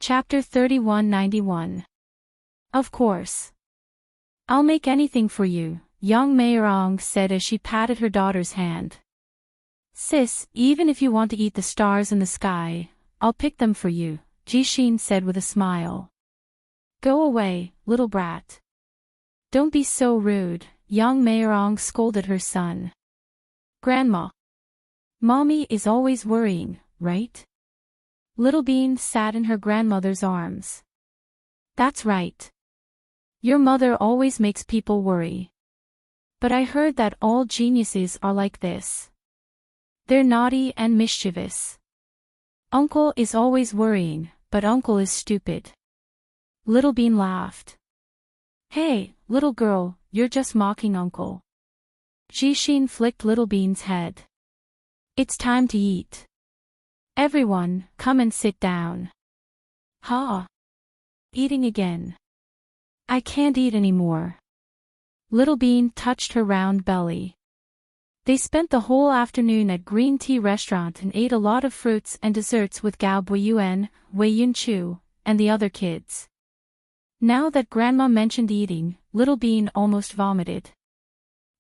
Chapter 3191. Of course. I'll make anything for you, young Mayorong said as she patted her daughter's hand. Sis, even if you want to eat the stars in the sky, I'll pick them for you, Jishin said with a smile. Go away, little brat. Don't be so rude, young Mayorong scolded her son. Grandma. Mommy is always worrying, right? Little Bean sat in her grandmother's arms. That's right. Your mother always makes people worry. But I heard that all geniuses are like this. They're naughty and mischievous. Uncle is always worrying, but Uncle is stupid. Little Bean laughed. Hey, little girl, you're just mocking Uncle. Jishin flicked Little Bean's head. It's time to eat. Everyone, come and sit down. Ha! Eating again. I can't eat anymore. Little Bean touched her round belly. They spent the whole afternoon at Green Tea Restaurant and ate a lot of fruits and desserts with Gao Buiyuan, Wei Yunchu, and the other kids. Now that Grandma mentioned eating, Little Bean almost vomited.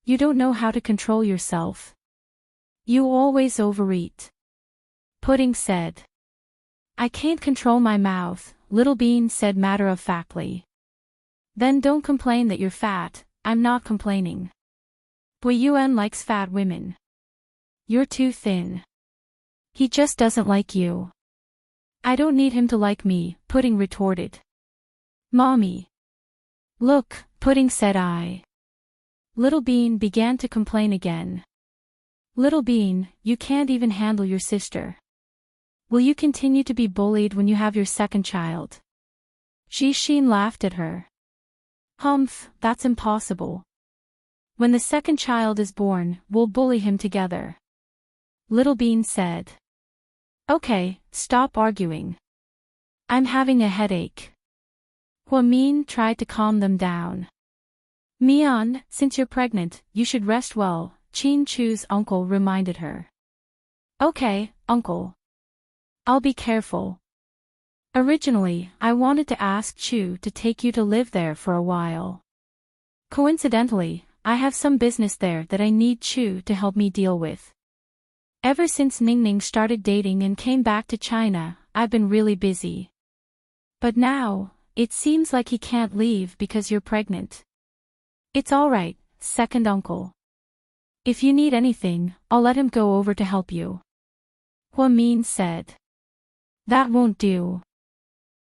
You don't know how to control yourself. You always overeat. Pudding said. I can't control my mouth, Little Bean said matter-of-factly. Then don't complain that you're fat, I'm not complaining. Buiyuan likes fat women. You're too thin. He just doesn't like you. I don't need him to like me, Pudding retorted. Mommy. Look, Pudding said I. Little Bean began to complain again. Little Bean, you can't even handle your sister. Will you continue to be bullied when you have your second child? Jishin laughed at her. Humph, that's impossible. When the second child is born, we'll bully him together. Little Bean said. Okay, stop arguing. I'm having a headache. Huamin tried to calm them down. Mian, since you're pregnant, you should rest well, Chin Chu's uncle reminded her. Okay, uncle. I'll be careful. Originally, I wanted to ask Chu to take you to live there for a while. Coincidentally, I have some business there that I need Chu to help me deal with. Ever since Ningning started dating and came back to China, I've been really busy. But now, it seems like he can't leave because you're pregnant. It's alright, second uncle. If you need anything, I'll let him go over to help you. Huamin said. That won't do.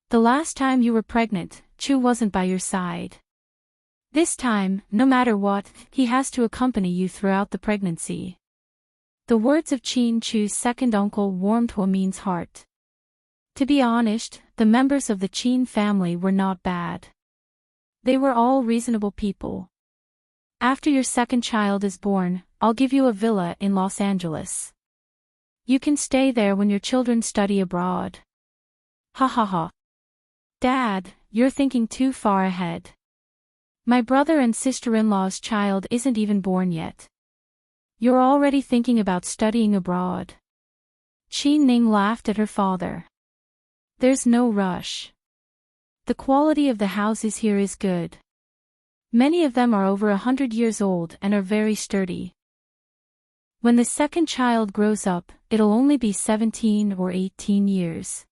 The last time you were pregnant, Chu wasn't by your side. This time, no matter what, he has to accompany you throughout the pregnancy. The words of Chin Chu's second uncle warmed Huamin's heart. To be honest, the members of the Chin family were not bad. They were all reasonable people. After your second child is born, I'll give you a villa in Los Angeles. You can stay there when your children study abroad. Ha ha ha. Dad, you're thinking too far ahead. My brother and sister-in-law's child isn't even born yet. You're already thinking about studying abroad. Qin Ning laughed at her father. There's no rush. The quality of the houses here is good. Many of them are over 100 years old and are very sturdy. When the second child grows up, it'll only be 17 or 18 years.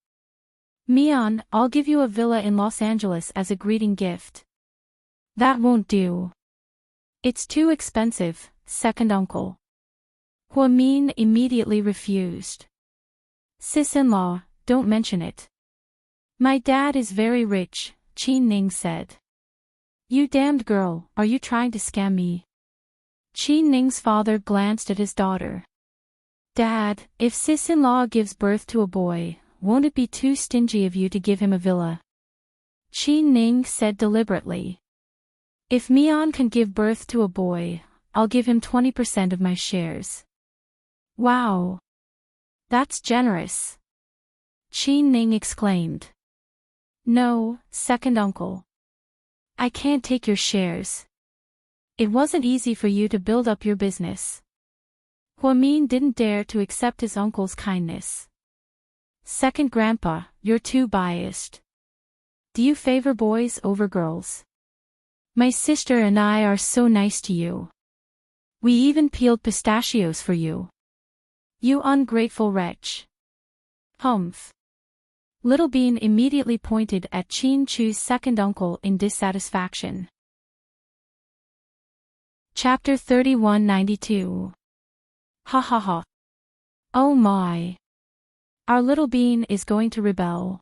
Mian, I'll give you a villa in Los Angeles as a greeting gift. That won't do. It's too expensive, second uncle. Huamin immediately refused. Sis-in-law, don't mention it. My dad is very rich, Qin Ning said. You damned girl, are you trying to scam me? Qin Ning's father glanced at his daughter. Dad, if sis-in-law gives birth to a boy, won't it be too stingy of you to give him a villa? Qin Ning said deliberately. If Mian can give birth to a boy, I'll give him 20% of my shares. Wow. That's generous. Qin Ning exclaimed. No, second uncle. I can't take your shares. It wasn't easy for you to build up your business. Huamin didn't dare to accept his uncle's kindness. Second grandpa, you're too biased. Do you favor boys over girls? My sister and I are so nice to you. We even peeled pistachios for you. You ungrateful wretch. Humph. Little Bean immediately pointed at Chin Chu's second uncle in dissatisfaction. Chapter 3192. Ha ha ha. Oh my. Our Little Bean is going to rebel.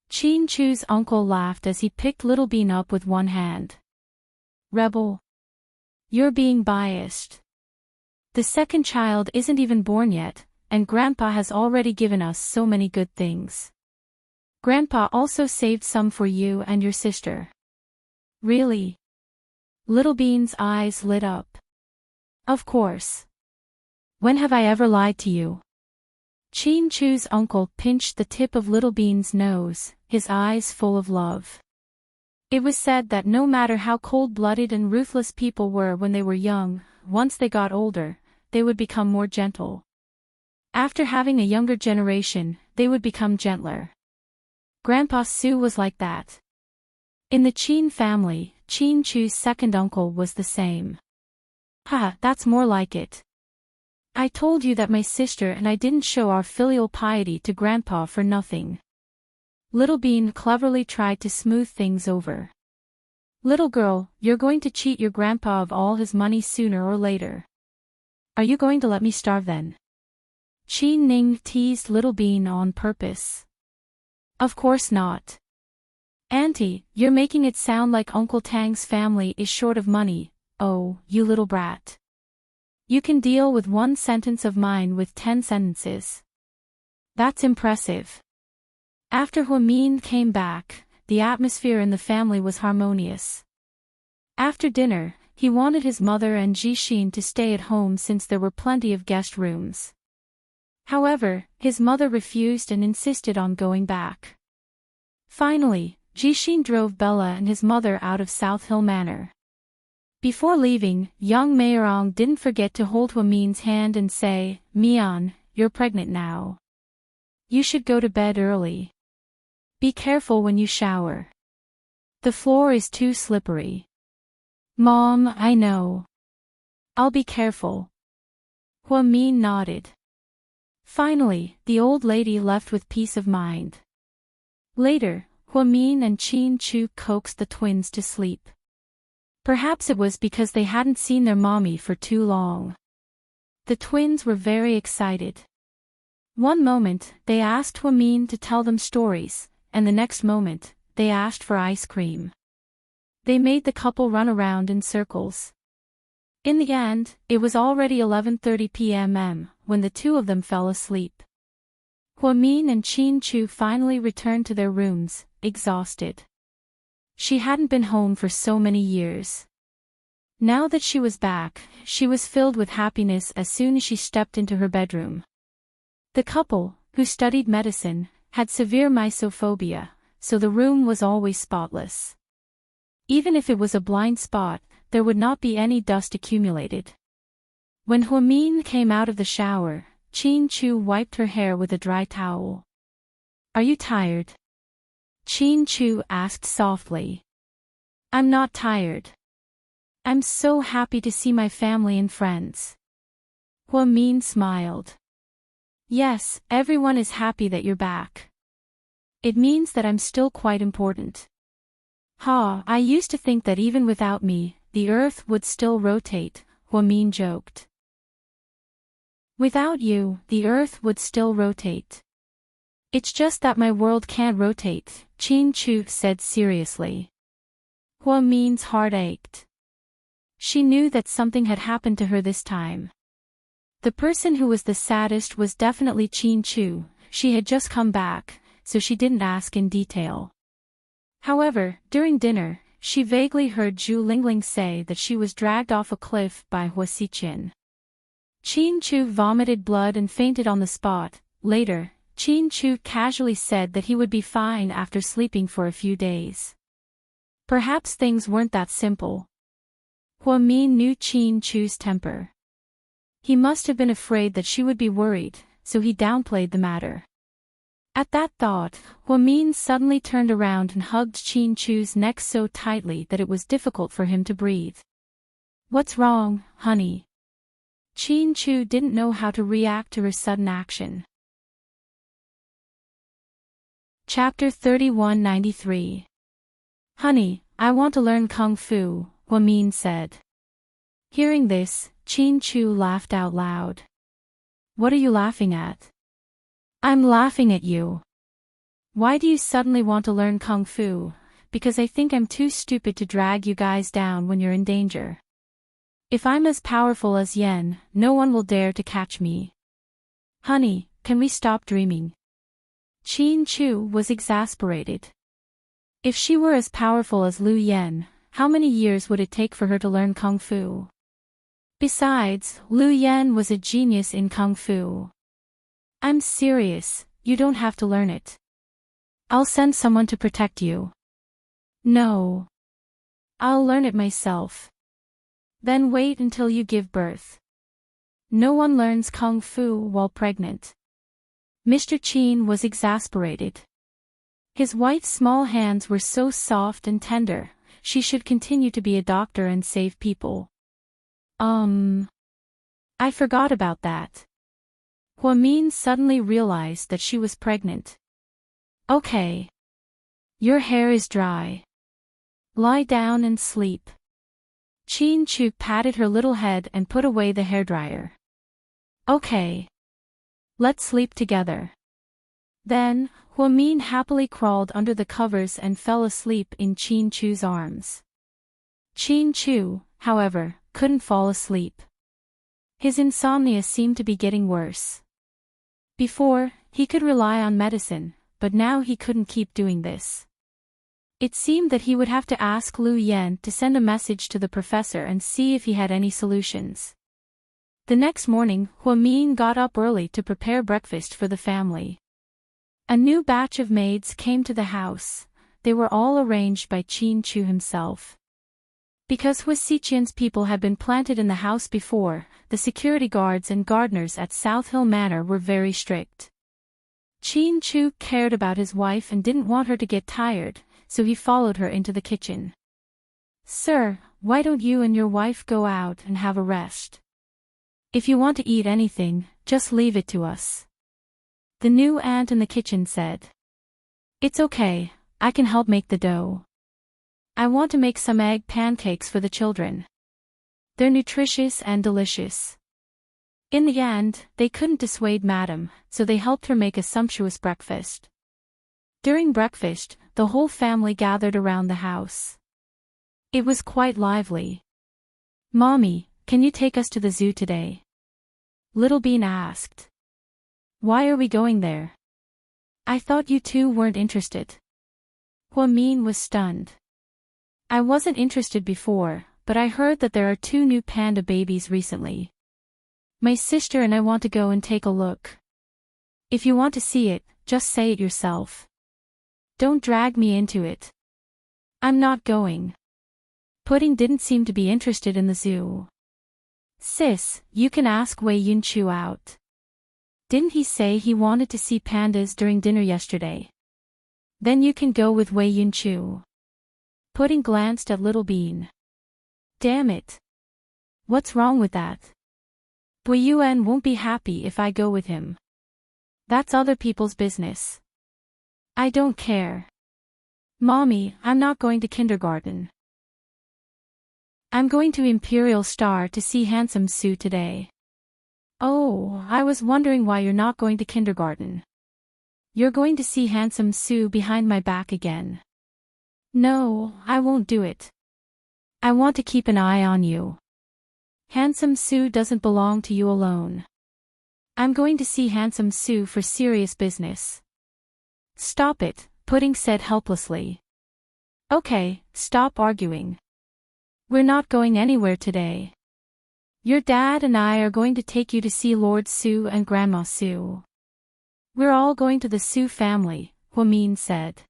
Chin Chu's uncle laughed as he picked Little Bean up with one hand. Rebel. You're being biased. The second child isn't even born yet, and Grandpa has already given us so many good things. Grandpa also saved some for you and your sister. Really? Little Bean's eyes lit up. Of course. When have I ever lied to you? Chin Chu's uncle pinched the tip of Little Bean's nose, his eyes full of love. It was said that no matter how cold-blooded and ruthless people were when they were young, once they got older, they would become more gentle. After having a younger generation, they would become gentler. Grandpa Sue was like that. In the Chin family, Chin Chu's second uncle was the same. Ha, that's more like it. I told you that my sister and I didn't show our filial piety to Grandpa for nothing. Little Bean cleverly tried to smooth things over. Little girl, you're going to cheat your grandpa of all his money sooner or later. Are you going to let me starve then? Chin Ning teased Little Bean on purpose. Of course not. Auntie, you're making it sound like Uncle Tang's family is short of money. Oh, you little brat. You can deal with one sentence of mine with 10 sentences. That's impressive. After Huamin came back, the atmosphere in the family was harmonious. After dinner, he wanted his mother and Jixin to stay at home since there were plenty of guest rooms. However, his mother refused and insisted on going back. Finally, Jixin drove Bella and his mother out of South Hill Manor. Before leaving, young Mayorong didn't forget to hold Huamin's hand and say, Mian, you're pregnant now. You should go to bed early. Be careful when you shower. The floor is too slippery. Mom, I know. I'll be careful. Huamin nodded. Finally, the old lady left with peace of mind. Later, Huamin and Chin Chu coaxed the twins to sleep. Perhaps it was because they hadn't seen their mommy for too long. The twins were very excited. One moment, they asked Huamin to tell them stories, and the next moment, they asked for ice cream. They made the couple run around in circles. In the end, it was already 11:30 p.m. when the two of them fell asleep. Huamin and Chin Chu finally returned to their rooms, exhausted. She hadn't been home for so many years. Now that she was back, she was filled with happiness as soon as she stepped into her bedroom. The couple, who studied medicine, had severe mysophobia, so the room was always spotless. Even if it was a blind spot, there would not be any dust accumulated. When Huamin came out of the shower, Chin Chu wiped her hair with a dry towel. Are you tired? Chin Chu asked softly. I'm not tired. I'm so happy to see my family and friends. Huamin smiled. Yes, everyone is happy that you're back. It means that I'm still quite important. I used to think that even without me, the earth would still rotate, Huamin joked. Without you, the earth would still rotate. It's just that my world can't rotate, Chin Chu said seriously. Huamin's heart ached. She knew that something had happened to her this time. The person who was the saddest was definitely Chin Chu. She had just come back, so she didn't ask in detail. However, during dinner, she vaguely heard Zhu Lingling say that she was dragged off a cliff by Hua Xiqin. Chin Chu vomited blood and fainted on the spot. Later, Chin Chu casually said that he would be fine after sleeping for a few days. Perhaps things weren't that simple. Huamin knew Chin Chu's temper. He must have been afraid that she would be worried, so he downplayed the matter. At that thought, Huamin suddenly turned around and hugged Qin Chu's neck so tightly that it was difficult for him to breathe. "What's wrong, honey?" Qin Chu didn't know how to react to her sudden action. Chapter 3193. "Honey, I want to learn Kung Fu," Huamin said. Hearing this, Qin Chu laughed out loud. "What are you laughing at?" "I'm laughing at you. Why do you suddenly want to learn Kung Fu? Because I think I'm too stupid to drag you guys down when you're in danger. If I'm as powerful as Yen, no one will dare to catch me. Honey, can we stop dreaming?" Qin Chu was exasperated. If she were as powerful as Lu Yen, how many years would it take for her to learn Kung Fu? Besides, Lu Yen was a genius in Kung Fu. "I'm serious, you don't have to learn it. I'll send someone to protect you." "No. I'll learn it myself." "Then wait until you give birth. No one learns Kung Fu while pregnant." Mr. Qin was exasperated. His wife's small hands were so soft and tender, she should continue to be a doctor and save people. I forgot about that." Huamin suddenly realized that she was pregnant. "Okay. Your hair is dry. Lie down and sleep." Qin Chu patted her little head and put away the hairdryer. "Okay. Let's sleep together." Then, Huamin happily crawled under the covers and fell asleep in Qin Chu's arms. Qin Chu, however, couldn't fall asleep. His insomnia seemed to be getting worse. Before, he could rely on medicine, but now he couldn't keep doing this. It seemed that he would have to ask Lu Yen to send a message to the professor and see if he had any solutions. The next morning, Huamin got up early to prepare breakfast for the family. A new batch of maids came to the house. They were all arranged by Qin Chu himself. Because Huasiqian's people had been planted in the house before, the security guards and gardeners at South Hill Manor were very strict. Qin Chu cared about his wife and didn't want her to get tired, so he followed her into the kitchen. "Sir, why don't you and your wife go out and have a rest? If you want to eat anything, just leave it to us," the new aunt in the kitchen said. "It's okay, I can help make the dough. I want to make some egg pancakes for the children. They're nutritious and delicious." In the end, they couldn't dissuade Madame, so they helped her make a sumptuous breakfast. During breakfast, the whole family gathered around the house. It was quite lively. "Mommy, can you take us to the zoo today?" Little Bean asked. "Why are we going there? I thought you two weren't interested." Huamin was stunned. "I wasn't interested before, but I heard that there are 2 new panda babies recently. My sister and I want to go and take a look. If you want to see it, just say it yourself. Don't drag me into it." "I'm not going." Pudding didn't seem to be interested in the zoo. "Sis, you can ask Wei Yunchu out. Didn't he say he wanted to see pandas during dinner yesterday? Then you can go with Wei Yunchu." Pudding glanced at Little Bean. "Damn it. What's wrong with that? Wei Yuan won't be happy if I go with him. That's other people's business. I don't care. Mommy, I'm not going to kindergarten. I'm going to Imperial Star to see Handsome Sue today." "Oh, I was wondering why you're not going to kindergarten. You're going to see Handsome Sue behind my back again." "No, I won't do it. I want to keep an eye on you. Handsome Sue doesn't belong to you alone. I'm going to see Handsome Sue for serious business." "Stop it," Pudding said helplessly. "Okay, stop arguing. We're not going anywhere today. Your dad and I are going to take you to see Lord Sue and Grandma Sue. We're all going to the Sue family," Huamin said.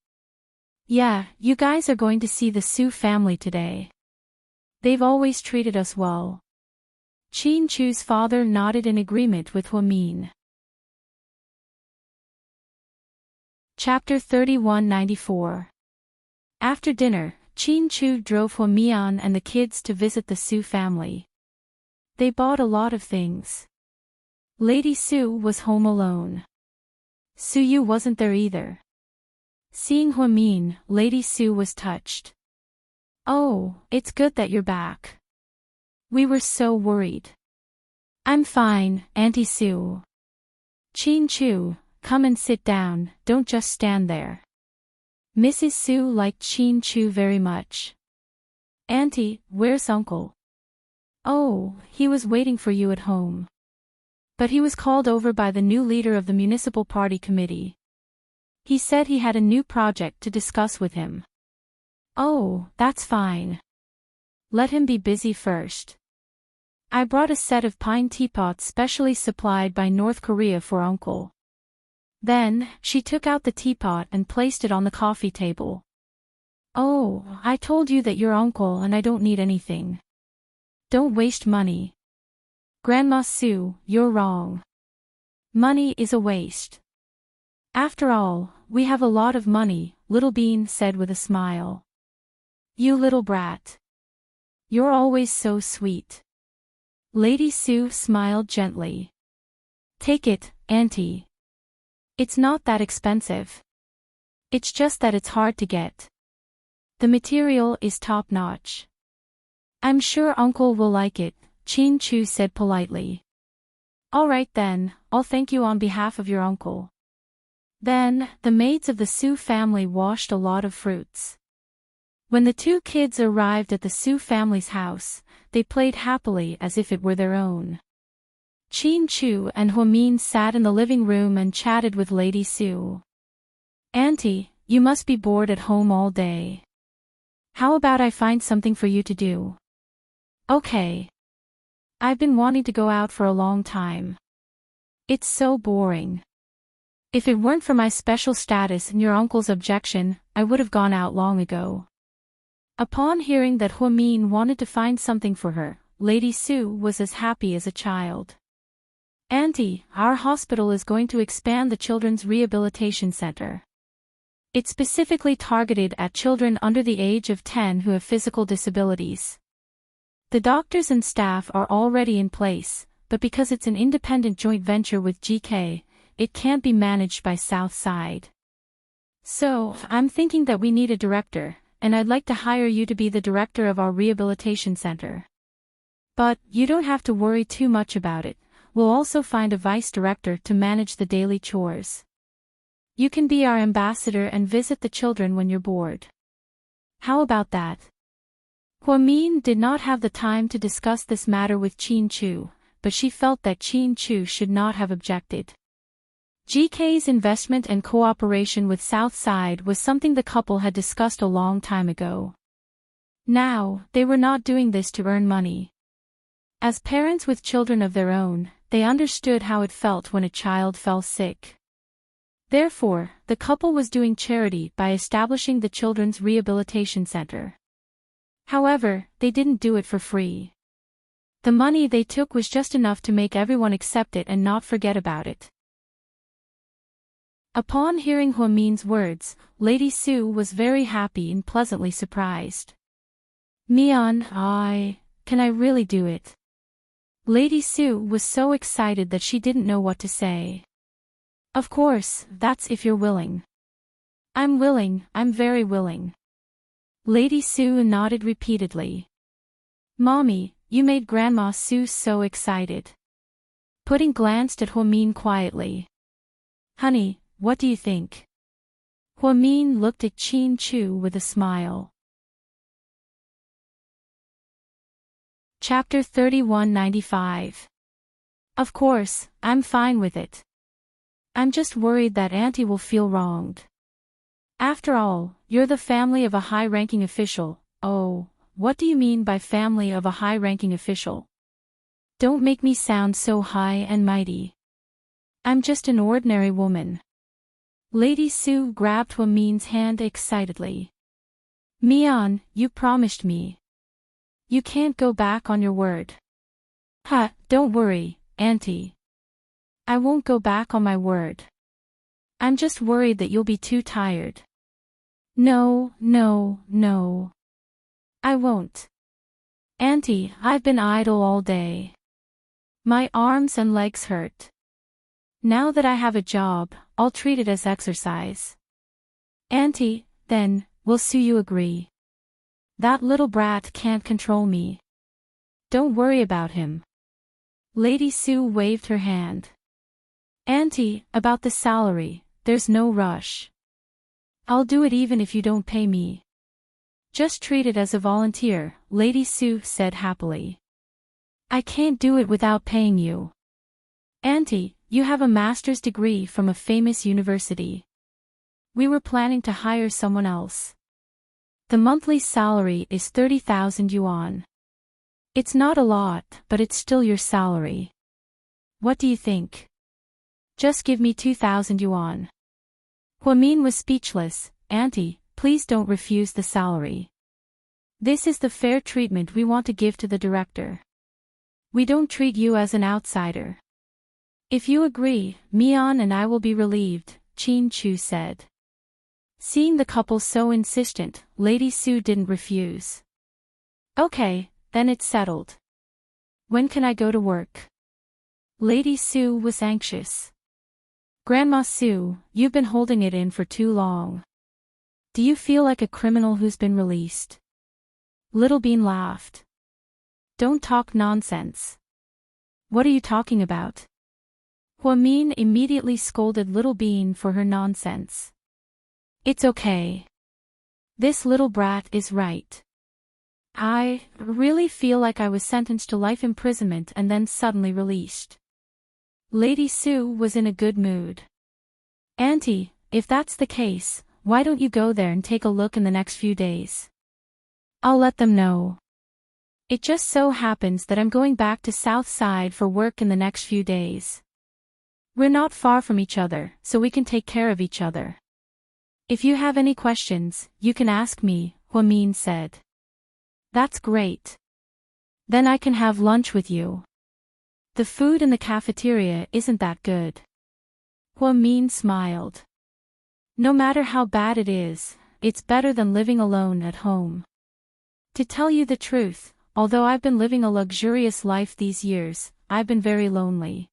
"Yeah, you guys are going to see the Sue family today. They've always treated us well." Qin Chu's father nodded in agreement with Huamin. Chapter 3194. After dinner, Chin-Chu drove Huamian and the kids to visit the Su family. They bought a lot of things. Lady Su was home alone. Suyu wasn't there either. Seeing Huamin, Lady Su was touched. "Oh, it's good that you're back. We were so worried." "I'm fine, Auntie Su." "Chin-Chu, come and sit down, don't just stand there." Mrs. Su liked Chin-Chu very much. "Auntie, where's Uncle?" "Oh, he was waiting for you at home. But he was called over by the new leader of the municipal party committee. He said he had a new project to discuss with him." "Oh, that's fine. Let him be busy first. I brought a set of pine teapots specially supplied by North Korea for Uncle." Then, she took out the teapot and placed it on the coffee table. "Oh, I told you that you're Uncle and I don't need anything. Don't waste money." "Grandma Su, you're wrong. Money is a waste. After all, we have a lot of money," Little Bean said with a smile. "You little brat. You're always so sweet." Lady Su smiled gently. "Take it, Auntie. It's not that expensive. It's just that it's hard to get. The material is top-notch. I'm sure Uncle will like it," Chin-Chu said politely. "All right then, I'll thank you on behalf of your uncle." Then, the maids of the Su family washed a lot of fruits. When the two kids arrived at the Su family's house, they played happily as if it were their own. Chin-Chu and Huamin sat in the living room and chatted with Lady Su. "Auntie, you must be bored at home all day. How about I find something for you to do?" "Okay. I've been wanting to go out for a long time. It's so boring. If it weren't for my special status and your uncle's objection, I would have gone out long ago." Upon hearing that Huamin wanted to find something for her, Lady Su was as happy as a child. "Auntie, our hospital is going to expand the Children's Rehabilitation Center. It's specifically targeted at children under the age of 10 who have physical disabilities. The doctors and staff are already in place, but because it's an independent joint venture with GK, it can't be managed by Southside. So, I'm thinking that we need a director, and I'd like to hire you to be the director of our rehabilitation center. But, you don't have to worry too much about it. We'll also find a vice director to manage the daily chores. You can be our ambassador and visit the children when you're bored. How about that?" Huamin did not have the time to discuss this matter with Chin-Chu, but she felt that Chin-Chu should not have objected. GK's investment and cooperation with Southside was something the couple had discussed a long time ago. Now, they were not doing this to earn money. As parents with children of their own, they understood how it felt when a child fell sick. Therefore, the couple was doing charity by establishing the Children's Rehabilitation Center. However, they didn't do it for free. The money they took was just enough to make everyone accept it and not forget about it. Upon hearing Huamin's words, Lady Su was very happy and pleasantly surprised. "Mian, can I really do it?" Lady Su was so excited that she didn't know what to say. "Of course, that's if you're willing." "I'm willing, I'm very willing." Lady Su nodded repeatedly. "Mommy, you made Grandma Su so excited." Pudding glanced at Huamin quietly. "Honey, what do you think?" Huamin looked at Chin-Chu with a smile. Chapter 3195. "Of course, I'm fine with it. I'm just worried that Auntie will feel wronged. After all, you're the family of a high-ranking official." "Oh, what do you mean by family of a high-ranking official? Don't make me sound so high and mighty. I'm just an ordinary woman." Lady Su grabbed Huamin's hand excitedly. "Mian, you promised me. You can't go back on your word." "Don't worry, Auntie. I won't go back on my word. I'm just worried that you'll be too tired. No, no, no. I won't. Auntie, I've been idle all day. My arms and legs hurt. Now that I have a job, I'll treat it as exercise. Auntie, then, will Sue you agree? That little brat can't control me. Don't worry about him. Lady Sue waved her hand. Auntie, about the salary, there's no rush. I'll do it even if you don't pay me. Just treat it as a volunteer, Lady Sue said happily. I can't do it without paying you. Auntie, you have a master's degree from a famous university. We were planning to hire someone else. The monthly salary is 30,000 yuan. It's not a lot, but it's still your salary. What do you think? Just give me 2,000 yuan. Huamin was speechless. Auntie, please don't refuse the salary. This is the fair treatment we want to give to the director. We don't treat you as an outsider. If you agree, Mian and I will be relieved, Qin Chu said. Seeing the couple so insistent, Lady Sue didn't refuse. Okay, then it's settled. When can I go to work? Lady Sue was anxious. Grandma Sue, you've been holding it in for too long. Do you feel like a criminal who's been released? Little Bean laughed. Don't talk nonsense. What are you talking about? Huamin immediately scolded Little Bean for her nonsense. It's okay. This little brat is right. I really feel like I was sentenced to life imprisonment and then suddenly released. Lady Sue was in a good mood. Auntie, if that's the case, why don't you go there and take a look in the next few days? I'll let them know. It just so happens that I'm going back to South Side for work in the next few days. We're not far from each other, so we can take care of each other. If you have any questions, you can ask me, Huamin said. That's great. Then I can have lunch with you. The food in the cafeteria isn't that good. Huamin smiled. No matter how bad it is, it's better than living alone at home. To tell you the truth, although I've been living a luxurious life these years, I've been very lonely.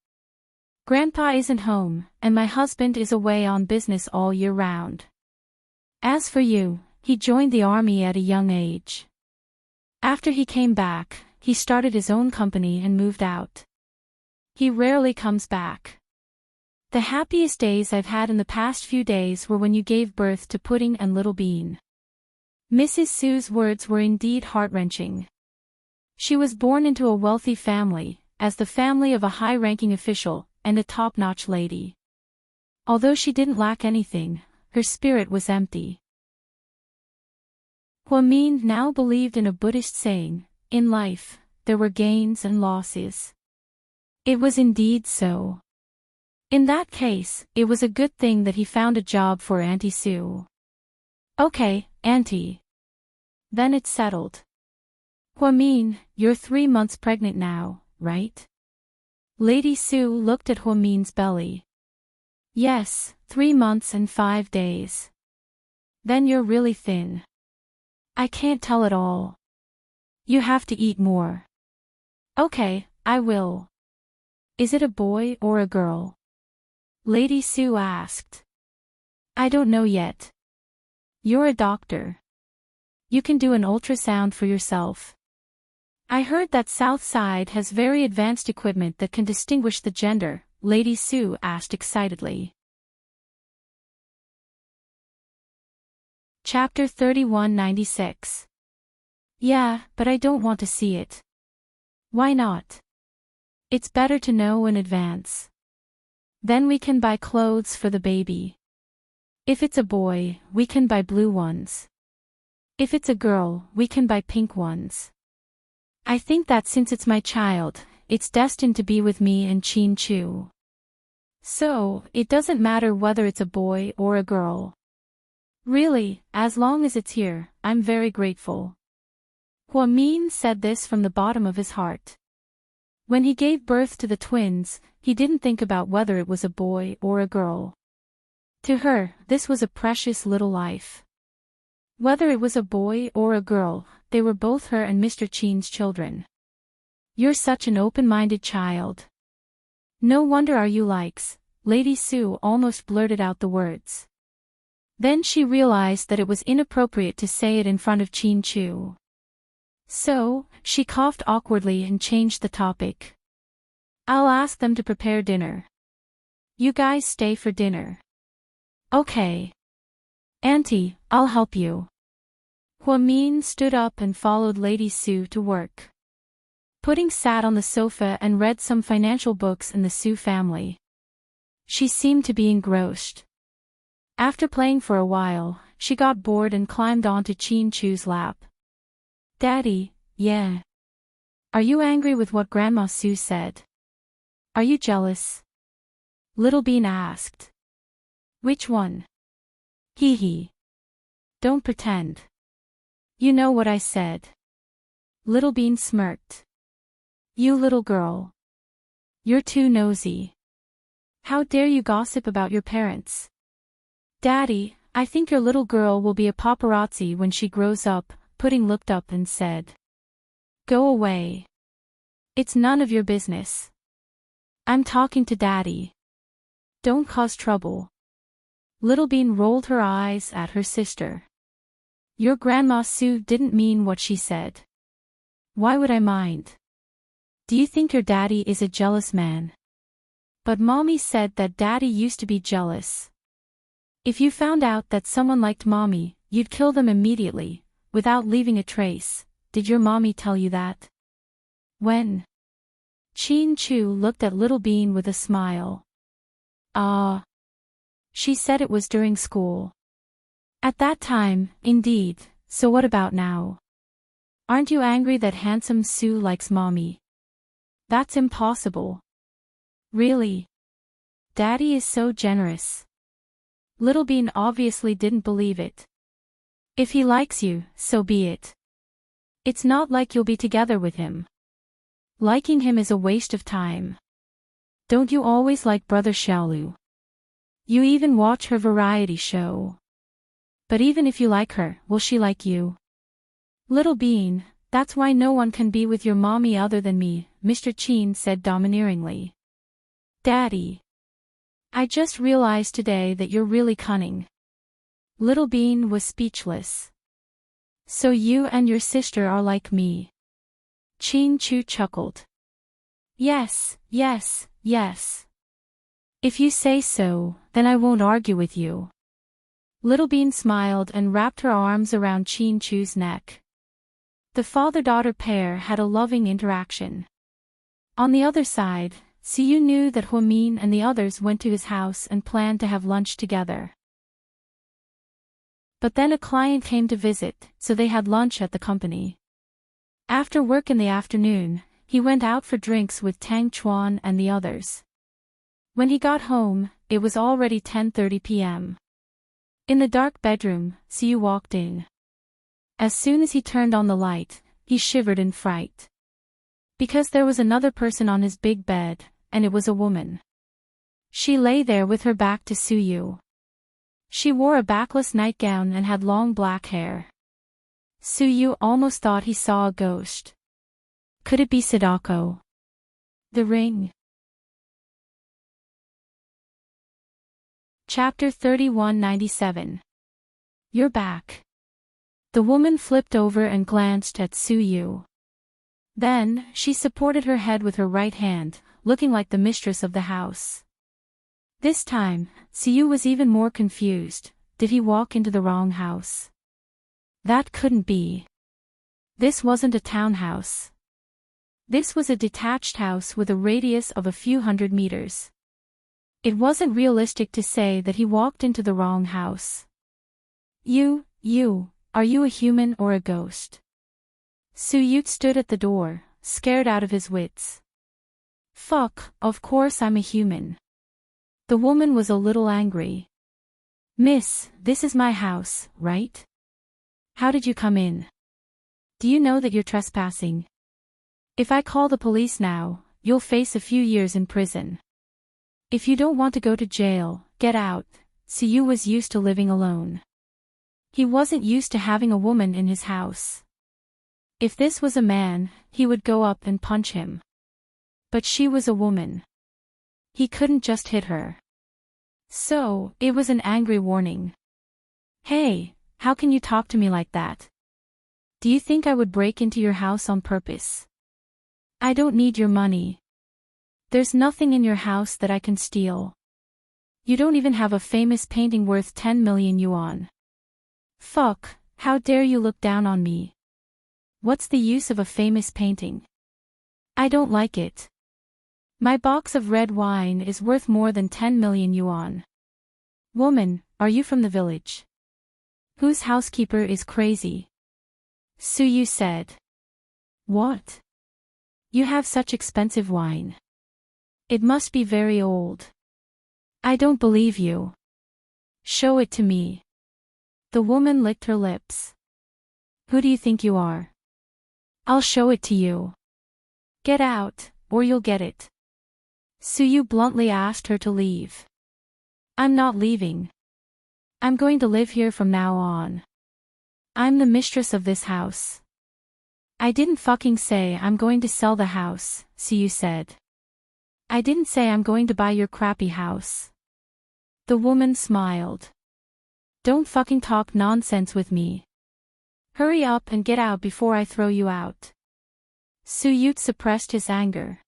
Grandpa isn't home, and my husband is away on business all year round. As for you, he joined the army at a young age. After he came back, he started his own company and moved out. He rarely comes back. The happiest days I've had in the past few days were when you gave birth to Pudding and Little Bean. Mrs. Sue's words were indeed heart-wrenching. She was born into a wealthy family, as the family of a high-ranking official, and a top-notch lady. Although she didn't lack anything, her spirit was empty. Huamin now believed in a Buddhist saying, in life, there were gains and losses. It was indeed so. In that case, it was a good thing that he found a job for Auntie Sue. Okay, Auntie. Then it's settled. Huamin, you're 3 months pregnant now, right? Lady Sue looked at Huamin's belly. Yes, 3 months and 5 days. Then you're really thin. I can't tell at all. You have to eat more. Okay, I will. Is it a boy or a girl? Lady Sue asked. I don't know yet. You're a doctor. You can do an ultrasound for yourself. I heard that South Side has very advanced equipment that can distinguish the gender, Lady Sue asked excitedly. Chapter 3196. Yeah, but I don't want to see it. Why not? It's better to know in advance. Then we can buy clothes for the baby. If it's a boy, we can buy blue ones. If it's a girl, we can buy pink ones. I think that since it's my child, it's destined to be with me and Qin Chu. So, it doesn't matter whether it's a boy or a girl. Really, as long as it's here, I'm very grateful. Huamin said this from the bottom of his heart. When he gave birth to the twins, he didn't think about whether it was a boy or a girl. To her, this was a precious little life. Whether it was a boy or a girl, they were both her and Mr. Chen's children. You're such an open-minded child. No wonder you likes, Lady Sue almost blurted out the words. Then she realized that it was inappropriate to say it in front of Chen Chu. So, she coughed awkwardly and changed the topic. I'll ask them to prepare dinner. You guys stay for dinner. Okay. Auntie, I'll help you. Huamin stood up and followed Lady Sue to work. Pudding sat on the sofa and read some financial books in the Sue family. She seemed to be engrossed. After playing for a while, she got bored and climbed onto Chen Chu's lap. Daddy, yeah. Are you angry with what Grandma Sue said? Are you jealous? Little Bean asked. Which one? Hee hee. Don't pretend. You know what I said. Little Bean smirked. You little girl. You're too nosy. How dare you gossip about your parents? Daddy, I think your little girl will be a paparazzi when she grows up, Pudding looked up and said. Go away. It's none of your business. I'm talking to Daddy. Don't cause trouble. Little Bean rolled her eyes at her sister. Your Grandma Sue didn't mean what she said. Why would I mind? Do you think your daddy is a jealous man? But Mommy said that Daddy used to be jealous. If you found out that someone liked Mommy, you'd kill them immediately, without leaving a trace. Did your mommy tell you that? When? Chen Chu looked at Little Bean with a smile. She said it was during school. At that time, indeed, so what about now? Aren't you angry that handsome Sue likes Mommy? That's impossible. Really? Daddy is so generous. Little Bean obviously didn't believe it. If he likes you, so be it. It's not like you'll be together with him. Liking him is a waste of time. Don't you always like Brother Xiaolu? You even watch her variety show. But even if you like her, will she like you? Little Bean, that's why no one can be with your mommy other than me, Mr. Chen said domineeringly. Daddy. I just realized today that you're really cunning. Little Bean was speechless. So you and your sister are like me. Chen Chu chuckled. Yes, yes, yes. If you say so, then I won't argue with you. Little Bean smiled and wrapped her arms around Chen Chu's neck. The father-daughter pair had a loving interaction. On the other side, Siyu knew that Huamin and the others went to his house and planned to have lunch together. But then a client came to visit, so they had lunch at the company. After work in the afternoon, he went out for drinks with Tang Chuan and the others. When he got home, it was already 10:30 p.m. In the dark bedroom, Siyu walked in. As soon as he turned on the light, he shivered in fright. Because there was another person on his big bed, and it was a woman. She lay there with her back to Suyu. She wore a backless nightgown and had long black hair. Suyu almost thought he saw a ghost. Could it be Sadako? The ring. Chapter 3197. You're back. The woman flipped over and glanced at Suyu. Then, she supported her head with her right hand, looking like the mistress of the house. This time, Suyu was even more confused. Did he walk into the wrong house? That couldn't be. This wasn't a townhouse. This was a detached house with a radius of a few hundred meters. It wasn't realistic to say that he walked into the wrong house. Are you a human or a ghost? Suyu stood at the door, scared out of his wits. Fuck, of course I'm a human. The woman was a little angry. Miss, this is my house, right? How did you come in? Do you know that you're trespassing? If I call the police now, you'll face a few years in prison. If you don't want to go to jail, get out, Suyu was used to living alone. He wasn't used to having a woman in his house. If this was a man, he would go up and punch him. But she was a woman. He couldn't just hit her. So, it was an angry warning. Hey, how can you talk to me like that? Do you think I would break into your house on purpose? I don't need your money. There's nothing in your house that I can steal. You don't even have a famous painting worth 10 million yuan. Fuck, how dare you look down on me? What's the use of a famous painting? I don't like it. My box of red wine is worth more than 10 million yuan. Woman, are you from the village? Whose housekeeper is crazy? Suyu said. What? You have such expensive wine. It must be very old. I don't believe you. Show it to me. The woman licked her lips. Who do you think you are? I'll show it to you. Get out, or you'll get it. Suyu bluntly asked her to leave. I'm not leaving. I'm going to live here from now on. I'm the mistress of this house. I didn't fucking say I'm going to sell the house, Suyu said. I didn't say I'm going to buy your crappy house. The woman smiled. Don't fucking talk nonsense with me. Hurry up and get out before I throw you out. Suyu suppressed his anger.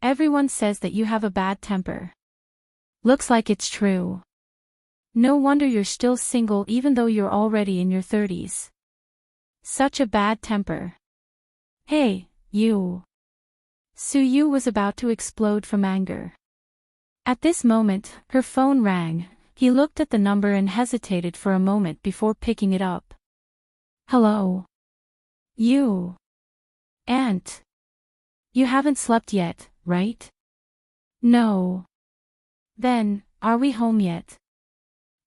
Everyone says that you have a bad temper. Looks like it's true. No wonder you're still single even though you're already in your 30s. Such a bad temper. Hey, you. Suyu was about to explode from anger. At this moment, her phone rang. He looked at the number and hesitated for a moment before picking it up. Hello? You. Aunt. You haven't slept yet, right? No. Then, are we home yet?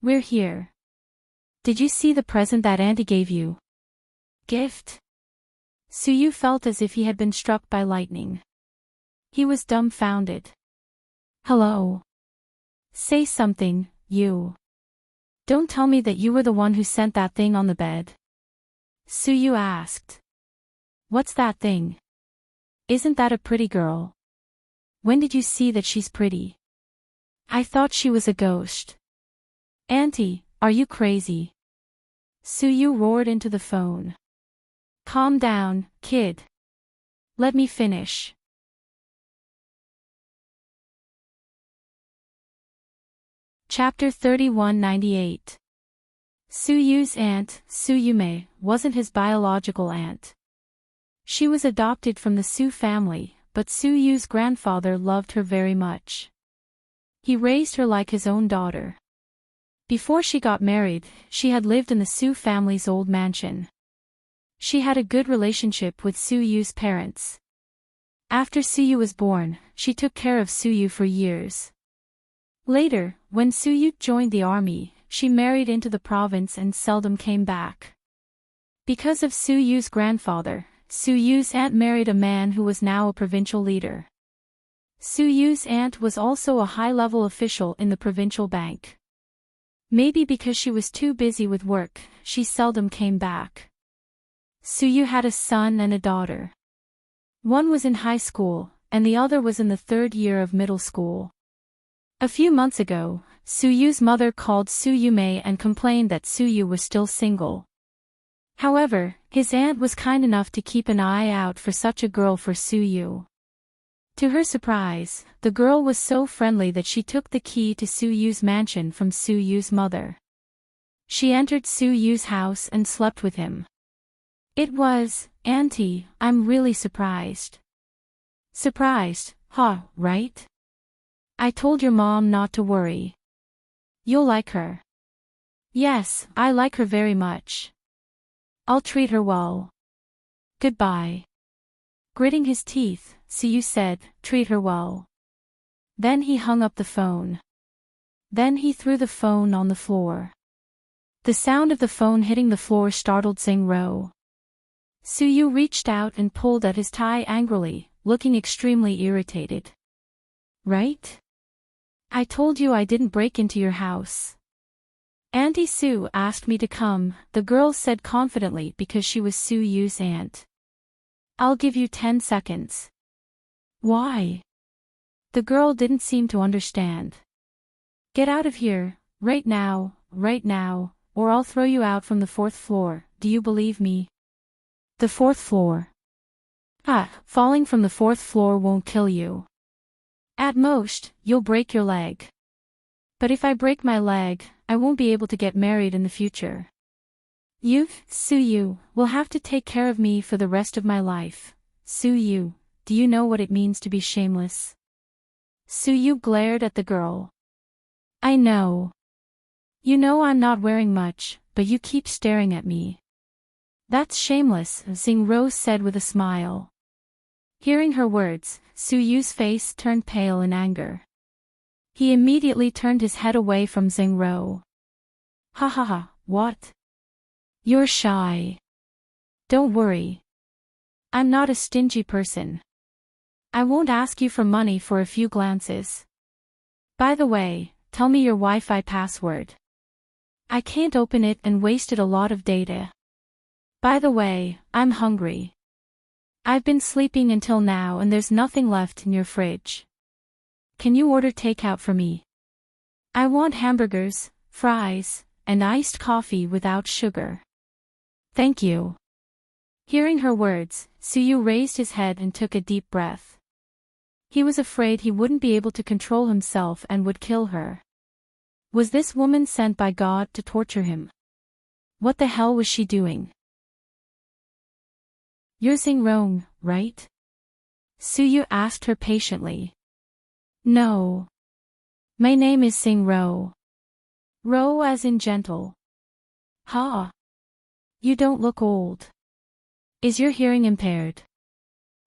We're here. Did you see the present that Auntie gave you? Gift? Suyu felt as if he had been struck by lightning. He was dumbfounded. Hello? Say something, you. Don't tell me that you were the one who sent that thing on the bed. Suyu asked. What's that thing? Isn't that a pretty girl? When did you see that she's pretty? I thought she was a ghost. Auntie, are you crazy? Suyu roared into the phone. Calm down, kid. Let me finish. Chapter 3198. Suyu's aunt, Suyume, wasn't his biological aunt. She was adopted from the Su family, but Suyu's grandfather loved her very much. He raised her like his own daughter. Before she got married, she had lived in the Su family's old mansion. She had a good relationship with Suyu's parents. After Suyu was born, she took care of Suyu for years. Later, when Suyu joined the army, she married into the province and seldom came back. Because of Suyu's grandfather, Suyu's aunt married a man who was now a provincial leader. Suyu's aunt was also a high-level official in the provincial bank. Maybe because she was too busy with work, she seldom came back. Suyu had a son and a daughter. One was in high school, and the other was in the 3rd year of middle school. A few months ago, Suyu's mother called Suyume and complained that Suyu was still single. However, his aunt was kind enough to keep an eye out for such a girl for Suyu. To her surprise, the girl was so friendly that she took the key to Suyu's mansion from Suyu's mother. She entered Suyu's house and slept with him. It was, Auntie, I'm really surprised. Surprised, right? I told your mom not to worry. You'll like her. Yes, I like her very much. I'll treat her well. Goodbye. Gritting his teeth, Suyu said, treat her well. Then he hung up the phone. Then he threw the phone on the floor. The sound of the phone hitting the floor startled Xing-Ro. Suyu reached out and pulled at his tie angrily, looking extremely irritated. Right? I told you I didn't break into your house. Auntie Sue asked me to come, the girl said confidently because she was Sue Yu's aunt. I'll give you 10 seconds. Why? The girl didn't seem to understand. Get out of here, right now, or I'll throw you out from the 4th floor, do you believe me? The 4th floor. Falling from the 4th floor won't kill you. At most, you'll break your leg. But if I break my leg, I won't be able to get married in the future. You, Sue Yu, will have to take care of me for the rest of my life. Sue Yu, do you know what it means to be shameless? Sue Yu glared at the girl. I know. You know I'm not wearing much, but you keep staring at me. That's shameless, Xing Rou said with a smile. Hearing her words, Sue Yu's face turned pale in anger. He immediately turned his head away from Xing Rou. Ha ha ha, what? You're shy. Don't worry. I'm not a stingy person. I won't ask you for money for a few glances. By the way, tell me your Wi-Fi password. I can't open it and wasted a lot of data. By the way, I'm hungry. I've been sleeping until now and there's nothing left in your fridge. Can you order takeout for me? I want hamburgers, fries, and iced coffee without sugar. Thank you. Hearing her words, Sue Yu raised his head and took a deep breath. He was afraid he wouldn't be able to control himself and would kill her. Was this woman sent by God to torture him? What the hell was she doing? You're Xing Rou, right? Sue Yu asked her patiently. No. My name is Xing Rou. Rou as in gentle. Ha. You don't look old. Is your hearing impaired?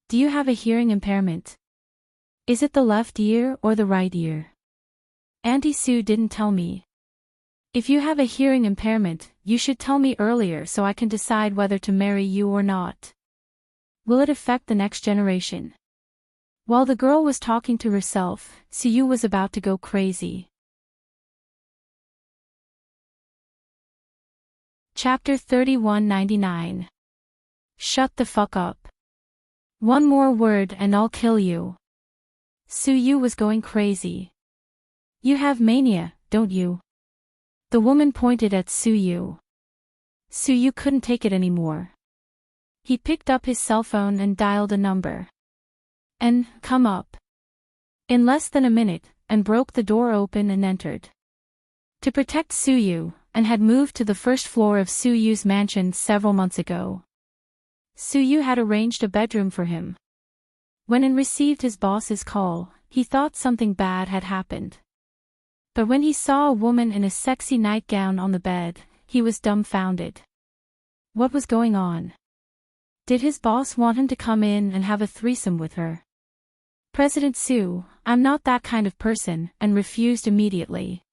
Do you have a hearing impairment? Is it the left ear or the right ear? Auntie Sue didn't tell me. If you have a hearing impairment, you should tell me earlier so I can decide whether to marry you or not. Will it affect the next generation? While the girl was talking to herself, Sue Yu was about to go crazy. Chapter 3199. Shut the fuck up. One more word and I'll kill you. Sue Yu was going crazy. You have mania, don't you? The woman pointed at Sue Yu. Sue Yu couldn't take it anymore. He picked up his cell phone and dialed a number. And, come up. In less than a minute, and broke the door open and entered. To protect Sue Yu, and had moved to the 1st floor of Sue Yu's mansion several months ago. Sue Yu had arranged a bedroom for him. When An received his boss's call, he thought something bad had happened. But when he saw a woman in a sexy nightgown on the bed, he was dumbfounded. What was going on? Did his boss want him to come in and have a threesome with her? President Sue, I'm not that kind of person, and refused immediately.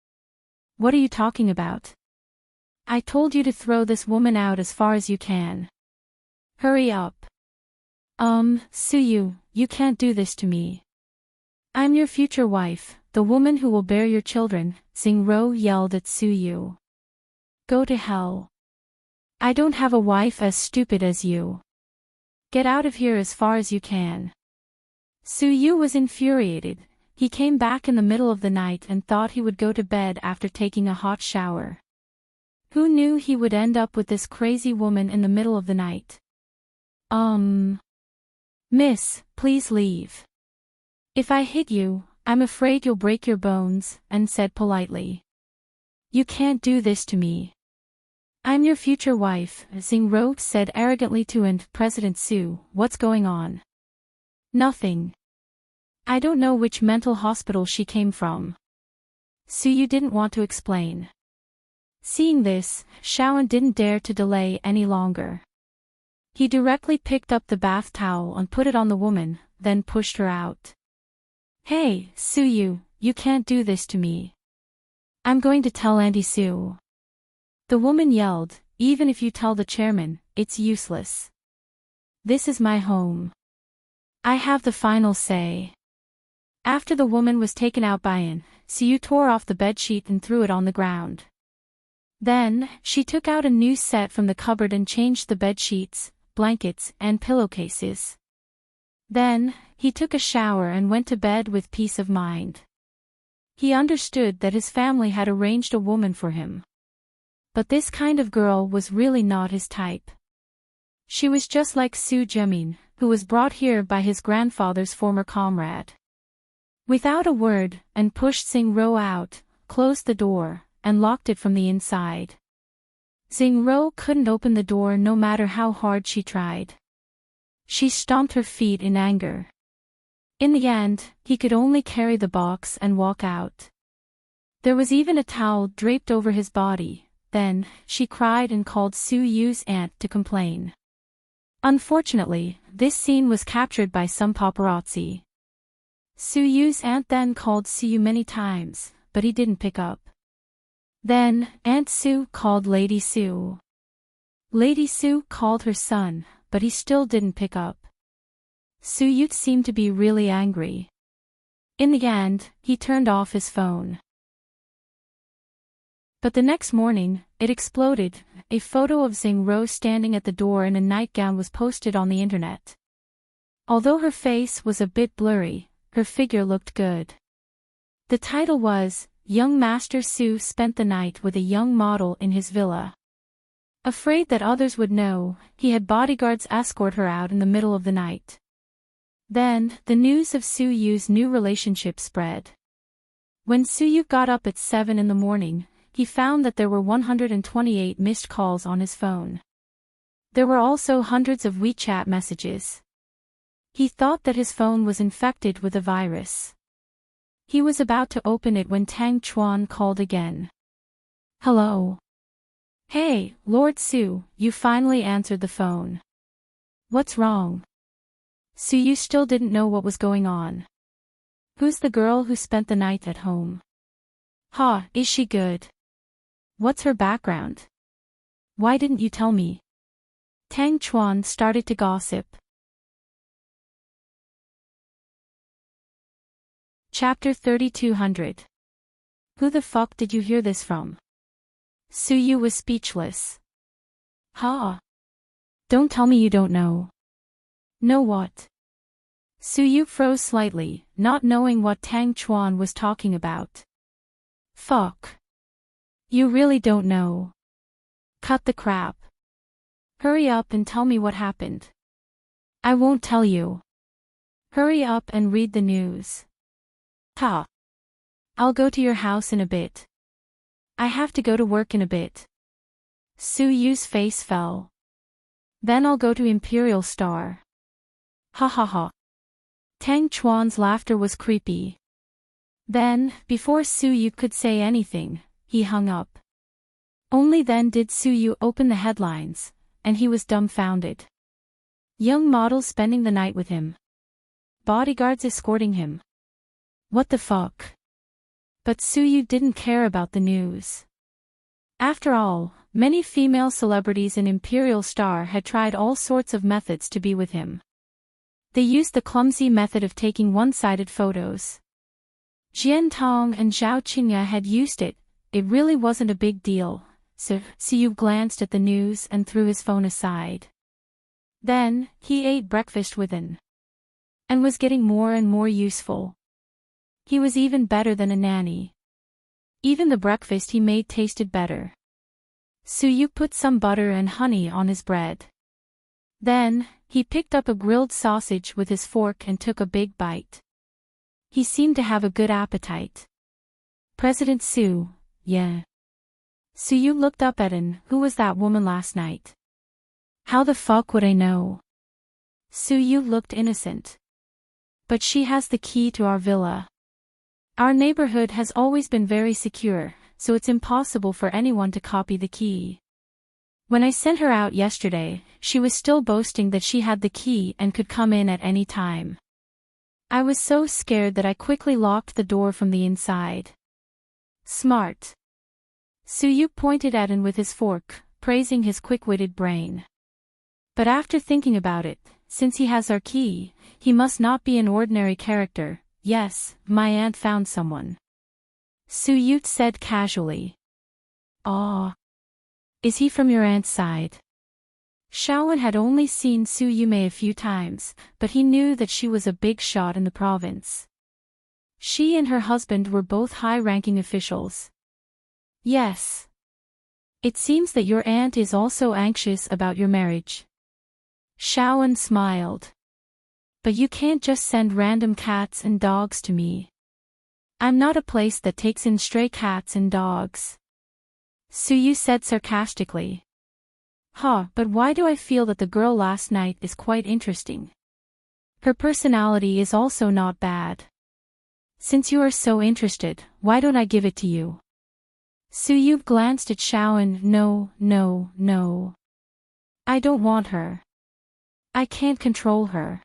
What are you talking about? I told you to throw this woman out as far as you can. Hurry up. Sue Yu, you can't do this to me. I'm your future wife, the woman who will bear your children, Xing Rou yelled at Sue Yu. Go to hell. I don't have a wife as stupid as you. Get out of here as far as you can. Sue Yu was infuriated. He came back in the middle of the night and thought he would go to bed after taking a hot shower. Who knew he would end up with this crazy woman in the middle of the night? Miss, please leave. If I hit you, I'm afraid you'll break your bones, An said politely. You can't do this to me. I'm your future wife, Xing Rou said arrogantly to An. President Sue, what's going on? Nothing. I don't know which mental hospital she came from. Sue Yu didn't want to explain. Seeing this, Xiaoan didn't dare to delay any longer. He directly picked up the bath towel and put it on the woman, then pushed her out. Hey, Sue Yu, you can't do this to me. I'm going to tell Auntie Sue. The woman yelled, even if you tell the chairman, it's useless. This is my home. I have the final say. After the woman was taken out by An, Siyu tore off the bedsheet and threw it on the ground. Then, she took out a new set from the cupboard and changed the bedsheets, blankets, and pillowcases. Then, he took a shower and went to bed with peace of mind. He understood that his family had arranged a woman for him. But this kind of girl was really not his type. She was just like Su Jimin, who was brought here by his grandfather's former comrade. Without a word, An pushed Xing-ro out, closed the door, and locked it from the inside. Xing-ro couldn't open the door no matter how hard she tried. She stomped her feet in anger. In the end, he could only carry the box and walk out. There was even a towel draped over his body. Then, she cried and called Su Yu's aunt to complain. Unfortunately, this scene was captured by some paparazzi. Su Yu's aunt then called Su Yu many times, but he didn't pick up. Then, Aunt Su called Lady Su. Lady Su called her son, but he still didn't pick up. Su Yu seemed to be really angry. In the end, he turned off his phone. But the next morning, it exploded. A photo of Xing-ro standing at the door in a nightgown was posted on the internet. Although her face was a bit blurry, her figure looked good. The title was, Young Master Su spent the night with a young model in his villa. Afraid that others would know, he had bodyguards escort her out in the middle of the night. Then, the news of Su Yu's new relationship spread. When Su Yu got up at 7 in the morning, he found that there were 128 missed calls on his phone. There were also hundreds of WeChat messages. He thought that his phone was infected with a virus. He was about to open it when Tang Chuan called again. Hello. Hey, Lord Su, you finally answered the phone. What's wrong? Su Yu still didn't know what was going on. Who's the girl who spent the night at home? Ha, is she good? What's her background? Why didn't you tell me? Tang Chuan started to gossip. Chapter 3200. Who the fuck did you hear this from? Su Yu was speechless. Ha! Don't tell me you don't know. Know what? Su Yu froze slightly, not knowing what Tang Chuan was talking about. Fuck. You really don't know. Cut the crap. Hurry up and tell me what happened. I won't tell you. Hurry up and read the news. Ha. I'll go to your house in a bit. I have to go to work in a bit. Su Yu's face fell. Then I'll go to Imperial Star. Ha ha ha. Tang Chuan's laughter was creepy. Then, before Su Yu could say anything, he hung up. Only then did Su Yu open the headlines, and he was dumbfounded. Young model spending the night with him. Bodyguards escorting him. What the fuck? But Su Yu didn't care about the news. After all, many female celebrities in Imperial Star had tried all sorts of methods to be with him. They used the clumsy method of taking one-sided photos. Jian Tong and Zhao Qingya had used it. It really wasn't a big deal, so Su Yu glanced at the news and threw his phone aside. Then, he ate breakfast with An. And was getting more and more useful. He was even better than a nanny. Even the breakfast he made tasted better. Su Yu put some butter and honey on his bread. Then, he picked up a grilled sausage with his fork and took a big bite. He seemed to have a good appetite. President Su, yeah. Su Yu looked up at An. Who was that woman last night? How the fuck would I know? Su Yu looked innocent. But she has the key to our villa. Our neighborhood has always been very secure, so it's impossible for anyone to copy the key. When I sent her out yesterday, she was still boasting that she had the key and could come in at any time. I was so scared that I quickly locked the door from the inside. Smart. Su Yu pointed at An with his fork, praising his quick-witted brain. But after thinking about it, since he has our key, he must not be an ordinary character. Yes, my aunt found someone. Su said casually. Aw. Is he from your aunt's side? Shaoan had only seen Su Yume a few times, but he knew that she was a big shot in the province. She and her husband were both high-ranking officials. Yes. It seems that your aunt is also anxious about your marriage. Shaoan smiled. But you can't just send random cats and dogs to me. I'm not a place that takes in stray cats and dogs. Su said sarcastically. But why do I feel that the girl last night is quite interesting? Her personality is also not bad. Since you are so interested, why don't I give it to you? Su glanced at Shaoan. No. I don't want her. I can't control her.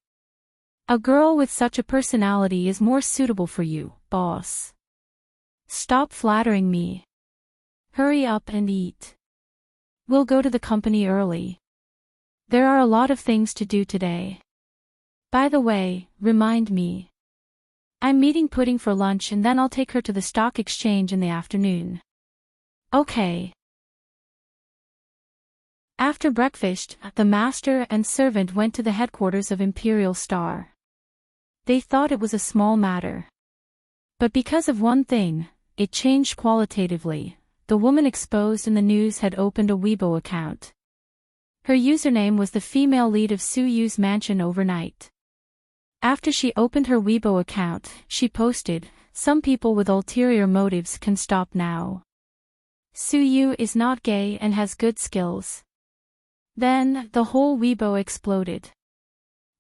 A girl with such a personality is more suitable for you, boss. Stop flattering me. Hurry up and eat. We'll go to the company early. There are a lot of things to do today. By the way, remind me. I'm meeting Pudding for lunch and then I'll take her to the stock exchange in the afternoon. Okay. After breakfast, the master and servant went to the headquarters of Imperial Star. They thought it was a small matter. But because of one thing, it changed qualitatively. The woman exposed in the news had opened a Weibo account. Her username was the female lead of Su mansion overnight. After she opened her Weibo account, she posted, "Some people with ulterior motives can stop now. Su is not gay and has good skills." Then, the whole Weibo exploded.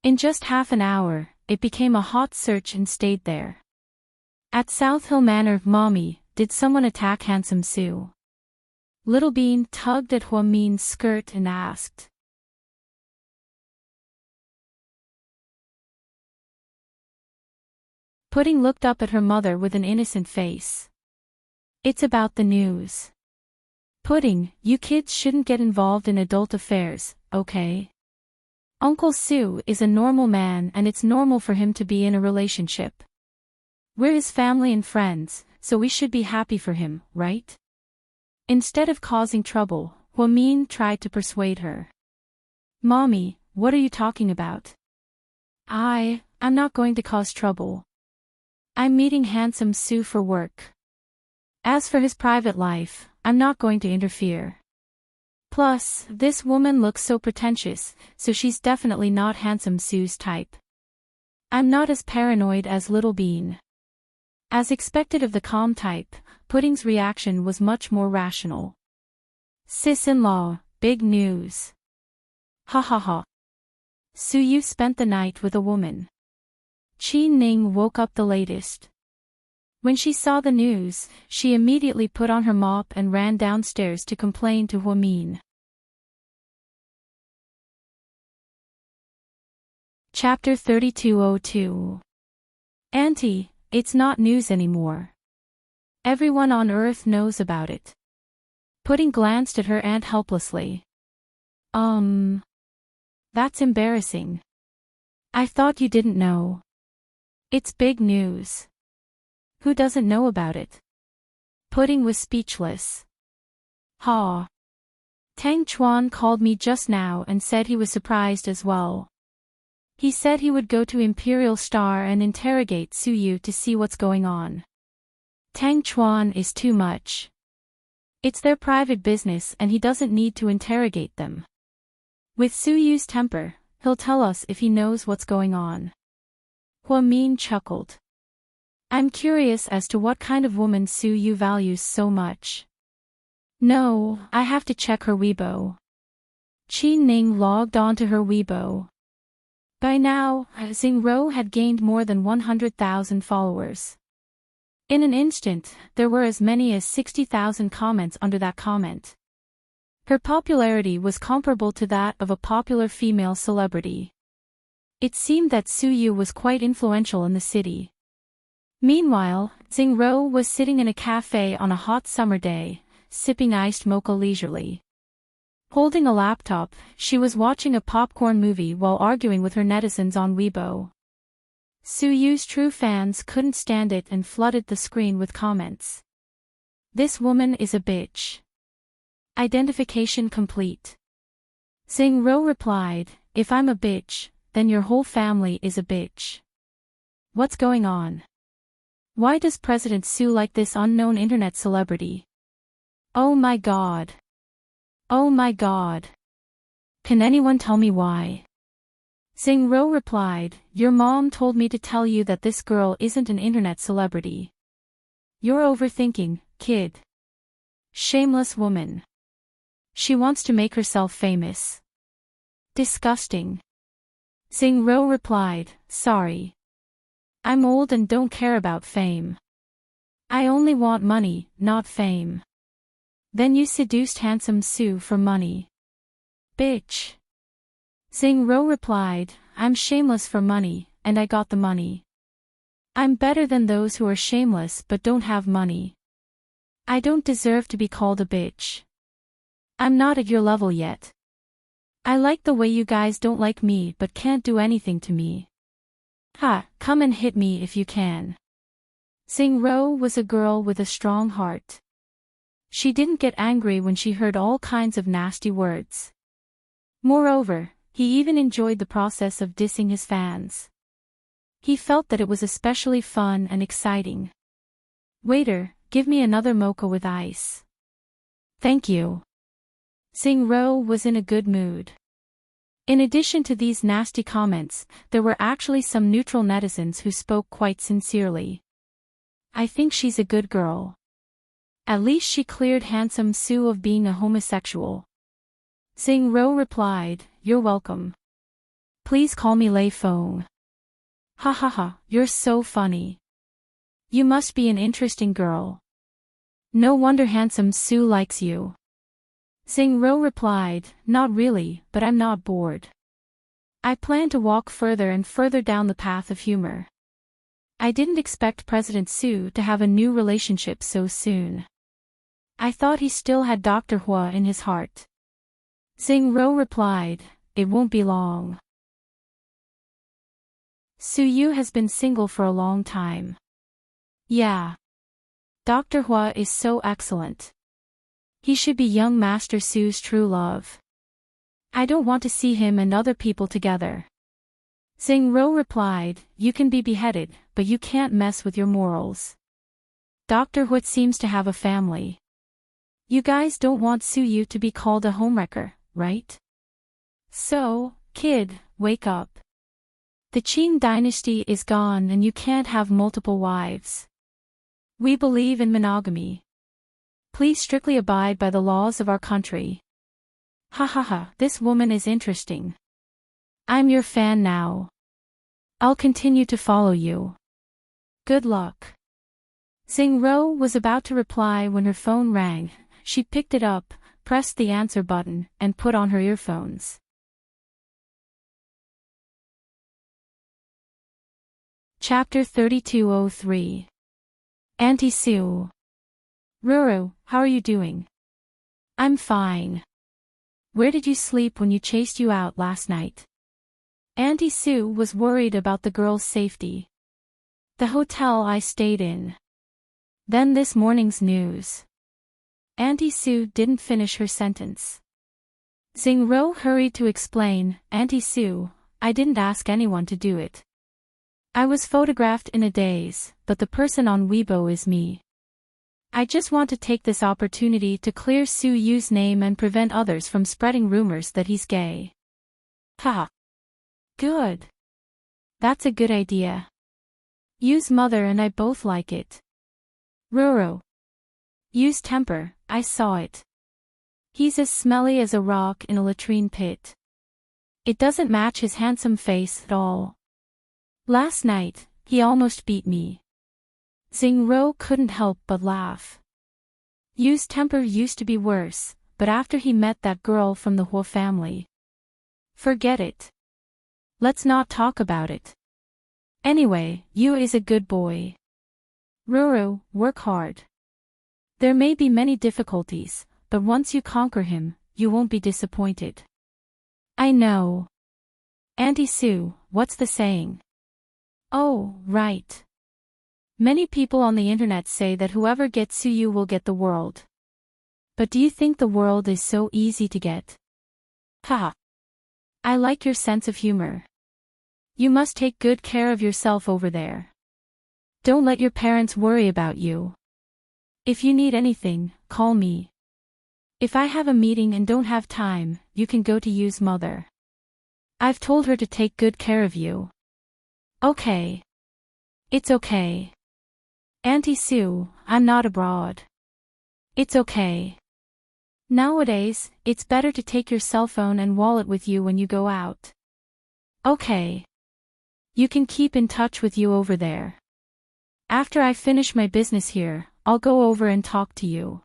In just half an hour, it became a hot search and stayed there. At South Hill Manor, Mommy, did someone attack handsome Su? Little Bean tugged at Hua Min's skirt and asked. Pudding looked up at her mother with an innocent face. It's about the news. Pudding, you kids shouldn't get involved in adult affairs, okay? Uncle Su is a normal man and it's normal for him to be in a relationship. We're his family and friends, so we should be happy for him, right? Instead of causing trouble, Hua Min tried to persuade her. Mommy, what are you talking about? I'm not going to cause trouble. I'm meeting handsome Su for work. As for his private life, I'm not going to interfere. Plus, this woman looks so pretentious, so she's definitely not handsome Su's type. I'm not as paranoid as Little Bean. As expected of the calm type, Pudding's reaction was much more rational. Sis-in-law, big news. Ha ha ha. Su spent the night with a woman. Qi Ning woke up the latest. When she saw the news, she immediately put on her mop and ran downstairs to complain to Hua Min. Chapter 3202. Auntie, it's not news anymore. Everyone on Earth knows about it. Pudding glanced at her aunt helplessly. That's embarrassing. I thought you didn't know. It's big news. Who doesn't know about it? Pudding was speechless. Ha. Tang Chuan called me just now and said he was surprised as well. He said he would go to Imperial Star and interrogate Su to see what's going on. Tang Chuan is too much. It's their private business and he doesn't need to interrogate them. With Su's temper, he'll tell us if he knows what's going on. Hua Min chuckled. I'm curious as to what kind of woman Su values so much. No, I have to check her Weibo. Qi Ning logged onto her Weibo. By now, Xingro had gained more than 100,000 followers. In an instant, there were as many as 60,000 comments under that comment. Her popularity was comparable to that of a popular female celebrity. It seemed that Su was quite influential in the city. Meanwhile, Xingro was sitting in a cafe on a hot summer day, sipping iced mocha leisurely. Holding a laptop, she was watching a popcorn movie while arguing with her netizens on Weibo. Suyu's true fans couldn't stand it and flooded the screen with comments. This woman is a bitch. Identification complete. Sing-ro replied, if I'm a bitch, then your whole family is a bitch. What's going on? Why does President Su like this unknown internet celebrity? Oh my god. Oh my god. Can anyone tell me why? Sing-ro replied, your mom told me to tell you that this girl isn't an internet celebrity. You're overthinking, kid. Shameless woman. She wants to make herself famous. Disgusting. Sing-ro replied, sorry. I'm old and don't care about fame. I only want money, not fame. Then you seduced handsome Su for money. Bitch. Sing-ro replied, I'm shameless for money, and I got the money. I'm better than those who are shameless but don't have money. I don't deserve to be called a bitch. I'm not at your level yet. I like the way you guys don't like me but can't do anything to me. Ha, come and hit me if you can. Sing-ro was a girl with a strong heart. She didn't get angry when she heard all kinds of nasty words. Moreover, he even enjoyed the process of dissing his fans. He felt that it was especially fun and exciting. Waiter, give me another mocha with ice. Thank you. Sing-ro was in a good mood. In addition to these nasty comments, there were actually some neutral netizens who spoke quite sincerely. I think she's a good girl. At least she cleared handsome Su of being a homosexual. Sing-ro replied, you're welcome. Please call me Lei Feng. Ha ha ha, you're so funny. You must be an interesting girl. No wonder handsome Su likes you. Sing-ro replied, not really, but I'm not bored. I plan to walk further and further down the path of humor. I didn't expect President Su to have a new relationship so soon. I thought he still had Dr. Hua in his heart. Sing-ro replied, it won't be long. Suyu has been single for a long time. Yeah. Dr. Hua is so excellent. He should be young Master Su's true love. I don't want to see him and other people together. Sing-ro replied, you can be beheaded, but you can't mess with your morals. Dr. Hua seems to have a family. You guys don't want Suyu to be called a homewrecker, right? So, kid, wake up. The Qing dynasty is gone and you can't have multiple wives. We believe in monogamy. Please strictly abide by the laws of our country. Ha ha ha, this woman is interesting. I'm your fan now. I'll continue to follow you. Good luck. Sing-ro was about to reply when her phone rang. She picked it up, pressed the answer button, and put on her earphones. Chapter 3203. Auntie Su. Ruru, how are you doing? I'm fine. Where did you sleep when you chased you out last night? Auntie Su was worried about the girl's safety. The hotel I stayed in. Then this morning's news. Auntie Su didn't finish her sentence. Sing-ro hurried to explain, Auntie Su, I didn't ask anyone to do it. I was photographed in a daze, but the person on Weibo is me. I just want to take this opportunity to clear Suyu's name and prevent others from spreading rumors that he's gay. Ha! Good. That's a good idea. Yu's mother and I both like it. Ruru. Yu's temper, I saw it. He's as smelly as a rock in a latrine pit. It doesn't match his handsome face at all. Last night, he almost beat me. Sing-ro couldn't help but laugh. Yu's temper used to be worse, but after he met that girl from the Hua family. Forget it. Let's not talk about it. Anyway, Yu is a good boy. Ruru, work hard. There may be many difficulties, but once you conquer him, you won't be disappointed. I know. Auntie Su, what's the saying? Oh, right. Many people on the internet say that whoever gets you will get the world. But do you think the world is so easy to get? Ha! I like your sense of humor. You must take good care of yourself over there. Don't let your parents worry about you. If you need anything, call me. If I have a meeting and don't have time, you can go to use mother. I've told her to take good care of you. Okay. It's okay. Auntie Sue, I'm not abroad. It's okay. Nowadays, it's better to take your cell phone and wallet with you when you go out. Okay. You can keep in touch with you over there. After I finish my business here, I'll go over and talk to you.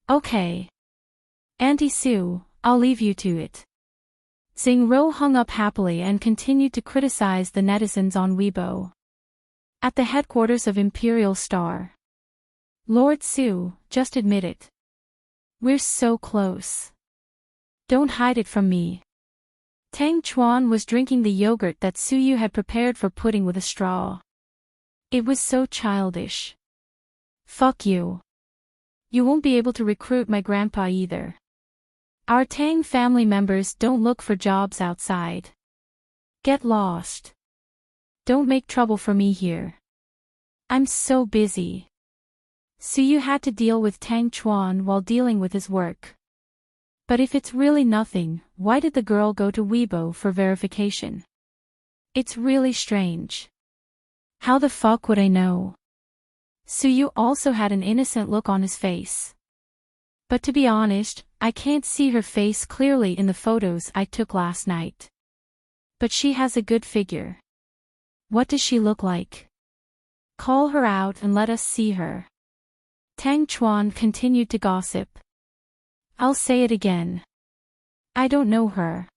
Okay. Auntie Sue, I'll leave you to it. Xing hung up happily and continued to criticize the netizens on Weibo. At the headquarters of Imperial Star. Lord Sue, just admit it. We're so close. Don't hide it from me. Tang Chuan was drinking the yogurt that Suyu had prepared for pudding with a straw. It was so childish. Fuck you. You won't be able to recruit my grandpa either. Our Tang family members don't look for jobs outside. Get lost. Don't make trouble for me here. I'm so busy. Suyu had to deal with Tang Chuan while dealing with his work. But if it's really nothing, why did the girl go to Weibo for verification? It's really strange. How the fuck would I know? Suyu also had an innocent look on his face. But to be honest, I can't see her face clearly in the photos I took last night. But she has a good figure. What does she look like? Call her out and let us see her. Tang Chuan continued to gossip. I'll say it again. I don't know her.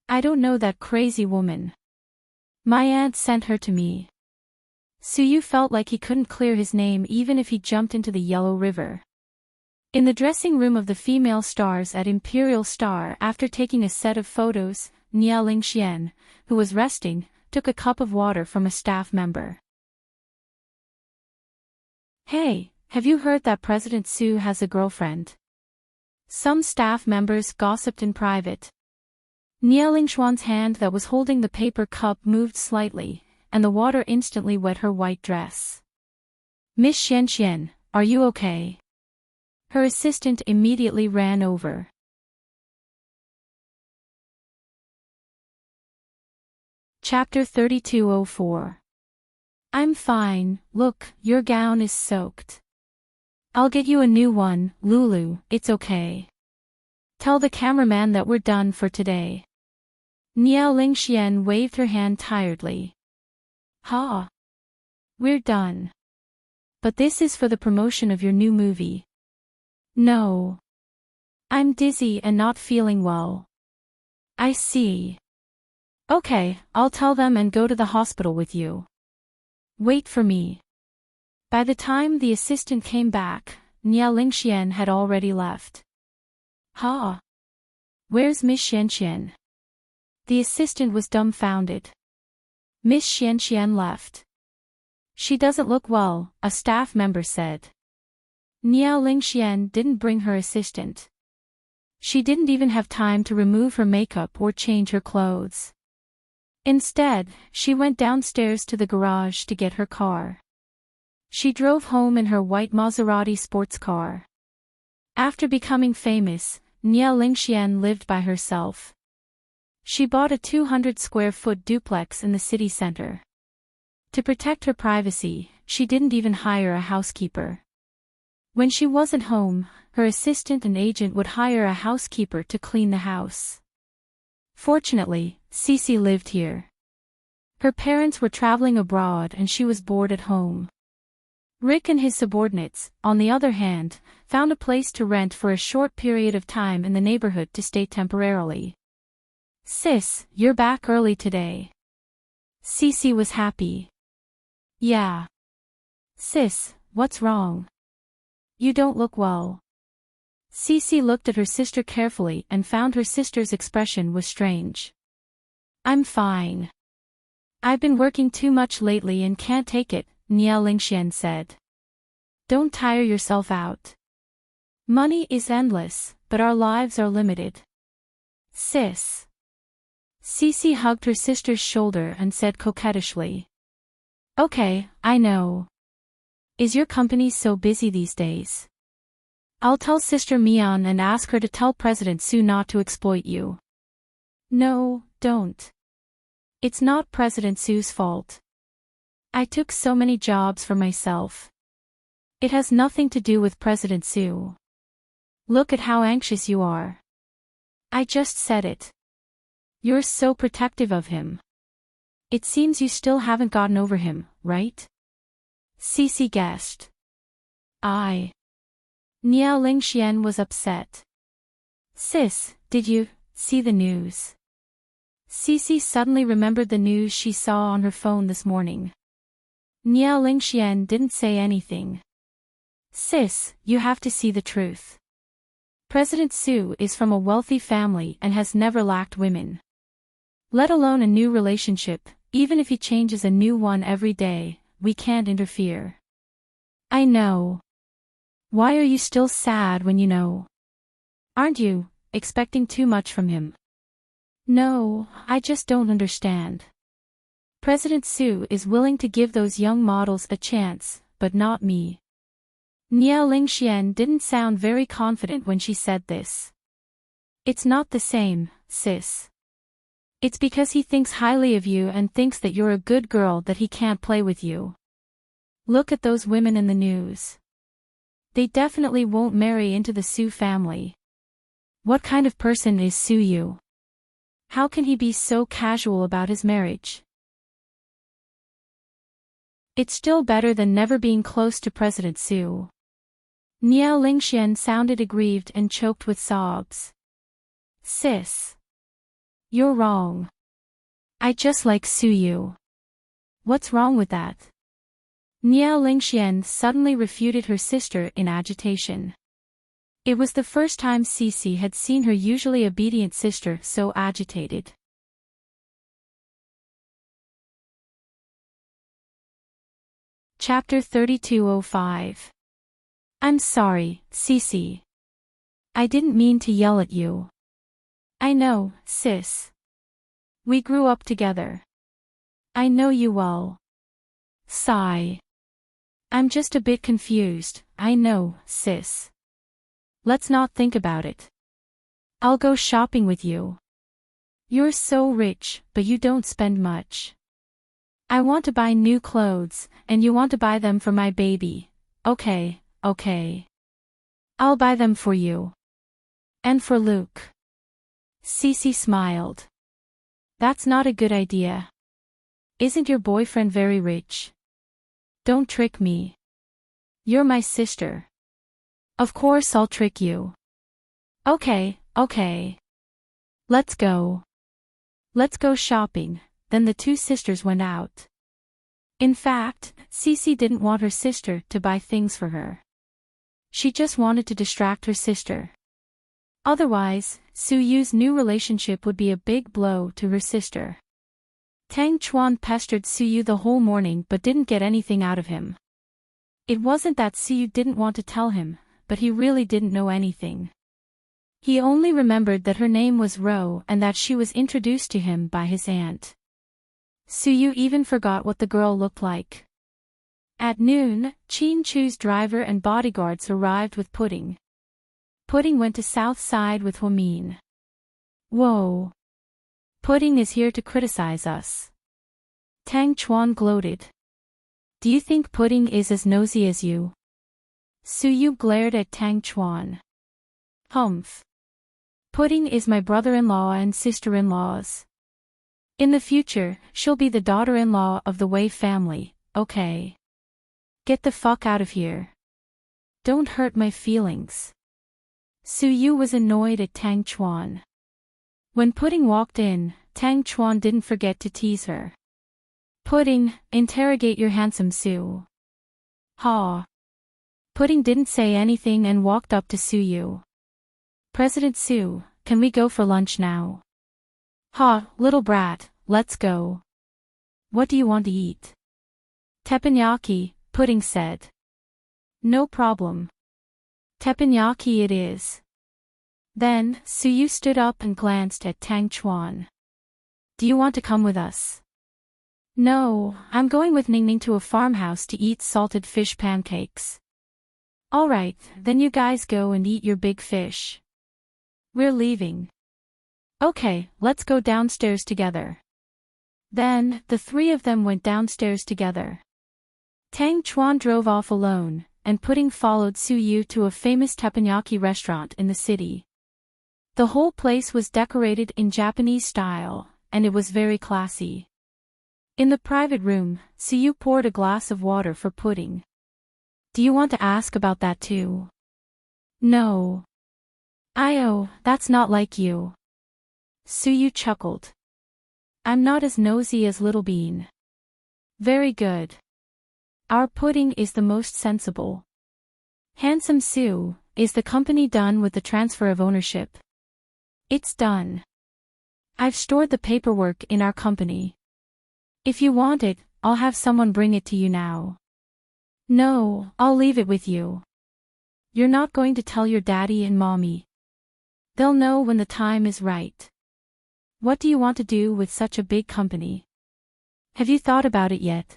I don't know that crazy woman. My aunt sent her to me. Suyu felt like he couldn't clear his name even if he jumped into the Yellow River. In the dressing room of the female stars at Imperial Star, after taking a set of photos, Nia Lingxian, who was resting, took a cup of water from a staff member. Hey, have you heard that President Su has a girlfriend? Some staff members gossiped in private. Nia Lingxian's hand that was holding the paper cup moved slightly, and the water instantly wet her white dress. Miss Xianxian, are you okay? Her assistant immediately ran over. Chapter 3204. I'm fine, look, your gown is soaked. I'll get you a new one, Lulu, it's okay. Tell the cameraman that we're done for today. Nia Lingxian waved her hand tiredly. Ha! We're done. But this is for the promotion of your new movie. No. I'm dizzy and not feeling well. I see. Okay, I'll tell them and go to the hospital with you. Wait for me. By the time the assistant came back, Nia Lingxian had already left. Ha! Where's Miss Xianxian? The assistant was dumbfounded. Miss Xianxian left. She doesn't look well, a staff member said. Nia Lingxian didn't bring her assistant. She didn't even have time to remove her makeup or change her clothes. Instead, she went downstairs to the garage to get her car. She drove home in her white Maserati sports car. After becoming famous, Nia Lingxian lived by herself. She bought a 200-square-foot duplex in the city center. To protect her privacy, she didn't even hire a housekeeper. When she wasn't home, her assistant and agent would hire a housekeeper to clean the house. Fortunately, Cece lived here. Her parents were traveling abroad and she was bored at home. Rick and his subordinates, on the other hand, found a place to rent for a short period of time in the neighborhood to stay temporarily. Sis, you're back early today. Cece was happy. Yeah. Sis, what's wrong? You don't look well. Cece looked at her sister carefully and found her sister's expression was strange. I'm fine. I've been working too much lately and can't take it, Niao Lingxian said. Don't tire yourself out. Money is endless, but our lives are limited. Sis. Cece hugged her sister's shoulder and said coquettishly. Okay, I know. Is your company so busy these days? I'll tell Sister Mian and ask her to tell President Su not to exploit you. No, don't. It's not President Su's fault. I took so many jobs for myself. It has nothing to do with President Su. Look at how anxious you are. I just said it. You're so protective of him. It seems you still haven't gotten over him, right? Cece guessed. Niao Lingxian was upset. Sis, did you see the news? Cece suddenly remembered the news she saw on her phone this morning. Niao Lingxian didn't say anything. Sis, you have to see the truth. President Su is from a wealthy family and has never lacked women. Let alone a new relationship, even if he changes a new one every day, we can't interfere. I know. Why are you still sad when you know? Aren't you expecting too much from him? No, I just don't understand. President Su is willing to give those young models a chance, but not me. Niao Lingxian didn't sound very confident when she said this. It's not the same, sis. It's because he thinks highly of you and thinks that you're a good girl that he can't play with you. Look at those women in the news. They definitely won't marry into the Su family. What kind of person is Su Yu? How can he be so casual about his marriage? It's still better than never being close to President Su. Niao Lingxian sounded aggrieved and choked with sobs. Sis. You're wrong. I just like Su Yu. What's wrong with that? Niao Lingxian suddenly refuted her sister in agitation. It was the first time Cece had seen her usually obedient sister so agitated. Chapter 3205. I'm sorry, Cece. I didn't mean to yell at you. I know, sis. We grew up together. I know you well. Sigh. I'm just a bit confused, I know, sis. Let's not think about it. I'll go shopping with you. You're so rich, but you don't spend much. I want to buy new clothes, and you want to buy them for my baby. Okay. I'll buy them for you. And for Luke. Cece smiled. That's not a good idea. Isn't your boyfriend very rich? Don't trick me. You're my sister. Of course I'll trick you. Okay. Let's go. Let's go shopping. Then the two sisters went out. In fact, Cece didn't want her sister to buy things for her. She just wanted to distract her sister. Otherwise, Su Yu's new relationship would be a big blow to her sister. Tang Chuan pestered Su Yu the whole morning but didn't get anything out of him. It wasn't that Su Yu didn't want to tell him, but he really didn't know anything. He only remembered that her name was Ro and that she was introduced to him by his aunt. Su Yu even forgot what the girl looked like. At noon, Chin Chu's driver and bodyguards arrived with pudding. Pudding went to South Side with Huamin. Whoa. Pudding is here to criticize us. Tang Chuan gloated. Do you think Pudding is as nosy as you? Su Yu glared at Tang Chuan. Humph. Pudding is my brother-in-law and sister-in-laws. In the future, she'll be the daughter-in-law of the Wei family, okay? Get the fuck out of here. Don't hurt my feelings. Su Yu was annoyed at Tang Chuan. When Pudding walked in, Tang Chuan didn't forget to tease her. Pudding, interrogate your handsome Su. Ha. Pudding didn't say anything and walked up to Su Yu. President Su, can we go for lunch now? Ha, little brat, let's go. What do you want to eat? Teppanyaki, Pudding said. No problem. Teppanyaki it is. Then, Suyu stood up and glanced at Tang Chuan. Do you want to come with us? No, I'm going with Ningning to a farmhouse to eat salted fish pancakes. Alright, then you guys go and eat your big fish. We're leaving. Okay, let's go downstairs together. Then, the three of them went downstairs together. Tang Chuan drove off alone, and Pudding followed Suyu to a famous teppanyaki restaurant in the city. The whole place was decorated in Japanese style, and it was very classy. In the private room, Suyu poured a glass of water for Pudding. Do you want to ask about that too? No. Io, that's not like you. Suyu chuckled. I'm not as nosy as Little Bean. Very good. Our Pudding is the most sensible. Handsome Sue, is the company done with the transfer of ownership? It's done. I've stored the paperwork in our company. If you want it, I'll have someone bring it to you now. No, I'll leave it with you. You're not going to tell your daddy and mommy. They'll know when the time is right. What do you want to do with such a big company? Have you thought about it yet?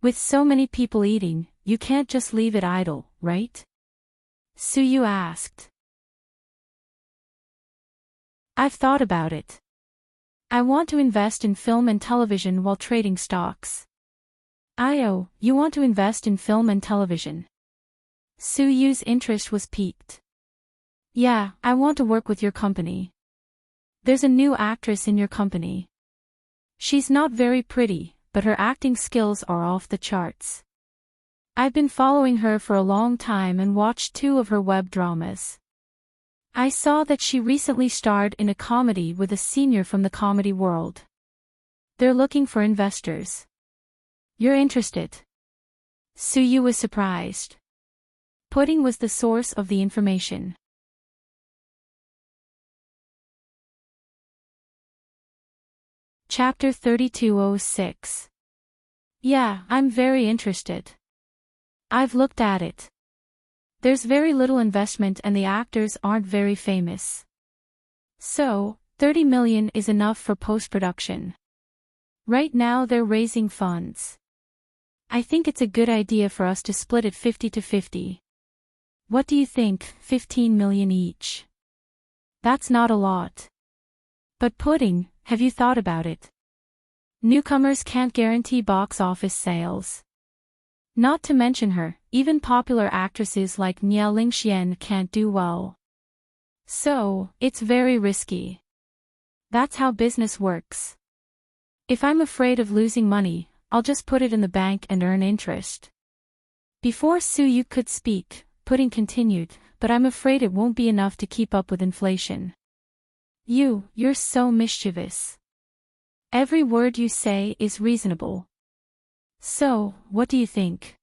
With so many people eating, you can't just leave it idle, right? Suyu asked. I've thought about it. I want to invest in film and television while trading stocks. Io, you want to invest in film and television? Suyu's interest was piqued. Yeah, I want to work with your company. There's a new actress in your company. She's not very pretty, but her acting skills are off the charts. I've been following her for a long time and watched 2 of her web dramas. I saw that she recently starred in a comedy with a senior from the comedy world. They're looking for investors. You're interested? Suyu was surprised. Pudding was the source of the information. Chapter 3206. Yeah, I'm very interested. I've looked at it. There's very little investment and the actors aren't very famous. So, 30 million is enough for post-production. Right now they're raising funds. I think it's a good idea for us to split it 50-50. What do you think, 15 million each? That's not a lot. But Pudding, have you thought about it? Newcomers can't guarantee box office sales. Not to mention her, even popular actresses like Nia Lingxian can't do well. So, it's very risky. That's how business works. If I'm afraid of losing money, I'll just put it in the bank and earn interest. Before Suyu could speak, Pudding continued, but I'm afraid it won't be enough to keep up with inflation. You're so mischievous. Every word you say is reasonable. So, what do you think?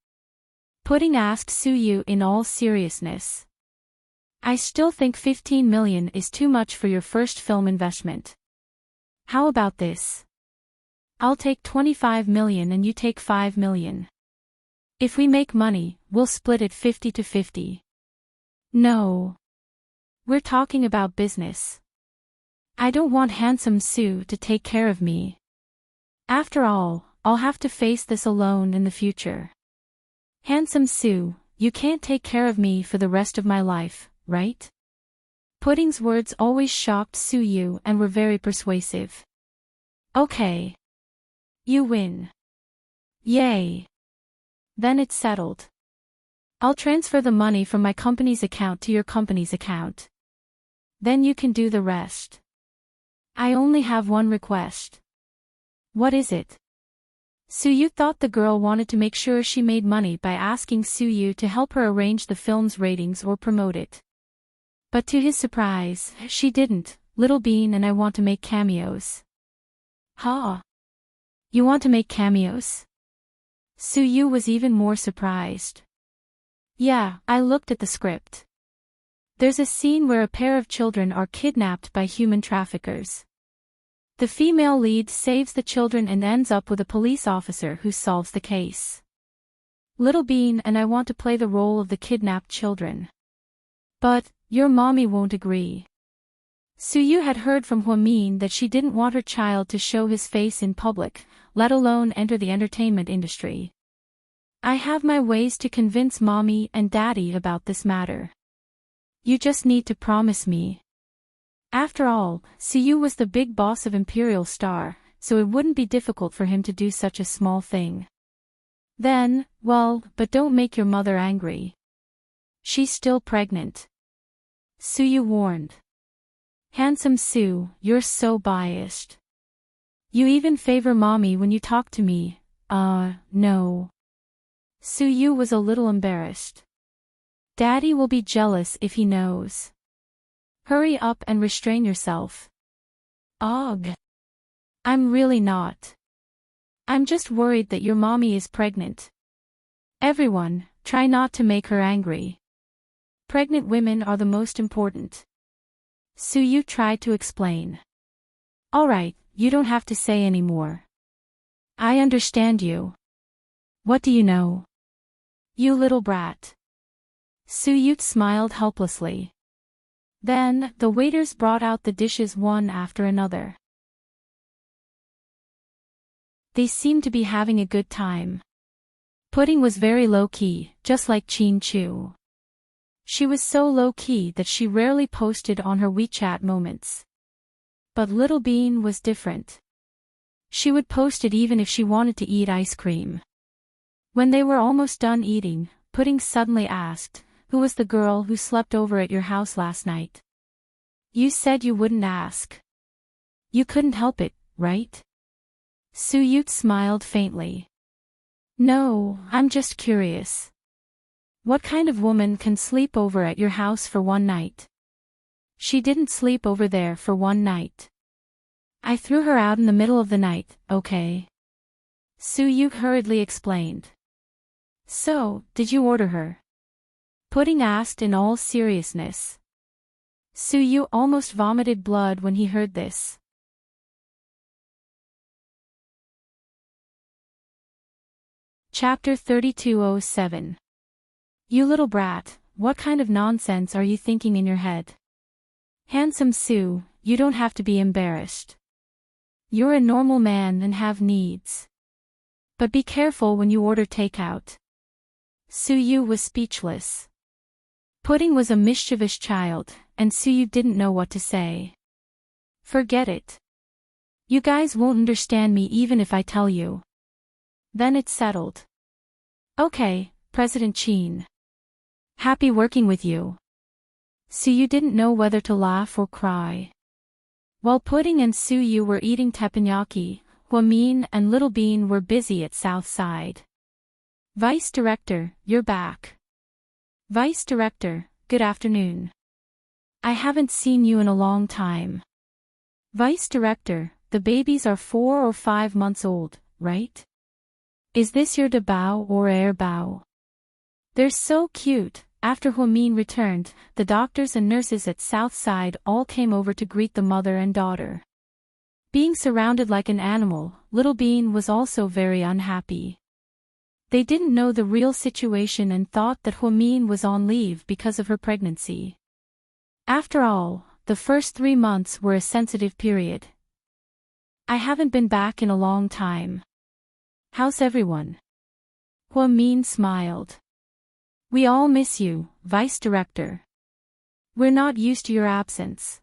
Pudding asked Suyu in all seriousness. I still think 15 million is too much for your first film investment. How about this? I'll take 25 million and you take 5 million. If we make money, we'll split it 50-50. No. We're talking about business. I don't want Handsome Sue to take care of me. After all, I'll have to face this alone in the future. Handsome Sue, you can't take care of me for the rest of my life, right? Pudding's words always shocked Suyu and were very persuasive. Okay. You win. Yay. Then it's settled. I'll transfer the money from my company's account to your company's account. Then you can do the rest. I only have one request. What is it? Suyu thought the girl wanted to make sure she made money by asking Suyu to help her arrange the film's ratings or promote it. But to his surprise, she didn't. Little Bean and I want to make cameos. Ha! You want to make cameos? Suyu was even more surprised. Yeah, I looked at the script. There's a scene where a pair of children are kidnapped by human traffickers. The female lead saves the children and ends up with a police officer who solves the case. Little Bean and I want to play the role of the kidnapped children. But your mommy won't agree. Suyu had heard from Hwamin that she didn't want her child to show his face in public, let alone enter the entertainment industry. I have my ways to convince mommy and daddy about this matter. You just need to promise me. After all, Suyu was the big boss of Imperial Star, so it wouldn't be difficult for him to do such a small thing. Then, well, but don't make your mother angry. She's still pregnant. Suyu warned. Handsome Sue, you're so biased. You even favor mommy when you talk to me. No. Suyu was a little embarrassed. Daddy will be jealous if he knows. Hurry up and restrain yourself. Ugh. I'm really not. I'm just worried that your mommy is pregnant. Everyone, try not to make her angry. Pregnant women are the most important. Suyu tried to explain. Alright, you don't have to say any more. I understand you. What do you know? You little brat. Suyu smiled helplessly. Then, the waiters brought out the dishes one after another. They seemed to be having a good time. Pudding was very low-key, just like Chin Chu. She was so low-key that she rarely posted on her WeChat moments. But Little Bean was different. She would post it even if she wanted to eat ice cream. When they were almost done eating, Pudding suddenly asked, "Who was the girl who slept over at your house last night?" You said you wouldn't ask. You couldn't help it, right? Suyu smiled faintly. No, I'm just curious. What kind of woman can sleep over at your house for one night? She didn't sleep over there for one night. I threw her out in the middle of the night, okay? Suyu hurriedly explained. So, did you order her? Pudding asked in all seriousness. Suyu almost vomited blood when he heard this. Chapter 3207. You little brat, what kind of nonsense are you thinking in your head? Handsome Sue, you don't have to be embarrassed. You're a normal man and have needs. But be careful when you order takeout. Suyu was speechless. Pudding was a mischievous child, and Suyu didn't know what to say. Forget it. You guys won't understand me even if I tell you. Then it's settled. Okay, President Chin. Happy working with you. Suyu didn't know whether to laugh or cry. While Pudding and Suyu were eating teppanyaki, Hwamin and Little Bean were busy at South Side. Vice Director, you're back. Vice Director, good afternoon. I haven't seen you in a long time. Vice Director, the babies are 4 or 5 months old, right? Is this your debut or air bow? They're so cute. After Hwamin returned, the doctors and nurses at Southside all came over to greet the mother and daughter. Being surrounded like an animal, Little Bean was also very unhappy. They didn't know the real situation and thought that Hwamin was on leave because of her pregnancy. After all, the first 3 months were a sensitive period. I haven't been back in a long time. How's everyone? Hwamin smiled. We all miss you, Vice Director. We're not used to your absence.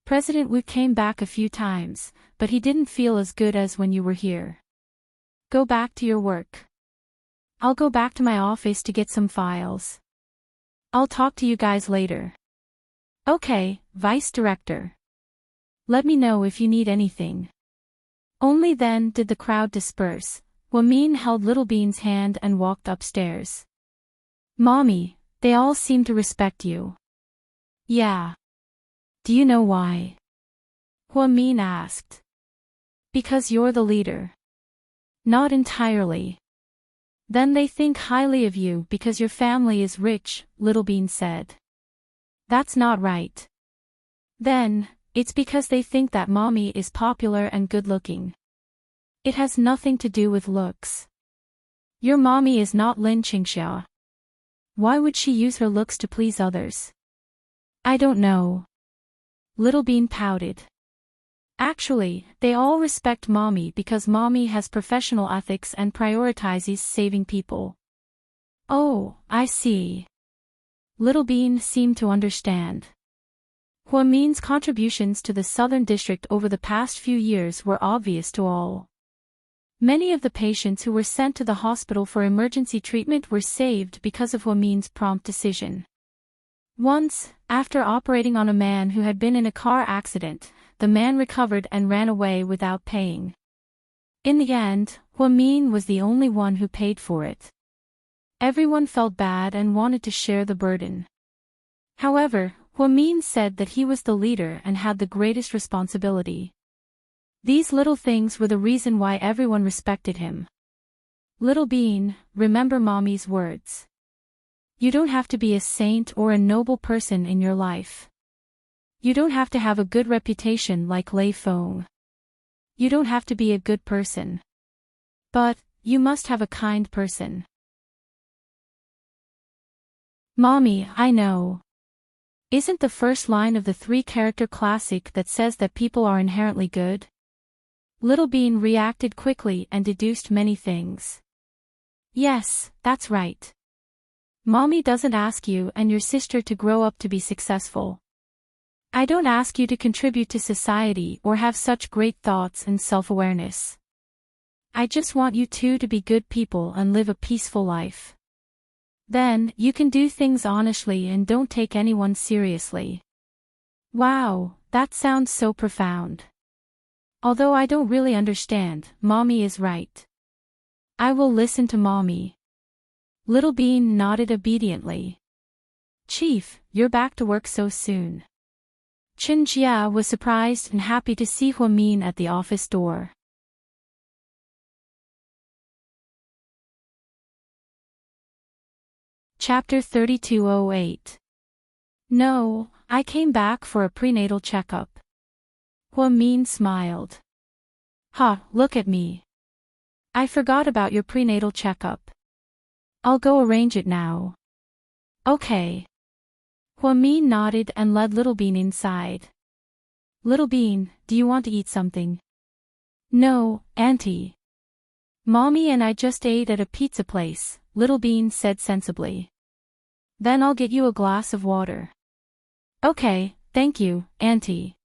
President Wu came back a few times, but he didn't feel as good as when you were here. Go back to your work. I'll go back to my office to get some files. I'll talk to you guys later. Okay, Vice Director. Let me know if you need anything. Only then did the crowd disperse. Hwamin held Little Bean's hand and walked upstairs. Mommy, they all seem to respect you. Yeah. Do you know why? Hwamin asked. Because you're the leader. Not entirely. Then they think highly of you because your family is rich, Little Bean said. That's not right. Then, it's because they think that mommy is popular and good-looking. It has nothing to do with looks. Your mommy is not Lin Qingxia. Why would she use her looks to please others? I don't know. Little Bean pouted. Actually, they all respect mommy because mommy has professional ethics and prioritizes saving people. Oh, I see. Little Bean seemed to understand. Huamin's contributions to the Southern District over the past few years were obvious to all. Many of the patients who were sent to the hospital for emergency treatment were saved because of Huamin's prompt decision. Once, after operating on a man who had been in a car accident, the man recovered and ran away without paying. In the end, Huamin was the only one who paid for it. Everyone felt bad and wanted to share the burden. However, Huamin said that he was the leader and had the greatest responsibility. These little things were the reason why everyone respected him. Little Bean, remember mommy's words. You don't have to be a saint or a noble person in your life. You don't have to have a good reputation like Lei Feng. You don't have to be a good person. But, you must have a kind person. Mommy, I know. Isn't the first line of the three-character classic that says that people are inherently good? Little Bean reacted quickly and deduced many things. Yes, that's right. Mommy doesn't ask you and your sister to grow up to be successful. I don't ask you to contribute to society or have such great thoughts and self-awareness. I just want you two to be good people and live a peaceful life. Then, you can do things honestly and don't take anyone seriously. Wow, that sounds so profound. Although I don't really understand, mommy is right. I will listen to mommy. Little Bean nodded obediently. Chief, you're back to work so soon. Chen Jia was surprised and happy to see Huamin at the office door. Chapter 3208. No, I came back for a prenatal checkup. Huamin smiled. Ha, look at me. I forgot about your prenatal checkup. I'll go arrange it now. Okay. Huamin nodded and led Little Bean inside. Little Bean, do you want to eat something? No, Auntie. Mommy and I just ate at a pizza place, Little Bean said sensibly. Then I'll get you a glass of water. Okay, thank you, Auntie.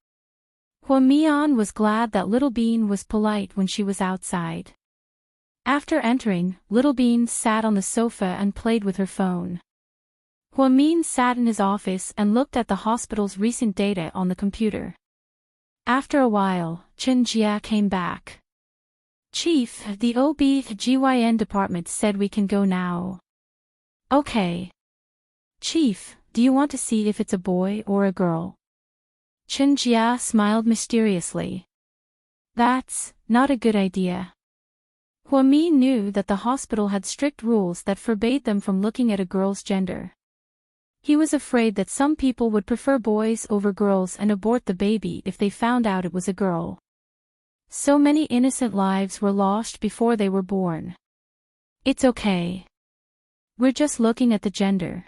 Huamian was glad that Little Bean was polite when she was outside. After entering, Little Bean sat on the sofa and played with her phone. Huamin sat in his office and looked at the hospital's recent data on the computer. After a while, Chen Jia came back. Chief, the OB/GYN department said we can go now. Okay. Chief, do you want to see if it's a boy or a girl? Chen Jia smiled mysteriously. That's not a good idea. Huamin knew that the hospital had strict rules that forbade them from looking at a girl's gender. He was afraid that some people would prefer boys over girls and abort the baby if they found out it was a girl. So many innocent lives were lost before they were born. It's okay. We're just looking at the gender.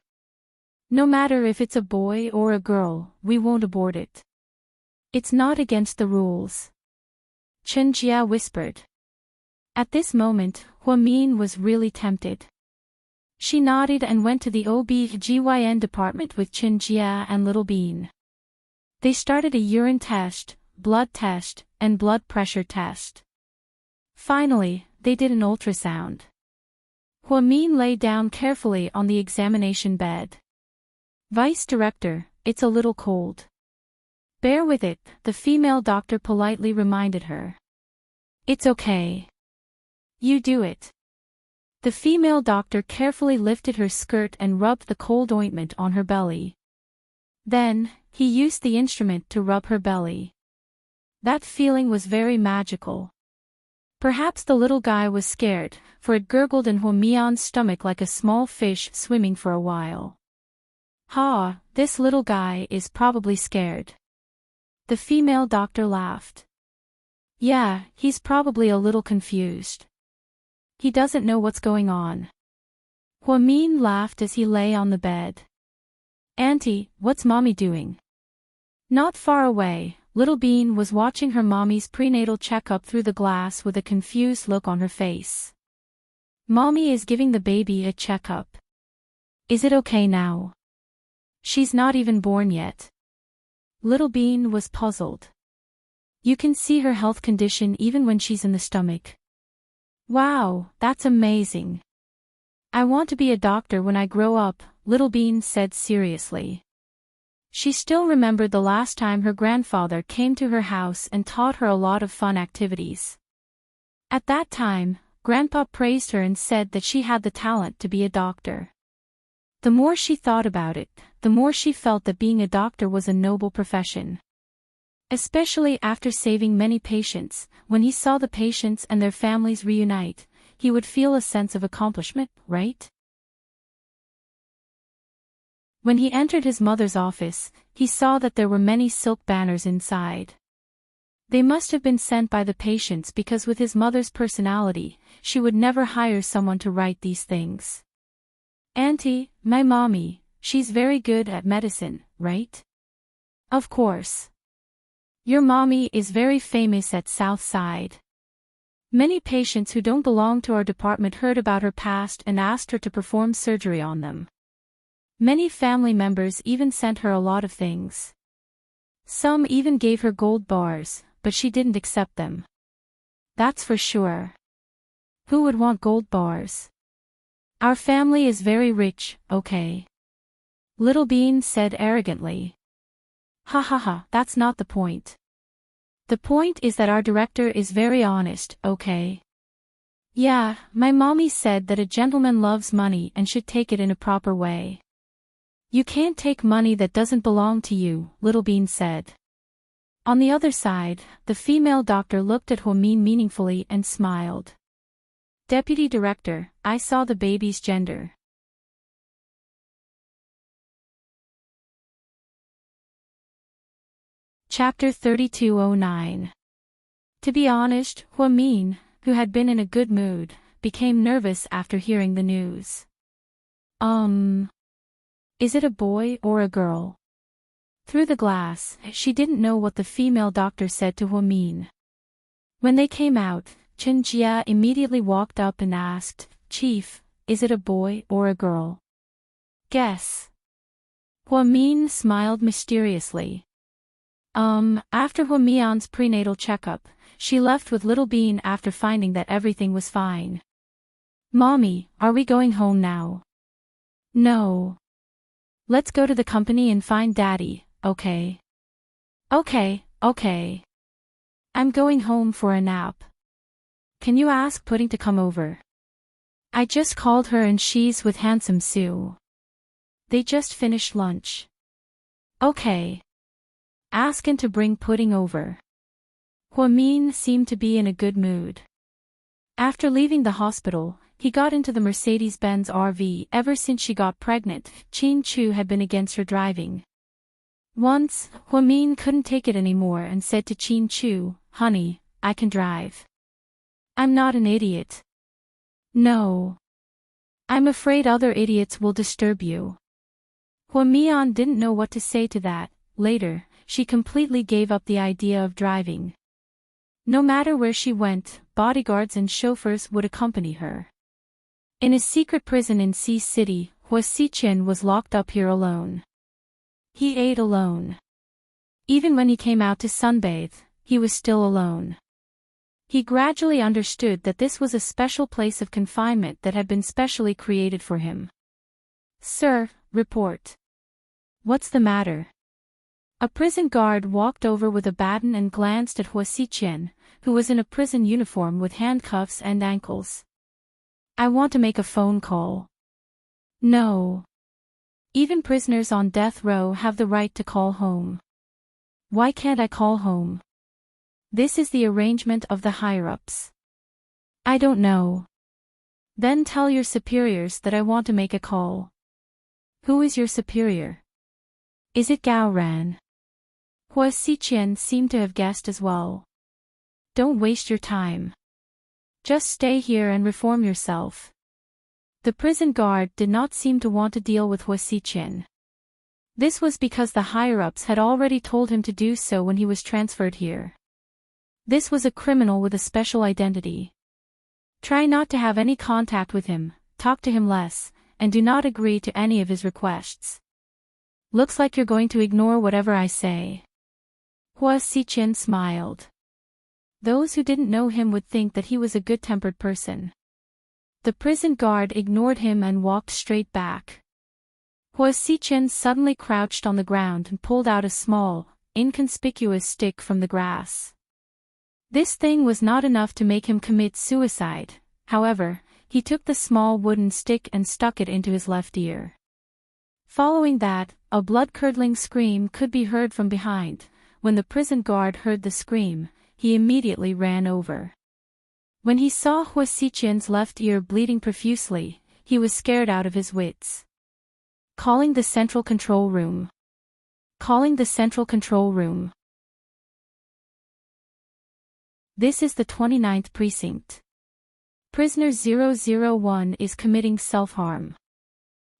No matter if it's a boy or a girl, we won't abort it. It's not against the rules. Chen Jia whispered. At this moment, Huamin was really tempted. She nodded and went to the OB/GYN department with Chen Jia and Little Bean. They started a urine test, blood test, and blood pressure test. Finally, they did an ultrasound. Huamin lay down carefully on the examination bed. Vice Director, it's a little cold. Bear with it, the female doctor politely reminded her. It's okay. You do it. The female doctor carefully lifted her skirt and rubbed the cold ointment on her belly. Then, he used the instrument to rub her belly. That feeling was very magical. Perhaps the little guy was scared, for it gurgled in Huamian's stomach like a small fish swimming for a while. Ha, this little guy is probably scared. The female doctor laughed. Yeah, he's probably a little confused. He doesn't know what's going on. Huamin laughed as he lay on the bed. Auntie, what's mommy doing? Not far away, Little Bean was watching her mommy's prenatal checkup through the glass with a confused look on her face. Mommy is giving the baby a checkup. Is it okay now? She's not even born yet. Little Bean was puzzled. You can see her health condition even when she's in the stomach. Wow, that's amazing. I want to be a doctor when I grow up, Little Bean said seriously. She still remembered the last time her grandfather came to her house and taught her a lot of fun activities. At that time, Grandpa praised her and said that she had the talent to be a doctor. The more she thought about it, the more she felt that being a doctor was a noble profession. Especially after saving many patients, when he saw the patients and their families reunite, he would feel a sense of accomplishment, right? When he entered his mother's office, he saw that there were many silk banners inside. They must have been sent by the patients because with his mother's personality, she would never hire someone to write these things. Auntie, my mommy, she's very good at medicine, right? Of course. Your mommy is very famous at Southside. Many patients who don't belong to our department heard about her past and asked her to perform surgery on them. Many family members even sent her a lot of things. Some even gave her gold bars, but she didn't accept them. That's for sure. Who would want gold bars? Our family is very rich, okay? Little Bean said arrogantly. Ha ha ha, that's not the point. The point is that our director is very honest, okay? Yeah, my mommy said that a gentleman loves money and should take it in a proper way. You can't take money that doesn't belong to you, Little Bean said. On the other side, the female doctor looked at Huamin meaningfully and smiled. Deputy Director, I saw the baby's gender. Chapter 3209. To be honest, Huamin, who had been in a good mood, became nervous after hearing the news. Is it a boy or a girl? Through the glass, she didn't know what the female doctor said to Huamin. When they came out, Chen Jia immediately walked up and asked, Chief, is it a boy or a girl? Guess. Huamin smiled mysteriously. After Huamian's prenatal checkup, she left with Little Bean after finding that everything was fine. Mommy, are we going home now? No. Let's go to the company and find Daddy, okay? Okay. I'm going home for a nap. Can you ask Pudding to come over? I just called her and she's with Handsome Sue. They just finished lunch. Okay. Ask him to bring Pudding over. Huamin seemed to be in a good mood. After leaving the hospital, he got into the Mercedes-Benz RV. Ever since she got pregnant, Chin Chu had been against her driving. Once, Huamin couldn't take it anymore and said to Chin Chu, Honey, I can drive. I'm not an idiot. No. I'm afraid other idiots will disturb you. Huamian didn't know what to say to that. Later, she completely gave up the idea of driving. No matter where she went, bodyguards and chauffeurs would accompany her. In a secret prison in Sea City, Hua Xiqian was locked up here alone. He ate alone. Even when he came out to sunbathe, he was still alone. He gradually understood that this was a special place of confinement that had been specially created for him. Sir, report. What's the matter? A prison guard walked over with a baton and glanced at Hua Xiqian, who was in a prison uniform with handcuffs and ankles. I want to make a phone call. No. Even prisoners on death row have the right to call home. Why can't I call home? This is the arrangement of the higher-ups. I don't know. Then tell your superiors that I want to make a call. Who is your superior? Is it Gao Ran? Hua Xiqian seemed to have guessed as well. Don't waste your time. Just stay here and reform yourself. The prison guard did not seem to want to deal with Hua Xiqian. This was because the higher-ups had already told him to do so when he was transferred here. This was a criminal with a special identity. Try not to have any contact with him, talk to him less, and do not agree to any of his requests. Looks like you're going to ignore whatever I say. Hua Xiqian smiled. Those who didn't know him would think that he was a good-tempered person. The prison guard ignored him and walked straight back. Hua Xiqian suddenly crouched on the ground and pulled out a small, inconspicuous stick from the grass. This thing was not enough to make him commit suicide, however, he took the small wooden stick and stuck it into his left ear. Following that, a blood-curdling scream could be heard from behind. When the prison guard heard the scream, he immediately ran over. When he saw Hua Xiqian's left ear bleeding profusely, he was scared out of his wits. Calling the central control room. Calling the central control room. This is the 29th precinct. Prisoner 001 is committing self-harm.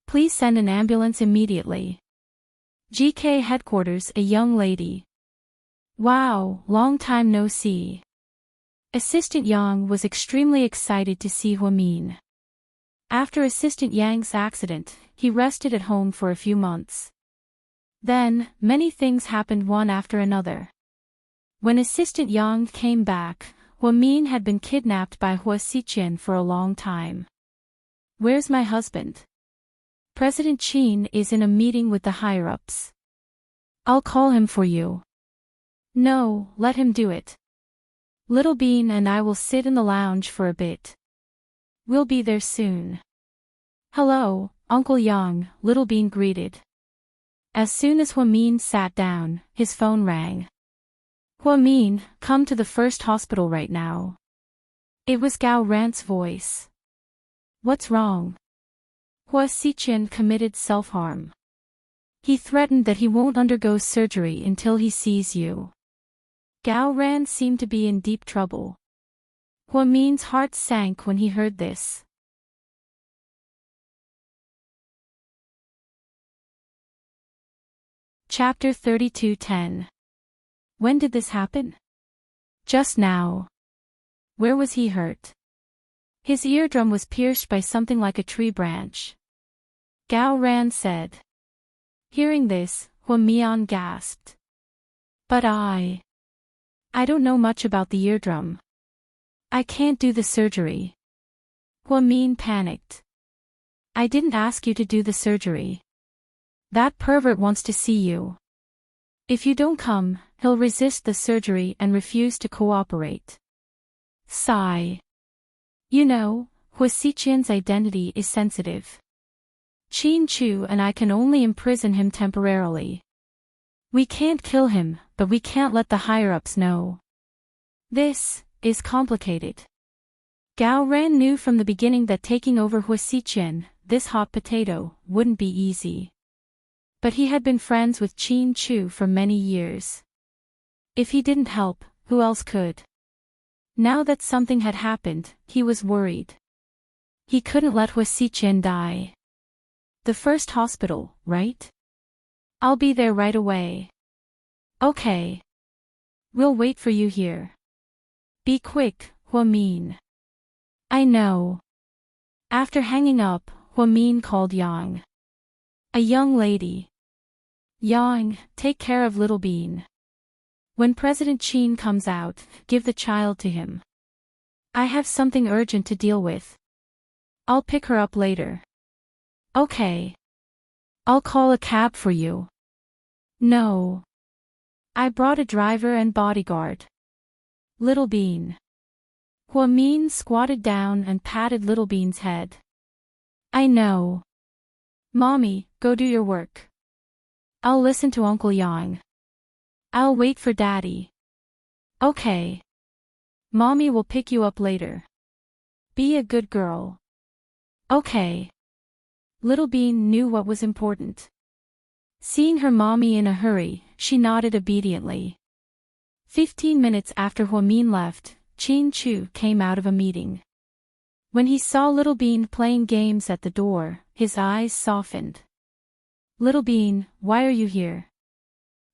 Please send an ambulance immediately. GK headquarters, a young lady. Wow, long time no see. Assistant Yang was extremely excited to see Huamin. After Assistant Yang's accident, he rested at home for a few months. Then, many things happened one after another. When Assistant Yang came back, Huamin had been kidnapped by Hua Xiqian for a long time. Where's my husband? President Qin is in a meeting with the higher-ups. I'll call him for you. No, let him do it. Little Bean and I will sit in the lounge for a bit. We'll be there soon. Hello, Uncle Yang, Little Bean greeted. As soon as Huamin sat down, his phone rang. Huamin, come to the first hospital right now. It was Gao Ran's voice. What's wrong? Hua Xiqian committed self-harm. He threatened that he won't undergo surgery until he sees you. Gao Ran seemed to be in deep trouble. Huamin's heart sank when he heard this. Chapter 32:10. When did this happen? Just now. Where was he hurt? His eardrum was pierced by something like a tree branch. Gao Ran said. Hearing this, Huamian gasped. But I don't know much about the eardrum. I can't do the surgery. Huamin panicked. I didn't ask you to do the surgery. That pervert wants to see you. If you don't come, he'll resist the surgery and refuse to cooperate. Sigh. You know, Hua Xiqian's identity is sensitive. Qin Chu and I can only imprison him temporarily. We can't kill him, but we can't let the higher-ups know. This is complicated. Gao Ran knew from the beginning that taking over Hua Xiqian, this hot potato, wouldn't be easy. But he had been friends with Qin Chu for many years. If he didn't help, who else could? Now that something had happened, he was worried. He couldn't let Hua Xiqian die. The first hospital, right? I'll be there right away. Okay. We'll wait for you here. Be quick, Huamin. I know. After hanging up, Huamin called Yang. A young lady. Yang, take care of Little Bean. When President Qin comes out, give the child to him. I have something urgent to deal with. I'll pick her up later. Okay. I'll call a cab for you. No. I brought a driver and bodyguard. Little Bean. Huamin squatted down and patted Little Bean's head. I know. Mommy, go do your work. I'll listen to Uncle Yang. I'll wait for Daddy. Okay. Mommy will pick you up later. Be a good girl. Okay. Little Bean knew what was important. Seeing her mommy in a hurry, she nodded obediently. 15 minutes after Huamin left, Chin Chu came out of a meeting. When he saw Little Bean playing games at the door, his eyes softened. Little Bean, why are you here?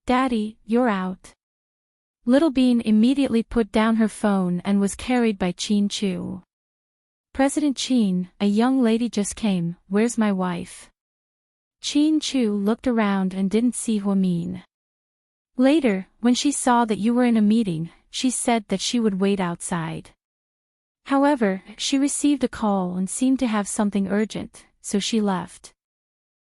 Daddy, you're out. Little Bean immediately put down her phone and was carried by Chin Chu. President Chin, a young lady just came, where's my wife? Chin Chu looked around and didn't see Huamin. Later, when she saw that you were in a meeting, she said that she would wait outside. However, she received a call and seemed to have something urgent, so she left.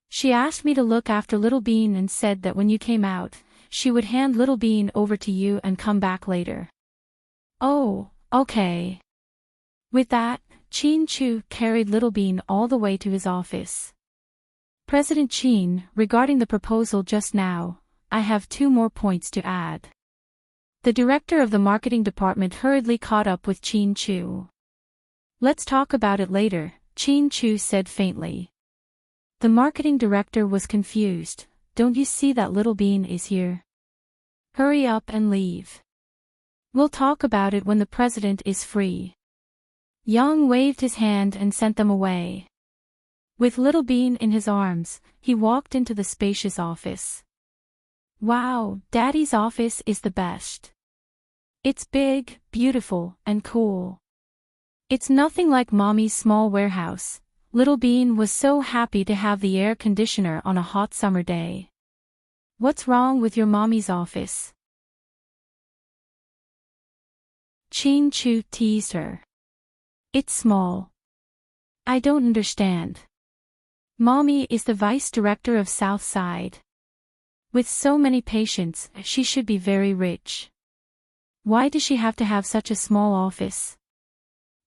She asked me to look after Little Bean and said that when you came out, she would hand Little Bean over to you and come back later. Oh, okay. With that, Chin Chu carried Little Bean all the way to his office. President Chin, regarding the proposal just now, I have 2 more points to add. The director of the marketing department hurriedly caught up with Chin Chu. Let's talk about it later, Chin Chu said faintly. The marketing director was confused. Don't you see that Little Bean is here? Hurry up and leave. We'll talk about it when the president is free. Yang waved his hand and sent them away. With Little Bean in his arms, he walked into the spacious office. Wow, Daddy's office is the best. It's big, beautiful, and cool. It's nothing like Mommy's small warehouse. Little Bean was so happy to have the air conditioner on a hot summer day. What's wrong with your mommy's office? Chin Chu teased her. It's small. I don't understand. Mommy is the vice director of South Side. With so many patients, she should be very rich. Why does she have to have such a small office?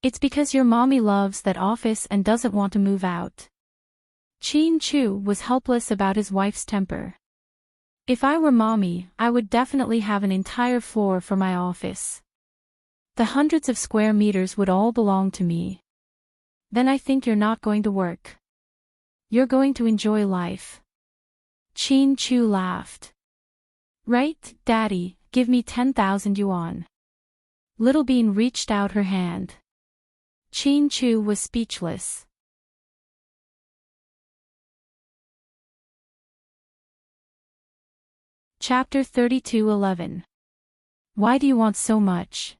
It's because your mommy loves that office and doesn't want to move out. Chin Chu was helpless about his wife's temper. If I were mommy, I would definitely have an entire floor for my office. The hundreds of square meters would all belong to me. Then I think you're not going to work. You're going to enjoy life. Chin Chu laughed. Right, Daddy, give me 10,000 yuan. Little Bean reached out her hand. Chin Chu was speechless. Chapter 32:11. Why do you want so much?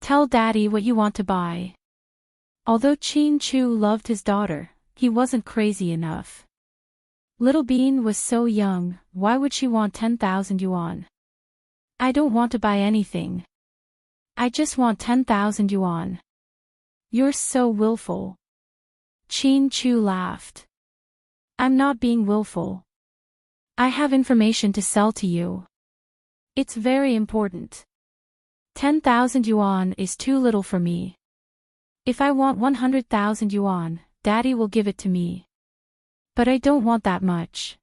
Tell Daddy what you want to buy. Although Chin Chu loved his daughter, he wasn't crazy enough. Little Bean was so young, why would she want 10,000 yuan? I don't want to buy anything. I just want 10,000 yuan. You're so willful. Chin Chu laughed. I'm not being willful. I have information to sell to you. It's very important. 10,000 yuan is too little for me. If I want 100,000 yuan, Daddy will give it to me. But I don't want that much.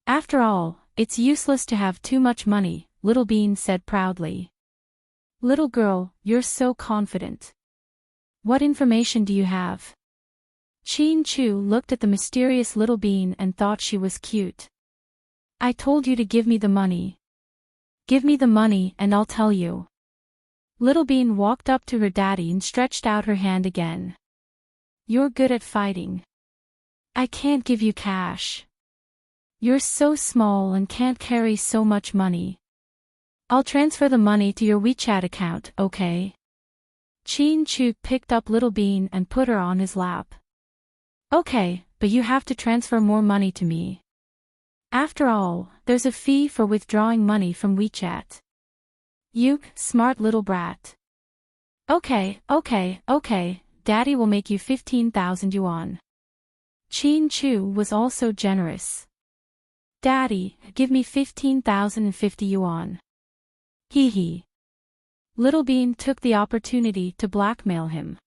After all, it's useless to have too much money, Little Bean said proudly. Little girl, you're so confident. What information do you have? Chin Chu looked at the mysterious Little Bean and thought she was cute. I told you to give me the money. Give me the money and I'll tell you. Little Bean walked up to her daddy and stretched out her hand again. You're good at fighting. I can't give you cash. You're so small and can't carry so much money. I'll transfer the money to your WeChat account, okay? Chin Chu picked up Little Bean and put her on his lap. Okay, but you have to transfer more money to me. After all, there's a fee for withdrawing money from WeChat. You smart little brat. Okay, Daddy will make you 15,000 yuan. Chin Chu was also generous. Daddy, give me 15,050 yuan. Hee hee. Little Bean took the opportunity to blackmail him.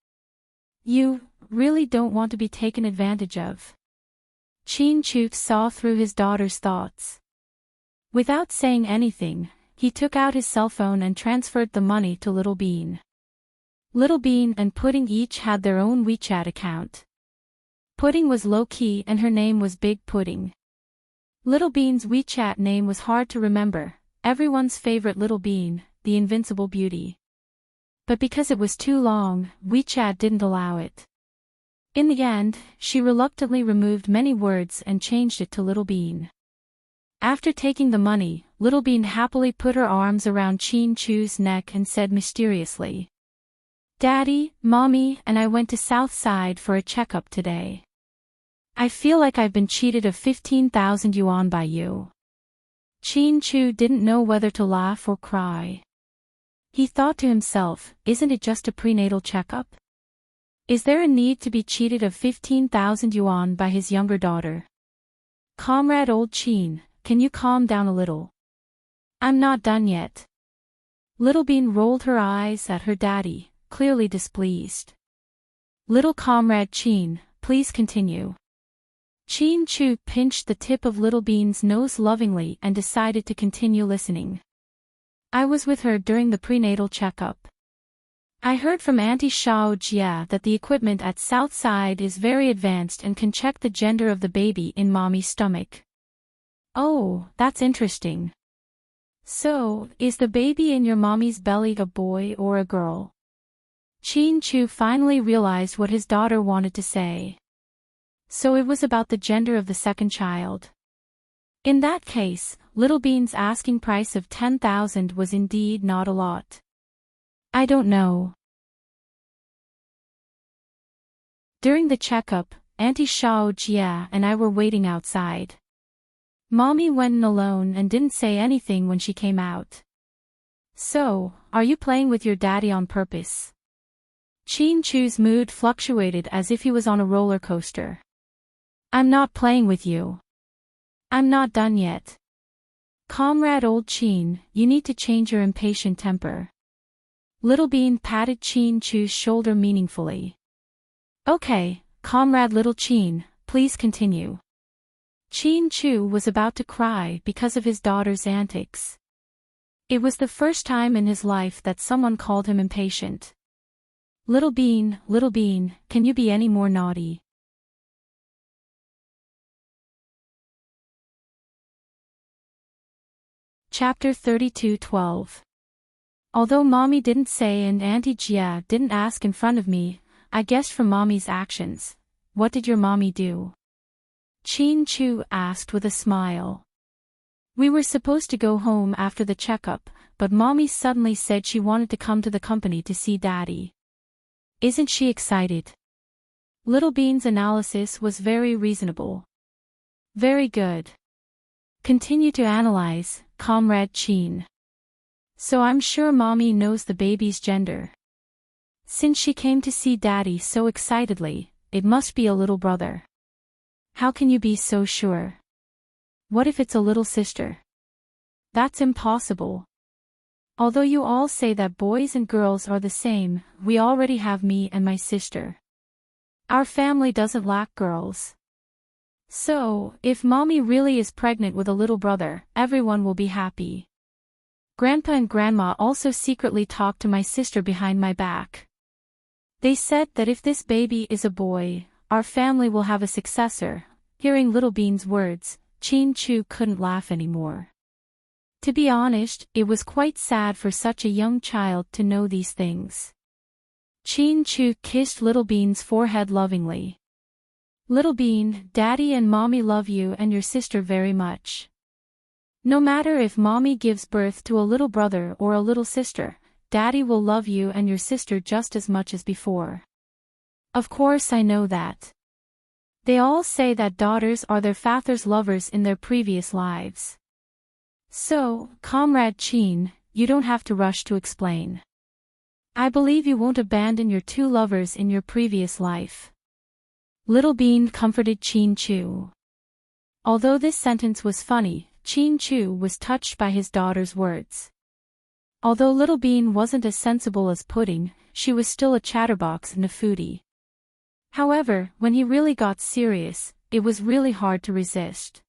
You really don't want to be taken advantage of. Chin Chu saw through his daughter's thoughts. Without saying anything, he took out his cell phone and transferred the money to Little Bean. Little Bean and Pudding each had their own WeChat account. Pudding was low-key and her name was Big Pudding. Little Bean's WeChat name was hard to remember, everyone's favorite Little Bean, the invincible beauty. But because it was too long, WeChat didn't allow it. In the end, she reluctantly removed many words and changed it to Little Bean. After taking the money, Little Bean happily put her arms around Chin Chu's neck and said mysteriously, "Daddy, Mommy, and I went to Southside for a checkup today. I feel like I've been cheated of 15,000 yuan by you." Chin Chu didn't know whether to laugh or cry. He thought to himself, isn't it just a prenatal checkup? Is there a need to be cheated of 15,000 yuan by his younger daughter? "Comrade old Chin, can you calm down a little? I'm not done yet." Little Bean rolled her eyes at her daddy, clearly displeased. "Little Comrade Chin, please continue." Chin Chu pinched the tip of Little Bean's nose lovingly and decided to continue listening. "I was with her during the prenatal checkup. I heard from Auntie Xiao Jia that the equipment at Southside is very advanced and can check the gender of the baby in Mommy's stomach." "Oh, that's interesting. So, is the baby in your mommy's belly a boy or a girl?" Chin Chu finally realized what his daughter wanted to say. So it was about the gender of the second child. In that case, Little Bean's asking price of 10,000 was indeed not a lot. "I don't know." During the checkup, Auntie Xiao Jia and I were waiting outside. Mommy went in alone and didn't say anything when she came out. "So, are you playing with your daddy on purpose?" Chin Chu's mood fluctuated as if he was on a roller coaster. "I'm not playing with you. I'm not done yet. Comrade old Chin, you need to change your impatient temper." Little Bean patted Chin Chu's shoulder meaningfully. "Okay, Comrade Little Chin, please continue." Chin Chu was about to cry because of his daughter's antics. It was the first time in his life that someone called him impatient. Little Bean, can you be any more naughty?" Chapter 32:12. Although Mommy didn't say and Auntie Jia didn't ask in front of me, I guessed from Mommy's actions. "What did your mommy do?" Chin Chu asked with a smile. "We were supposed to go home after the checkup, but Mommy suddenly said she wanted to come to the company to see Daddy. Isn't she excited?" Little Bean's analysis was very reasonable. "Very good. Continue to analyze, Comrade Chin. So I'm sure Mommy knows the baby's gender. Since she came to see Daddy so excitedly, it must be a little brother." "How can you be so sure? What if it's a little sister?" "That's impossible. Although you all say that boys and girls are the same, we already have me and my sister. Our family doesn't lack girls. So, if Mommy really is pregnant with a little brother, everyone will be happy. Grandpa and Grandma also secretly talked to my sister behind my back. They said that if this baby is a boy, our family will have a successor." Hearing Little Bean's words, Chin Chu couldn't laugh anymore. To be honest, it was quite sad for such a young child to know these things. Chin Chu kissed Little Bean's forehead lovingly. "Little Bean, Daddy and Mommy love you and your sister very much. No matter if Mommy gives birth to a little brother or a little sister, Daddy will love you and your sister just as much as before." "Of course I know that. They all say that daughters are their father's lovers in their previous lives. So, Comrade Chin, you don't have to rush to explain. I believe you won't abandon your two lovers in your previous life." Little Bean comforted Chin Chu. Although this sentence was funny, Chin Chu was touched by his daughter's words. Although Little Bean wasn't as sensible as Pudding, she was still a chatterbox and a foodie. However, when he really got serious, it was really hard to resist.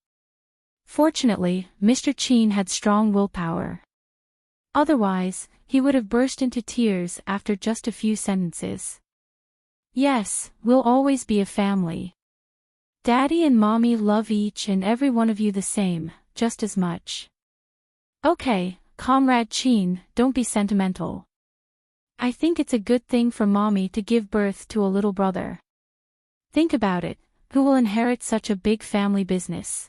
Fortunately, Mr. Chin had strong willpower. Otherwise, he would have burst into tears after just a few sentences. "Yes, we'll always be a family. Daddy and Mommy love each and every one of you the same, just as much. Okay, Comrade Chin, don't be sentimental. I think it's a good thing for Mommy to give birth to a little brother. Think about it, who will inherit such a big family business?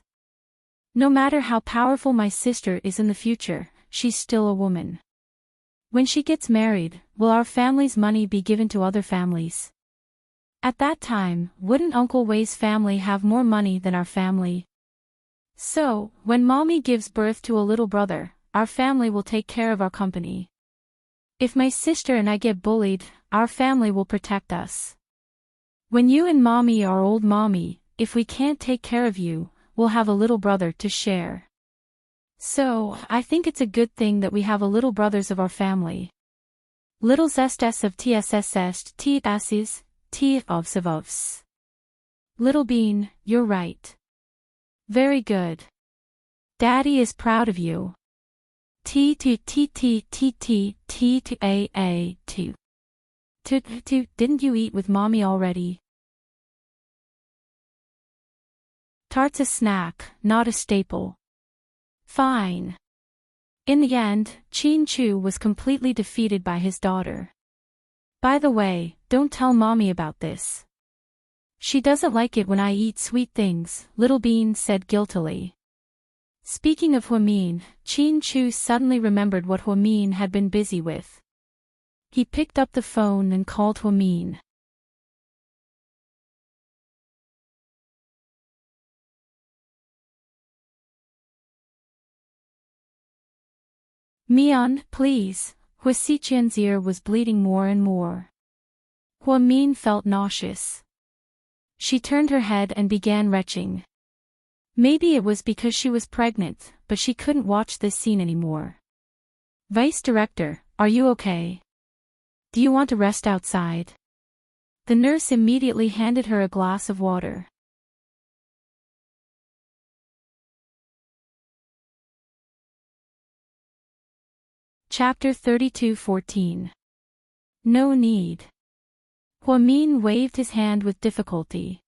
No matter how powerful my sister is in the future, she's still a woman. When she gets married, will our family's money be given to other families? At that time, wouldn't Uncle Wei's family have more money than our family? So, when Mommy gives birth to a little brother, our family will take care of our company. If my sister and I get bullied, our family will protect us. When you and Mommy are old Mommy, if we can't take care of you, we'll have a little brother to share. So, I think it's a good thing that we have a little brothers of our family. Little zestes of tssest tasses, t of savovs. Little Bean, you're right. Very good. Daddy is proud of you. T to t t t t t to a to. Didn't you eat with Mommy already? Tart's a snack, not a staple. Fine. In the end, Chin Chu was completely defeated by his daughter. By the way, don't tell Mommy about this. She doesn't like it when I eat sweet things, Little Bean said guiltily. Speaking of Huamin, Chin Chu suddenly remembered what Huamin had been busy with. He picked up the phone and called Huamin. Mian, please. Hua Xiqian's ear was bleeding more and more. Huamin felt nauseous. She turned her head and began retching. Maybe it was because she was pregnant, but she couldn't watch this scene anymore. Vice Director, are you okay? Do you want to rest outside? The nurse immediately handed her a glass of water. Chapter 32:14. No need. Huamin waved his hand with difficulty.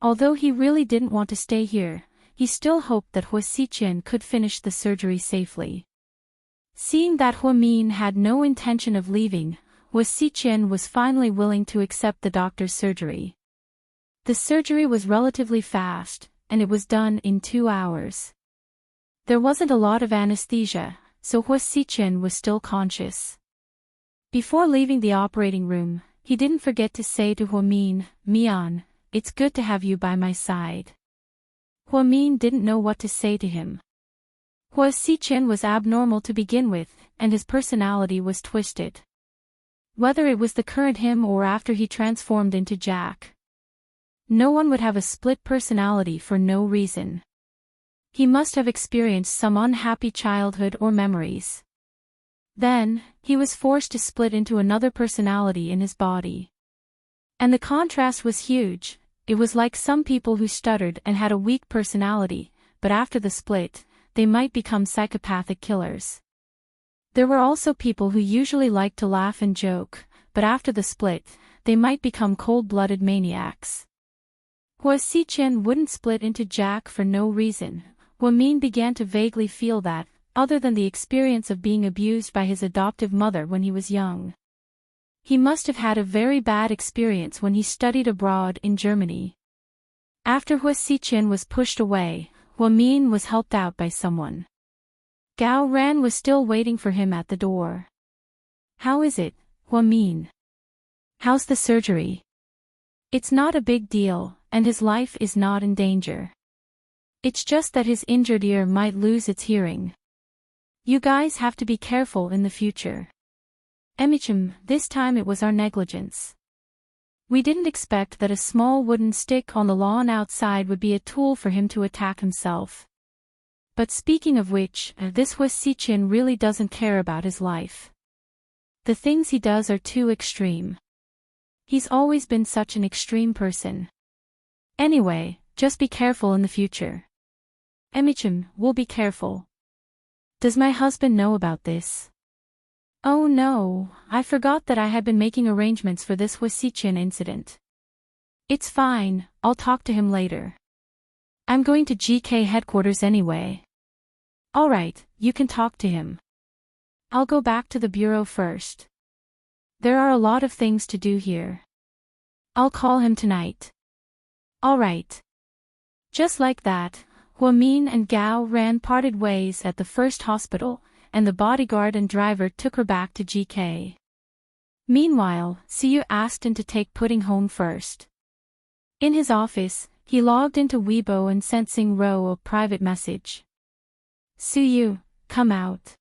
Although he really didn't want to stay here, he still hoped that Hua Xiqian could finish the surgery safely. Seeing that Huamin had no intention of leaving, Hua Xiqian was finally willing to accept the doctor's surgery. The surgery was relatively fast, and it was done in 2 hours. There wasn't a lot of anesthesia, so Hua Xiqian was still conscious. Before leaving the operating room, he didn't forget to say to Huamin, Mian, it's good to have you by my side. Huamin didn't know what to say to him. Hua Xiqian was abnormal to begin with, and his personality was twisted. Whether it was the current him or after he transformed into Jack. No one would have a split personality for no reason. He must have experienced some unhappy childhood or memories. Then, he was forced to split into another personality in his body. And the contrast was huge. It was like some people who stuttered and had a weak personality, but after the split, they might become psychopathic killers. There were also people who usually liked to laugh and joke, but after the split, they might become cold-blooded maniacs. Hua Xiqian wouldn't split into Jack for no reason. Huamin began to vaguely feel that, other than the experience of being abused by his adoptive mother when he was young. He must have had a very bad experience when he studied abroad in Germany. After Hua Xiqian was pushed away, Huamin was helped out by someone. Gao Ran was still waiting for him at the door. How is it, Huamin? How's the surgery? It's not a big deal, and his life is not in danger. It's just that his injured ear might lose its hearing. You guys have to be careful in the future. Emichim, this time it was our negligence. We didn't expect that a small wooden stick on the lawn outside would be a tool for him to attack himself. But speaking of which, this Hua Xiqian really doesn't care about his life. The things he does are too extreme. He's always been such an extreme person. Anyway, just be careful in the future. Emichim, we'll be careful. Does my husband know about this? Oh no, I forgot that I had been making arrangements for this Hua Xiqian incident. It's fine, I'll talk to him later. I'm going to GK headquarters anyway. Alright, you can talk to him. I'll go back to the bureau first. There are a lot of things to do here. I'll call him tonight. Alright. Just like that, Huamin and Gao Ran parted ways at the first hospital, and the bodyguard and driver took her back to GK. Meanwhile, Siyu asked him to take Pudding home first. In his office, he logged into Weibo and sent Xingro a private message. Siyu, come out.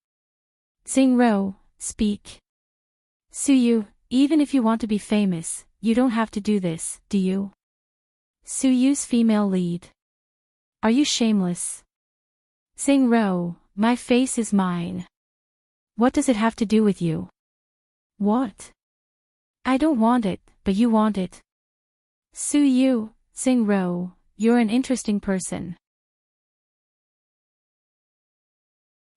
Xingro, speak. Siyu, even if you want to be famous, you don't have to do this, do you? Suyu's female lead. Are you shameless? Xingro, my face is mine. What does it have to do with you? What? I don't want it, but you want it. Suyu, Xingro, you're an interesting person.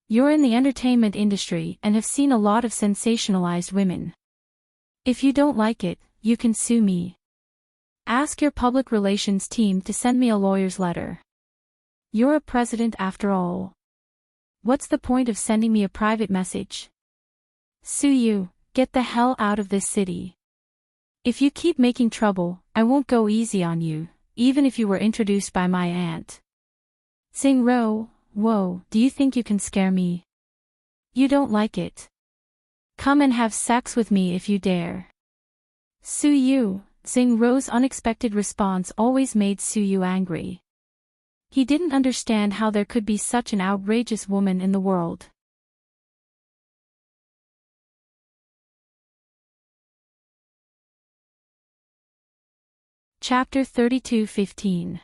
You're in the entertainment industry and have seen a lot of sensationalized women. If you don't like it, you can sue me. Ask your public relations team to send me a lawyer's letter. You're a president after all. What's the point of sending me a private message? Suyu, get the hell out of this city. If you keep making trouble, I won't go easy on you, even if you were introduced by my aunt. Xingro, whoa, do you think you can scare me? You don't like it. Come and have sex with me if you dare. Suyu, Xingro's unexpected response always made Suyu angry. He didn't understand how there could be such an outrageous woman in the world. Chapter 32:15.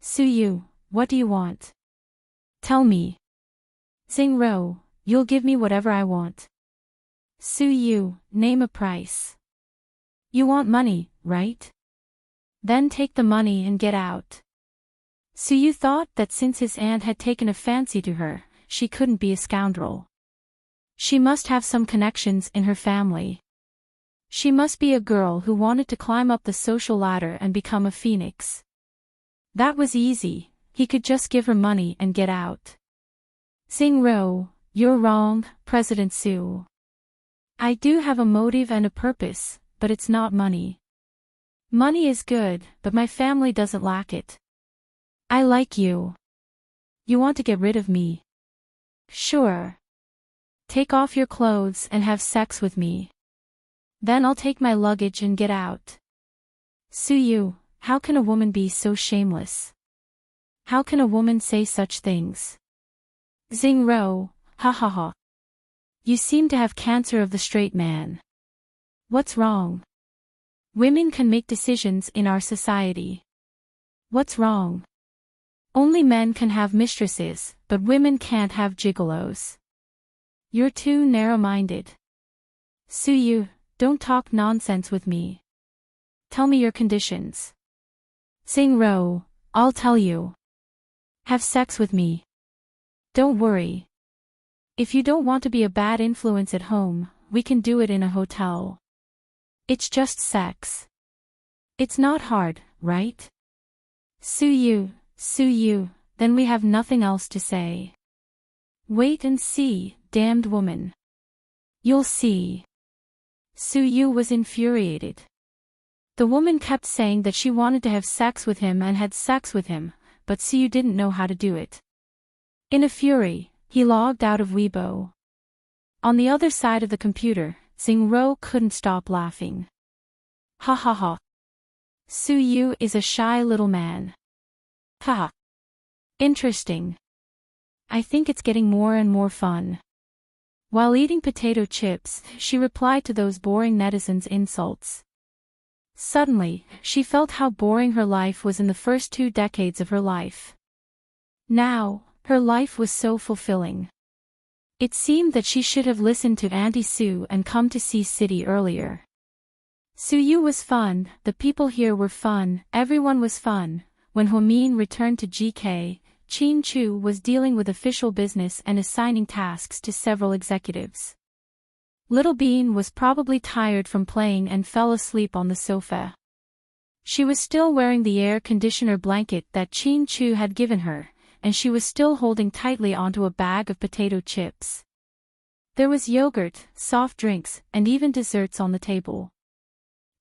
Suyu, what do you want? Tell me. Xingro, you'll give me whatever I want. Suyu, name a price. You want money, right? Then take the money and get out. Suyu thought that since his aunt had taken a fancy to her, she couldn't be a scoundrel. She must have some connections in her family. She must be a girl who wanted to climb up the social ladder and become a phoenix. That was easy, he could just give her money and get out. Xingro, you're wrong, President Su. I do have a motive and a purpose, but it's not money. Money is good, but my family doesn't lack it. I like you. You want to get rid of me? Sure. Take off your clothes and have sex with me. Then I'll take my luggage and get out. Suyu, how can a woman be so shameless? How can a woman say such things? Xingro, ha ha ha. You seem to have cancer of the straight man. What's wrong? Women can make decisions in our society. What's wrong? Only men can have mistresses, but women can't have gigolos. You're too narrow-minded. Suyu, don't talk nonsense with me. Tell me your conditions. Xingro, I'll tell you. Have sex with me. Don't worry. If you don't want to be a bad influence at home, we can do it in a hotel. It's just sex. It's not hard, right? Suyu, then we have nothing else to say. Wait and see, damned woman. You'll see. Suyu was infuriated. The woman kept saying that she wanted to have sex with him and had sex with him, but Suyu didn't know how to do it. In a fury, he logged out of Weibo. On the other side of the computer, Xingro couldn't stop laughing. Ha ha ha. Suyu is a shy little man. Ha. Interesting. I think it's getting more and more fun. While eating potato chips, she replied to those boring netizens' insults. Suddenly, she felt how boring her life was in the first 2 decades of her life. Now, her life was so fulfilling. It seemed that she should have listened to Auntie Sue and come to see City earlier. Suyu was fun, the people here were fun, everyone was fun. When Huamin returned to GK, Qin Chu was dealing with official business and assigning tasks to several executives. Little Bean was probably tired from playing and fell asleep on the sofa. She was still wearing the air conditioner blanket that Chin Chu had given her, and she was still holding tightly onto a bag of potato chips. There was yogurt, soft drinks, and even desserts on the table.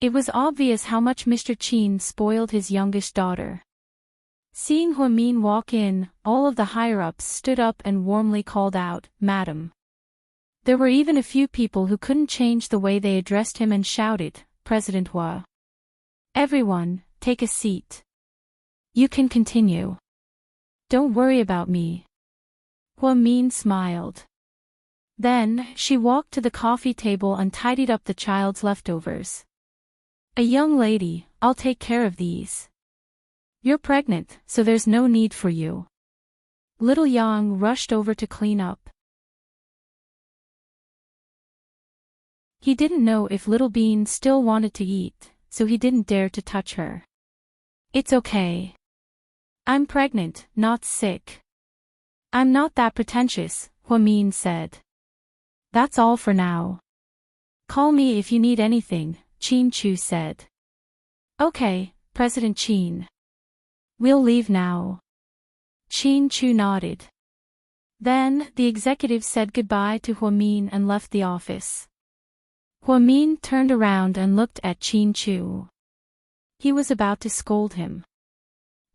It was obvious how much Mr. Chin spoiled his youngest daughter. Seeing Huamin walk in, all of the higher-ups stood up and warmly called out, "Madam." There were even a few people who couldn't change the way they addressed him and shouted, "President Hua." "Everyone, take a seat. You can continue. Don't worry about me." Huamin smiled. Then, she walked to the coffee table and tidied up the child's leftovers. "A young lady, I'll take care of these. You're pregnant, so there's no need for you." Little Yang rushed over to clean up. He didn't know if Little Bean still wanted to eat, so he didn't dare to touch her. "It's okay. I'm pregnant, not sick." "I'm not that pretentious," Huamin said. "That's all for now. Call me if you need anything," Chin Chu said. "Okay, President Chin. We'll leave now." Chin Chu nodded. Then, the executive said goodbye to Huamin and left the office. Huamin turned around and looked at Chin Chu. He was about to scold him.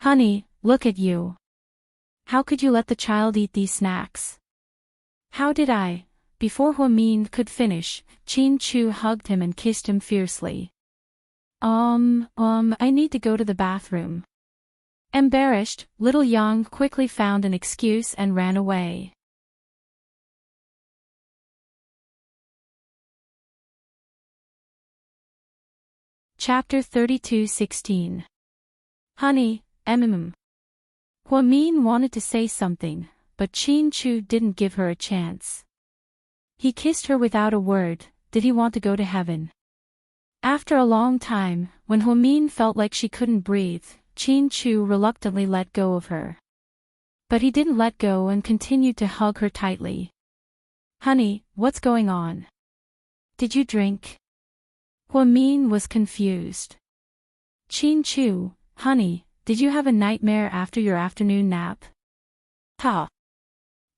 "Honey, look at you. How could you let the child eat these snacks?" "How did I?" Before Huamin could finish, Chin Chu hugged him and kissed him fiercely. I need to go to the bathroom." Embarrassed, Little Yang quickly found an excuse and ran away. Chapter 32:16. "Honey, Huamin wanted to say something, but Chin Chu didn't give her a chance. He kissed her without a word. Did he want to go to heaven? After a long time, when Huamin felt like she couldn't breathe, Chin Chu reluctantly let go of her. But he didn't let go and continued to hug her tightly. "Honey, what's going on? Did you drink?" Huamin was confused. "Chin Chu, honey, did you have a nightmare after your afternoon nap?" "Ha."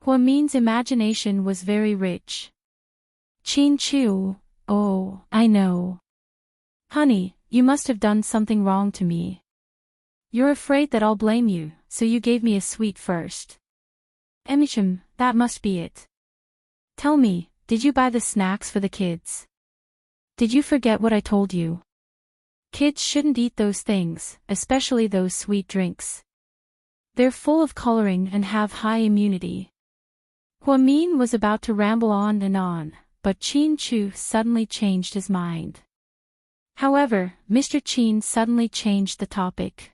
Huamin's imagination was very rich. "Chin Chu, oh, I know. Honey, you must have done something wrong to me. You're afraid that I'll blame you, so you gave me a sweet first. That must be it. Tell me, did you buy the snacks for the kids? Did you forget what I told you? Kids shouldn't eat those things, especially those sweet drinks. They're full of coloring and have high immunity." Huamin was about to ramble on, but Chin Chu suddenly changed his mind. However, Mr. Chin suddenly changed the topic.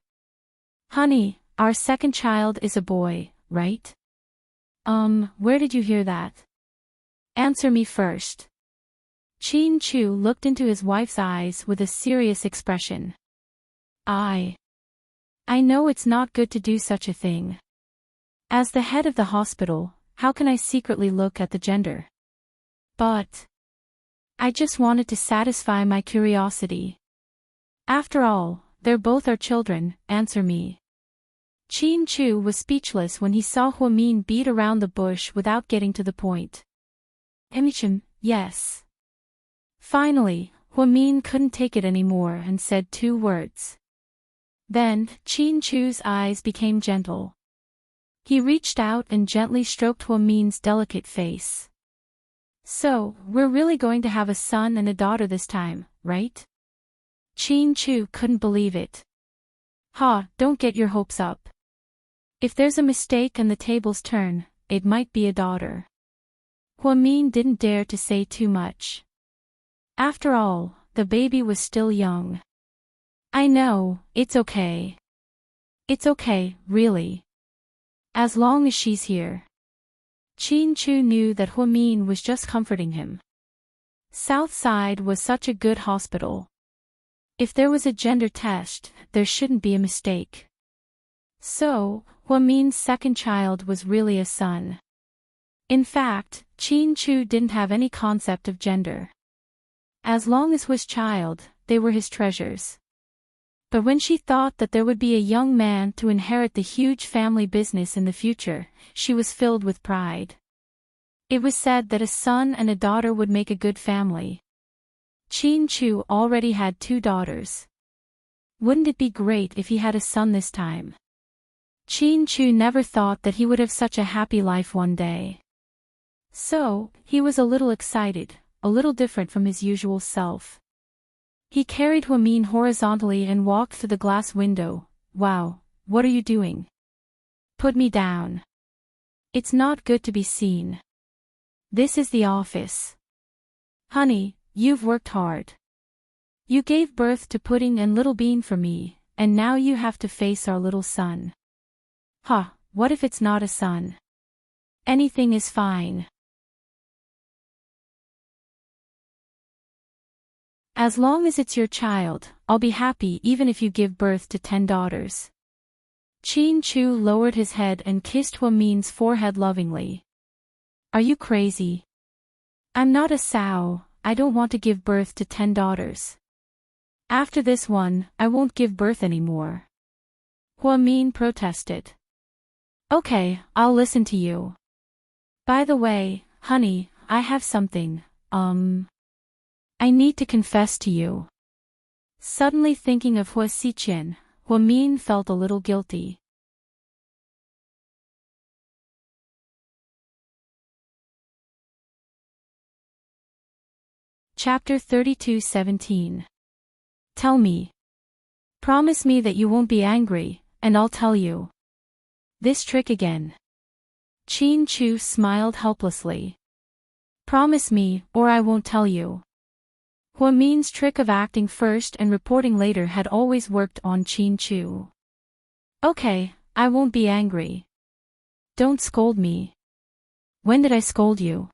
"Honey, our second child is a boy, right?" Where did you hear that?" "Answer me first." Chin Chu looked into his wife's eyes with a serious expression. I know it's not good to do such a thing. As the head of the hospital, how can I secretly look at the gender? But I just wanted to satisfy my curiosity. After all, they're both our children, answer me." Chin Chu was speechless when he saw Huamin beat around the bush without getting to the point. Yes. Finally, Huamin couldn't take it anymore and said 2 words. Then, Chin Chu's eyes became gentle. He reached out and gently stroked Huamin's delicate face. "So, we're really going to have a son and a daughter this time, right?" Chin Chu couldn't believe it. "Ha, don't get your hopes up. If there's a mistake and the tables turn, it might be a daughter." Huamin didn't dare to say too much. After all, the baby was still young. "I know, it's okay. It's okay, really. As long as she's here." Chin Chu knew that Huamin was just comforting him. Southside was such a good hospital. If there was a gender test, there shouldn't be a mistake. So, Huamin's second child was really a son. In fact, Chin Chu didn't have any concept of gender. As long as his child, they were his treasures. But when she thought that there would be a young man to inherit the huge family business in the future, she was filled with pride. It was said that a son and a daughter would make a good family. Chin Chu already had 2 daughters. Wouldn't it be great if he had a son this time? Chin Chu never thought that he would have such a happy life one day. So, he was a little excited, a little different from his usual self. He carried Huamin horizontally and walked through the glass window. Wow, what are you doing? Put me down. It's not good to be seen. This is the office. Honey, you've worked hard. You gave birth to Pudding and Little Bean for me, and now you have to face our little son. Huh, what if it's not a son? Anything is fine. As long as it's your child, I'll be happy even if you give birth to 10 daughters. Chin Chu lowered his head and kissed Huamin's forehead lovingly. Are you crazy? I'm not a sow, I don't want to give birth to 10 daughters. After this one, I won't give birth anymore. Huamin protested. Okay, I'll listen to you. By the way, honey, I have something, I need to confess to you. Suddenly thinking of Hua Xiqian, Huamin felt a little guilty. Chapter 32:17. Tell me. Promise me that you won't be angry, and I'll tell you. This trick again. Chin Chu smiled helplessly. Promise me, or I won't tell you. Huamin's trick of acting first and reporting later had always worked on Chin Chu. Okay, I won't be angry. Don't scold me. When did I scold you?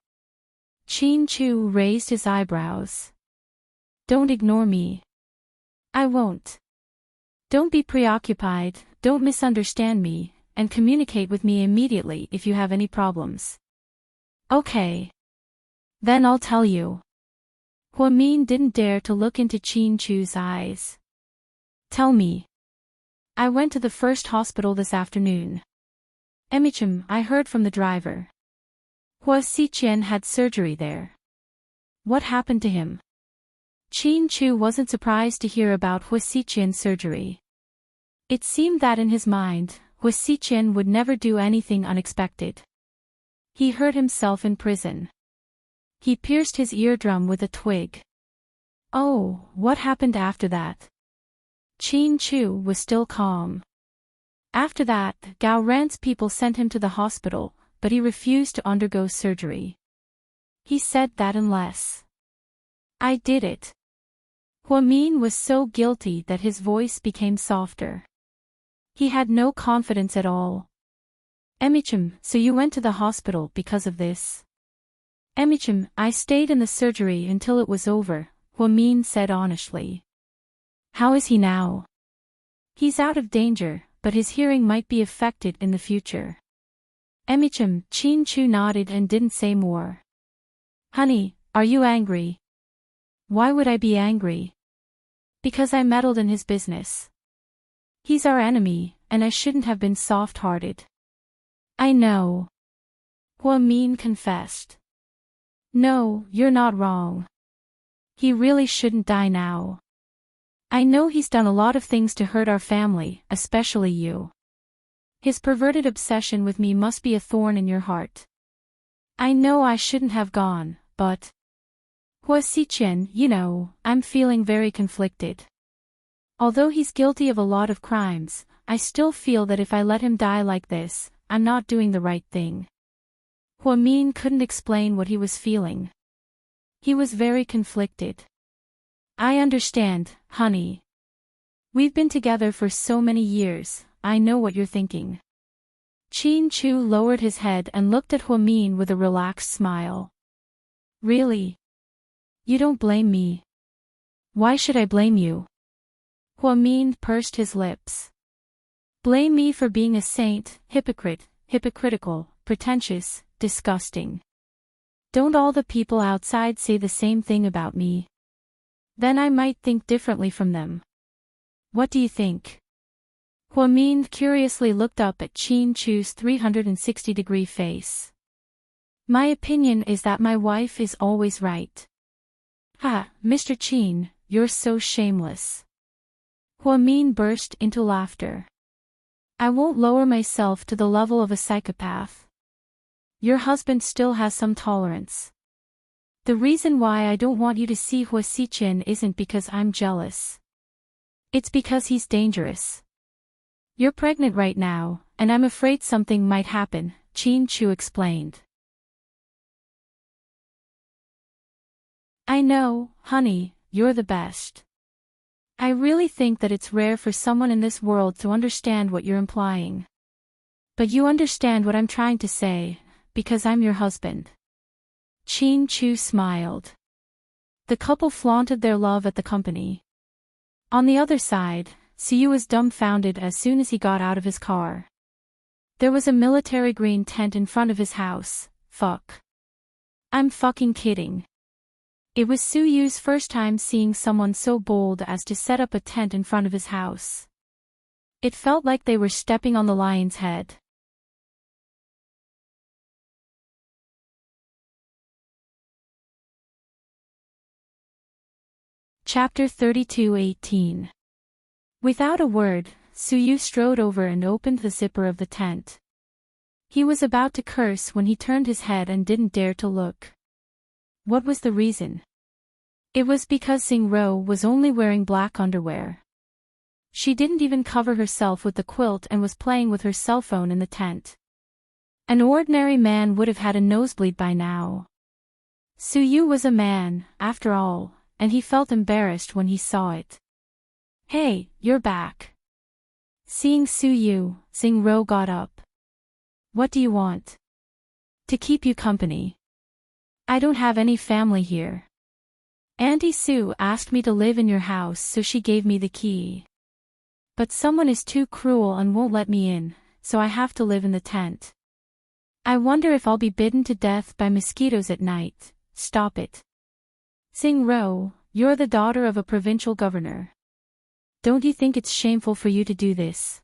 Chin Chu raised his eyebrows. Don't ignore me. I won't. Don't be preoccupied, don't misunderstand me, and communicate with me immediately if you have any problems. Okay. Then I'll tell you. Huamin didn't dare to look into Chin Chu's eyes. Tell me. I went to the first hospital this afternoon. Emichim, I heard from the driver. Hua Xiqian had surgery there. What happened to him? Chin Chu wasn't surprised to hear about Hua Xiqian's surgery. It seemed that in his mind, Hua Xiqian would never do anything unexpected. He hurt himself in prison. He pierced his eardrum with a twig. Oh, what happened after that? Chin Chu was still calm. After that, Gao Ran's people sent him to the hospital, but he refused to undergo surgery. He said that unless I did it. Huamin was so guilty that his voice became softer. He had no confidence at all. Emichim, so you went to the hospital because of this? Emichim, I stayed in the surgery until it was over, Huamin said honestly. How is he now? He's out of danger, but his hearing might be affected in the future. Emichim, Chin Chu nodded and didn't say more. Honey, are you angry? Why would I be angry? Because I meddled in his business. He's our enemy, and I shouldn't have been soft-hearted. I know. Huamin confessed. No, you're not wrong. He really shouldn't die now. I know he's done a lot of things to hurt our family, especially you. His perverted obsession with me must be a thorn in your heart. I know I shouldn't have gone, but Hua Xiqian, you know, I'm feeling very conflicted. Although he's guilty of a lot of crimes, I still feel that if I let him die like this, I'm not doing the right thing. Huamin couldn't explain what he was feeling. He was very conflicted. I understand, honey. We've been together for so many years, I know what you're thinking. Chin Chu lowered his head and looked at Huamin with a relaxed smile. Really? You don't blame me. Why should I blame you? Huamin pursed his lips. Blame me for being a saint, hypocrite, hypocritical, pretentious, disgusting. Don't all the people outside say the same thing about me? Then I might think differently from them. What do you think? Huamin curiously looked up at Qin Chu's 360-degree face. My opinion is that my wife is always right. Ha, Mr. Qin, you're so shameless. Huamin burst into laughter. I won't lower myself to the level of a psychopath. Your husband still has some tolerance. The reason why I don't want you to see Hua Xiqin isn't because I'm jealous. It's because he's dangerous. You're pregnant right now, and I'm afraid something might happen, Qin Chu explained. I know, honey, you're the best. I really think that it's rare for someone in this world to understand what you're implying. But you understand what I'm trying to say, because I'm your husband. Qin Chu smiled. The couple flaunted their love at the company. On the other side, Suyu was dumbfounded as soon as he got out of his car. There was a military green tent in front of his house. Fuck. I'm fucking kidding. It was Suyu's first time seeing someone so bold as to set up a tent in front of his house. It felt like they were stepping on the lion's head. Chapter 32:18. Without a word, Suyu strode over and opened the zipper of the tent. He was about to curse when he turned his head and didn't dare to look. What was the reason? It was because Xingro was only wearing black underwear. She didn't even cover herself with the quilt and was playing with her cell phone in the tent. An ordinary man would have had a nosebleed by now. Suyu was a man, after all, and he felt embarrassed when he saw it. Hey, you're back. Seeing Suyu, Xingro got up. What do you want? To keep you company. I don't have any family here. Auntie Sue asked me to live in your house, so she gave me the key. But someone is too cruel and won't let me in, so I have to live in the tent. I wonder if I'll be bitten to death by mosquitoes at night. Stop it. Xingro, you're the daughter of a provincial governor. Don't you think it's shameful for you to do this?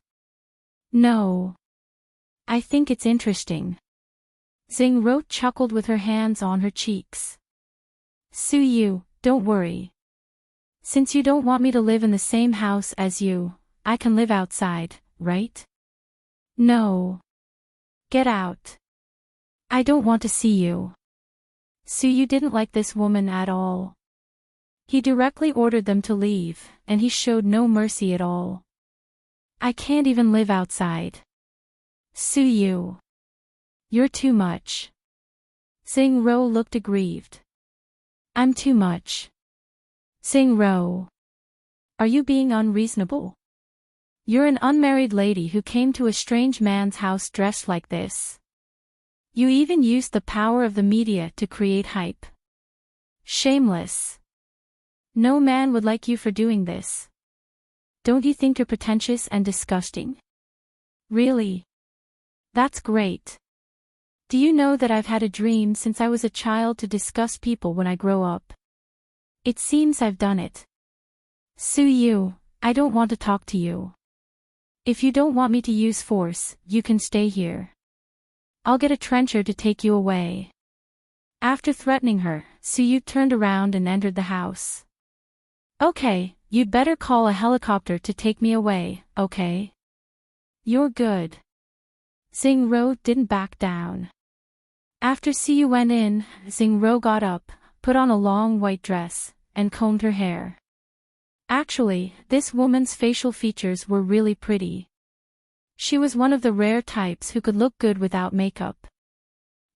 No. I think it's interesting. Xingro chuckled with her hands on her cheeks. Suyu, don't worry. Since you don't want me to live in the same house as you, I can live outside, right? No. Get out. I don't want to see you. Suyu didn't like this woman at all. He directly ordered them to leave, and he showed no mercy at all. I can't even live outside. Suyu. You're too much. Xingro looked aggrieved. I'm too much. Xingro. Are you being unreasonable? You're an unmarried lady who came to a strange man's house dressed like this. You even used the power of the media to create hype. Shameless. No man would like you for doing this. Don't you think you're pretentious and disgusting? Really? That's great. Do you know that I've had a dream since I was a child to disgust people when I grow up? It seems I've done it. Suyu, I don't want to talk to you. If you don't want me to use force, you can stay here. I'll get a trencher to take you away. After threatening her, Suyu turned around and entered the house. Okay, you'd better call a helicopter to take me away, okay? You're good. Xingro didn't back down. After Suyu went in, Xingro got up, put on a long white dress, and combed her hair. Actually, this woman's facial features were really pretty. She was one of the rare types who could look good without makeup.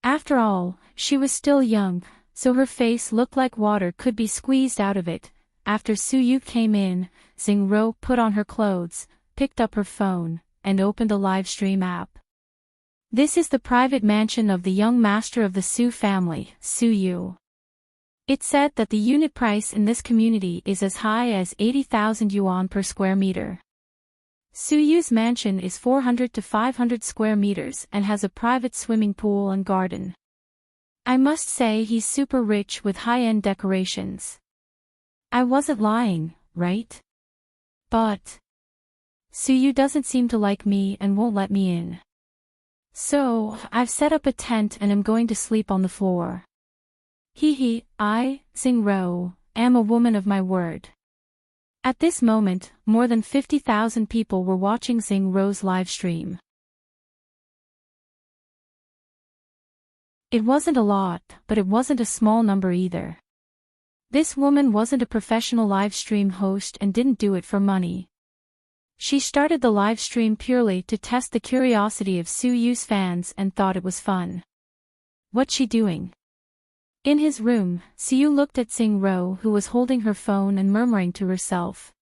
After all, she was still young, so her face looked like water could be squeezed out of it. After Suyu came in, Xingro put on her clothes, picked up her phone, and opened a live stream app. This is the private mansion of the young master of the Su family, Suyu. It said that the unit price in this community is as high as 80,000 yuan per square meter. Suyu's mansion is 400 to 500 square meters and has a private swimming pool and garden. I must say he's super rich with high-end decorations. I wasn't lying, right? But Suyu doesn't seem to like me and won't let me in. So, I've set up a tent and am going to sleep on the floor. I, Xingro, am a woman of my word. At this moment, more than 50,000 people were watching Xingro's live stream. It wasn't a lot, but it wasn't a small number either. This woman wasn't a professional live stream host and didn't do it for money. She started the live stream purely to test the curiosity of Suyu's fans and thought it was fun. What's she doing? In his room, Suyu looked at Xingro, who was holding her phone and murmuring to herself.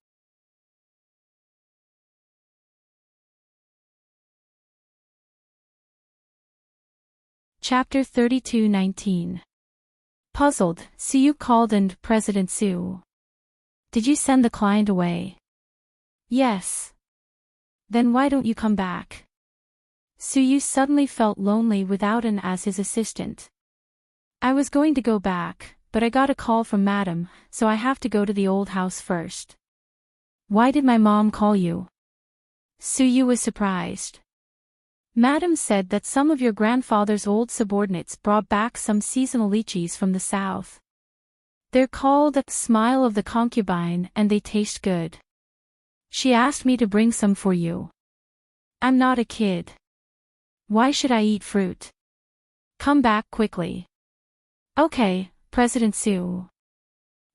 Chapter 32:19. Puzzled, Suyu called and, President Su. Did you send the client away? Yes. Then why don't you come back? Suyu suddenly felt lonely without An as his assistant. I was going to go back, but I got a call from Madam, so I have to go to the old house first. Why did my mom call you? Suyu was surprised. Madam said that some of your grandfather's old subordinates brought back some seasonal lychees from the south. They're called the Smile of the Concubine and they taste good. She asked me to bring some for you. I'm not a kid. Why should I eat fruit? Come back quickly. Okay, President Su.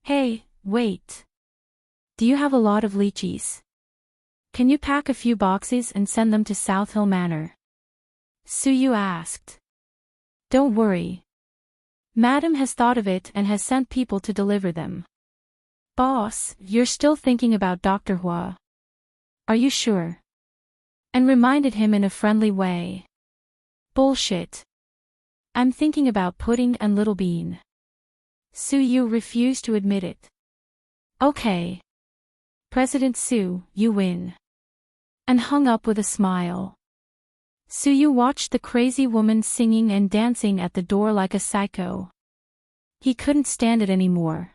Hey, wait. Do you have a lot of lychees? Can you pack a few boxes and send them to South Hill Manor? Suyu asked. Don't worry. Madam has thought of it and has sent people to deliver them. Boss, you're still thinking about Dr. Hua. Are you sure? And reminded him in a friendly way. Bullshit. I'm thinking about Pudding and Little Bean. Suyu refused to admit it. Okay. President Su, you win. And hung up with a smile. Suyu watched the crazy woman singing and dancing at the door like a psycho. He couldn't stand it anymore.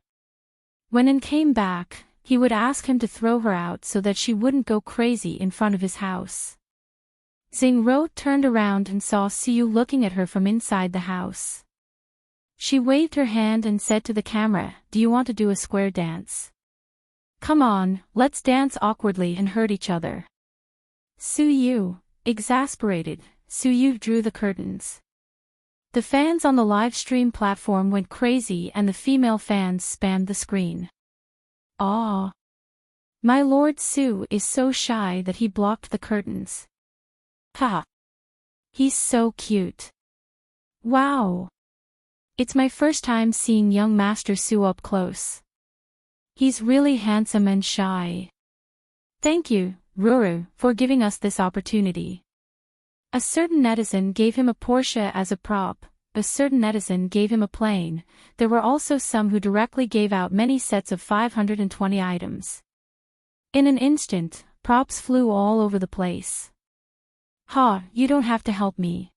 When An came back, he would ask him to throw her out so that she wouldn't go crazy in front of his house. Xingro turned around and saw Suyu looking at her from inside the house. She waved her hand and said to the camera, Do you want to do a square dance? Come on, let's dance awkwardly and hurt each other. Suyu. Exasperated, Suyu drew the curtains. The fans on the live stream platform went crazy and the female fans spammed the screen. Aw. My Lord Su is so shy that he blocked the curtains. Ha. He's so cute. Wow. It's my first time seeing young Master Su up close. He's really handsome and shy. Thank you, Ruru, for giving us this opportunity. A certain netizen gave him a Porsche as a prop, a certain netizen gave him a plane, there were also some who directly gave out many sets of 520 items. In an instant, props flew all over the place. Ha, you don't have to help me.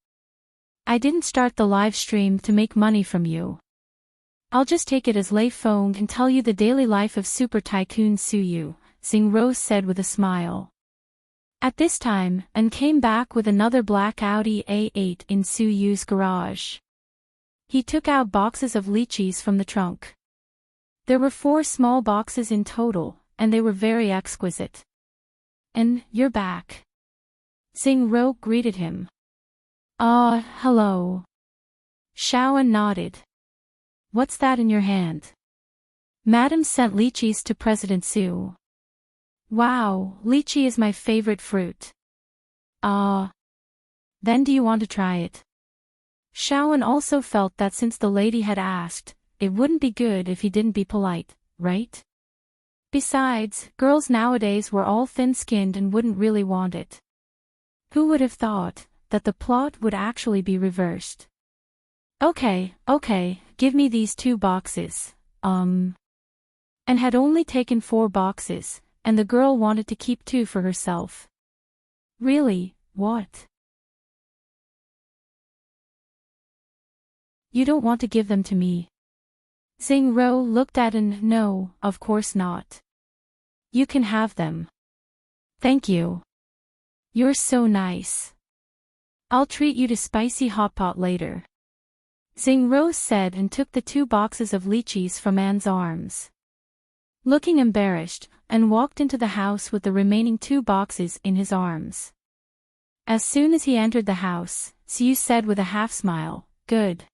I didn't start the live stream to make money from you. I'll just take it as lay phone and tell you the daily life of Super Tycoon Suyu, Xingro said with a smile. At this time, An came back with another black Audi A8 in Suyu's garage. He took out boxes of lychees from the trunk. There were 4 small boxes in total, and they were very exquisite. An, you're back. Xingro greeted him. Hello. Shaoan nodded. What's that in your hand? Madam sent lychees to President Su. Wow, lychee is my favorite fruit. Then do you want to try it? Shaoan also felt that since the lady had asked, it wouldn't be good if he didn't be polite, right? Besides, girls nowadays were all thin-skinned and wouldn't really want it. Who would have thought that the plot would actually be reversed? Okay, give me these 2 boxes, And had only taken 4 boxes, and the girl wanted to keep 2 for herself. Really, what? You don't want to give them to me? Xingro looked at An. No, of course not. You can have them. Thank you. You're so nice. I'll treat you to spicy hot pot later. Zing Rose said and took the 2 boxes of lychees from Anne's arms. Looking embarrassed, Anne walked into the house with the remaining 2 boxes in his arms. As soon as he entered the house, Siu said with a half-smile, "Good.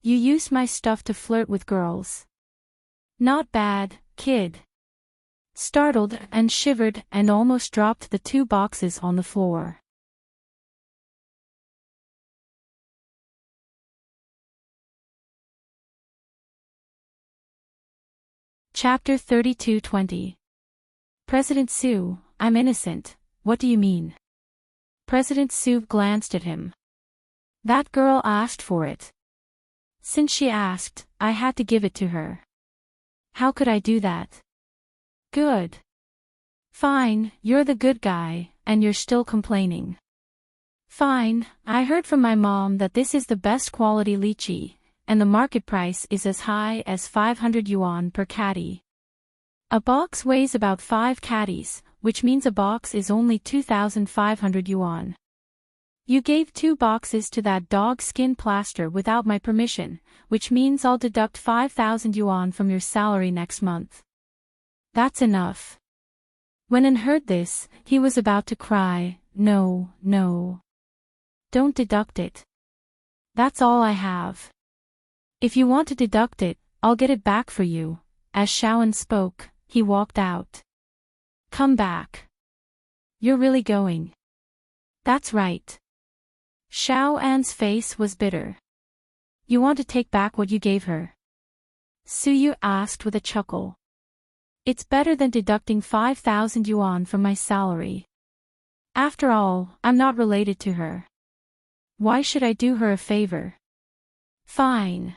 You used my stuff to flirt with girls. Not bad, kid." Startled, Anne shivered and almost dropped the 2 boxes on the floor. Chapter 32:20. President Sue, I'm innocent, what do you mean? President Sue glanced at him. That girl asked for it. Since she asked, I had to give it to her. How could I do that? Good. Fine, you're the good guy, and you're still complaining. Fine, I heard from my mom that this is the best quality lychee, and the market price is as high as 500 yuan per caddy. A box weighs about 5 caddies, which means a box is only 2,500 yuan. You gave 2 boxes to that dog skin plaster without my permission, which means I'll deduct 5,000 yuan from your salary next month. That's enough. When An heard this, he was about to cry, No. Don't deduct it. That's all I have. If you want to deduct it, I'll get it back for you. As Shaoan spoke, he walked out. Come back. You're really going? That's right. Xiao An's face was bitter. You want to take back what you gave her? Suyu asked with a chuckle. It's better than deducting 5,000 yuan from my salary. After all, I'm not related to her. Why should I do her a favor? Fine.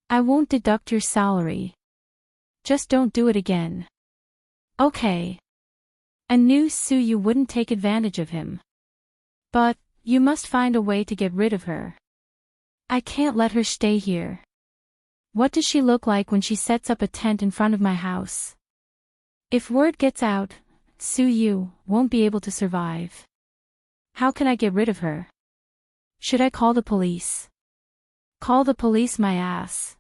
I won't deduct your salary. Just don't do it again. Okay. I knew Suyu wouldn't take advantage of him. But, you must find a way to get rid of her. I can't let her stay here. What does she look like when she sets up a tent in front of my house? If word gets out, Suyu won't be able to survive. How can I get rid of her? Should I call the police? Call the police my ass.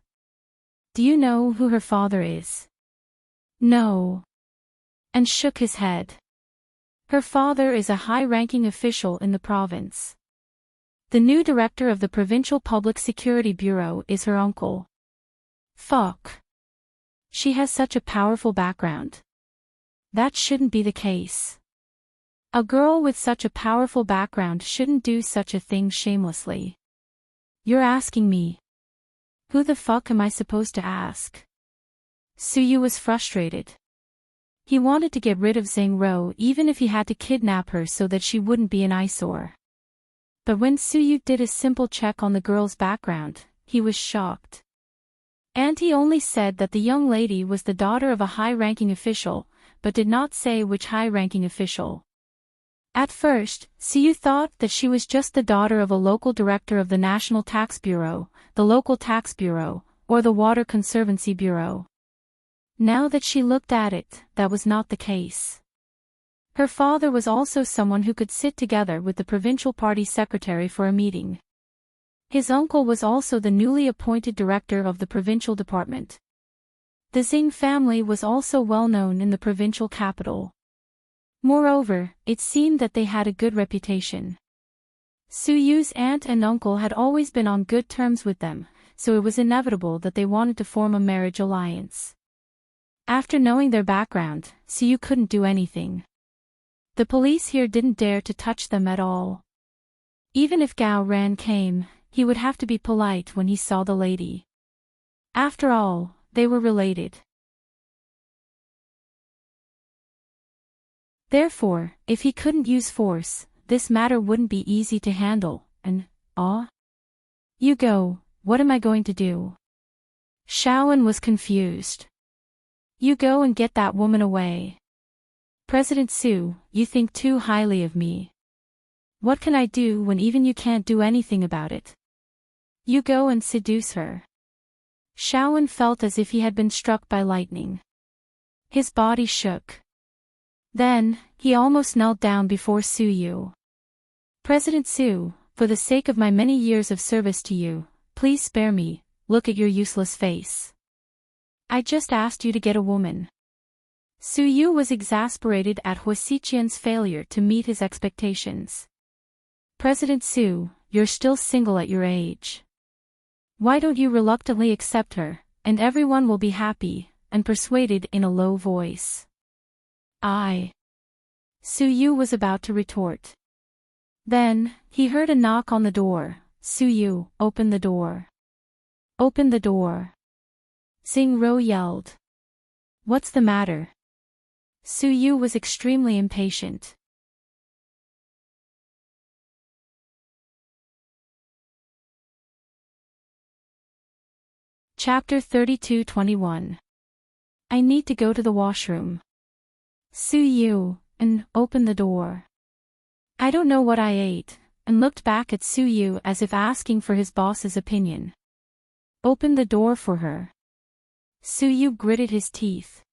Do you know who her father is? No. And shook his head. Her father is a high-ranking official in the province. The new director of the Provincial Public Security Bureau is her uncle. Fuck. She has such a powerful background. That shouldn't be the case. A girl with such a powerful background shouldn't do such a thing shamelessly. You're asking me. Who the fuck am I supposed to ask? Suyu was frustrated. He wanted to get rid of Zhang Rou even if he had to kidnap her so that she wouldn't be an eyesore. But when Suyu did a simple check on the girl's background, he was shocked. And he only said that the young lady was the daughter of a high-ranking official, but did not say which high-ranking official. At first, Suyu thought that she was just the daughter of a local director of the National Tax Bureau, the Local Tax Bureau, or the Water Conservancy Bureau. Now that she looked at it, that was not the case. Her father was also someone who could sit together with the provincial party secretary for a meeting. His uncle was also the newly appointed director of the provincial department. The Xing family was also well known in the provincial capital. Moreover, it seemed that they had a good reputation. Suyu's aunt and uncle had always been on good terms with them, so it was inevitable that they wanted to form a marriage alliance. After knowing their background, Suyu couldn't do anything. The police here didn't dare to touch them at all. Even if Gao Ran came, he would have to be polite when he saw the lady. After all, they were related. Therefore, if he couldn't use force, this matter wouldn't be easy to handle, and, You go, what am I going to do? Shaoan was confused. You go and get that woman away. President Su, you think too highly of me. What can I do when even you can't do anything about it? You go and seduce her. Shaoan felt as if he had been struck by lightning. His body shook. Then, he almost knelt down before Suyu. President Su, for the sake of my many years of service to you, please spare me, look at your useless face. I just asked you to get a woman. Suyu was exasperated at Huasiqian's failure to meet his expectations. President Su, you're still single at your age. Why don't you reluctantly accept her, and everyone will be happy, and persuaded in a low voice. Suyu was about to retort. Then, he heard a knock on the door. Suyu, open the door. Open the door. Xing-Ro yelled. What's the matter? Suyu was extremely impatient. Chapter 32:21. I need to go to the washroom. Suyu, and open the door. I don't know what I ate, and looked back at Suyu as if asking for his boss's opinion. Open the door for her. Suyu gritted his teeth.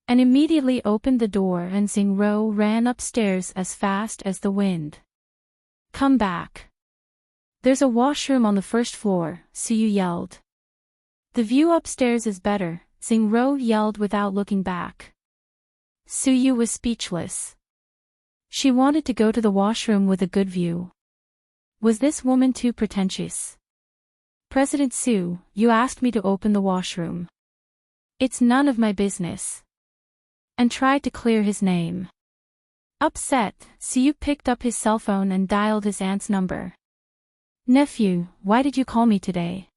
And immediately opened the door, and Xing-Ro ran upstairs as fast as the wind. Come back. There's a washroom on the first floor, Suyu yelled. The view upstairs is better, Xing-Ro yelled without looking back. Suyu was speechless. She wanted to go to the washroom with a good view. Was this woman too pretentious? President Su, you asked me to open the washroom. It's none of my business. And tried to clear his name. Upset, Suyu picked up his cell phone and dialed his aunt's number. Nephew, why did you call me today?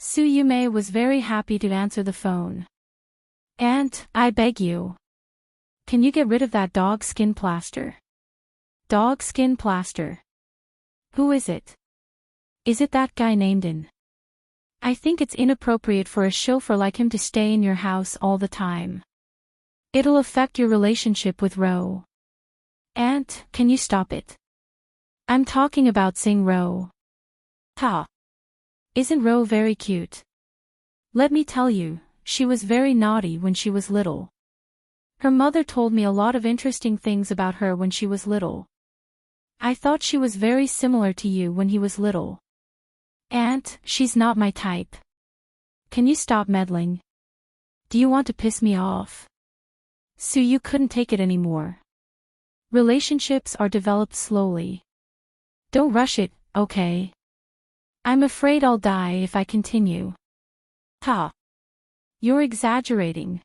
Suyume was very happy to answer the phone. Aunt, I beg you. Can you get rid of that dog skin plaster? Dog skin plaster. Who is it? Is it that guy named In? I think it's inappropriate for a chauffeur like him to stay in your house all the time. It'll affect your relationship with Ro. Aunt, can you stop it? I'm talking about Xing-Ro. Ha! Isn't Ro very cute? Let me tell you, she was very naughty when she was little. Her mother told me a lot of interesting things about her when she was little. I thought she was very similar to you when he was little. Aunt, she's not my type. Can you stop meddling? Do you want to piss me off? Suyu couldn't take it anymore. Relationships are developed slowly. Don't rush it, okay? I'm afraid I'll die if I continue. Ha! You're exaggerating.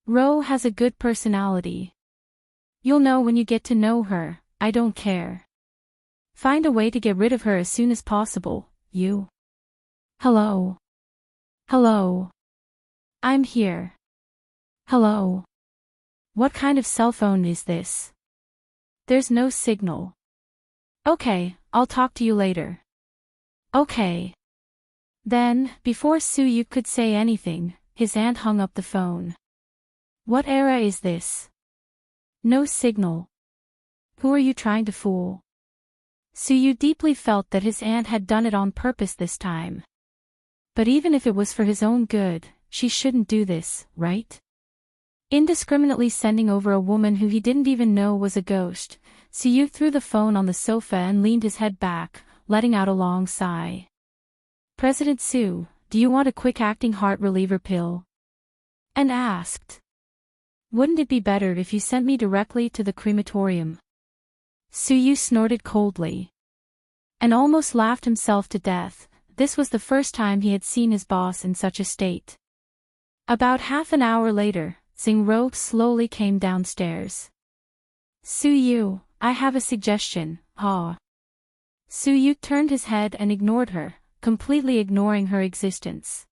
Ro has a good personality. You'll know when you get to know her, I don't care. Find a way to get rid of her as soon as possible, you. Hello? Hello? I'm here. Hello? What kind of cell phone is this? There's no signal. Okay, I'll talk to you later. Okay. Then, before Suyu could say anything, his aunt hung up the phone. What era is this? No signal. Who are you trying to fool? Suyu deeply felt that his aunt had done it on purpose this time. But even if it was for his own good, she shouldn't do this, right? Indiscriminately sending over a woman who he didn't even know was a ghost, Suyu threw the phone on the sofa and leaned his head back, letting out a long sigh. President Su, do you want a quick-acting heart reliever pill? And asked. Wouldn't it be better if you sent me directly to the crematorium? Suyu snorted coldly. And almost laughed himself to death. This was the first time he had seen his boss in such a state. About half an hour later, Xing-Ro slowly came downstairs. Suyu, I have a suggestion, Suyu turned his head and ignored her, completely ignoring her existence.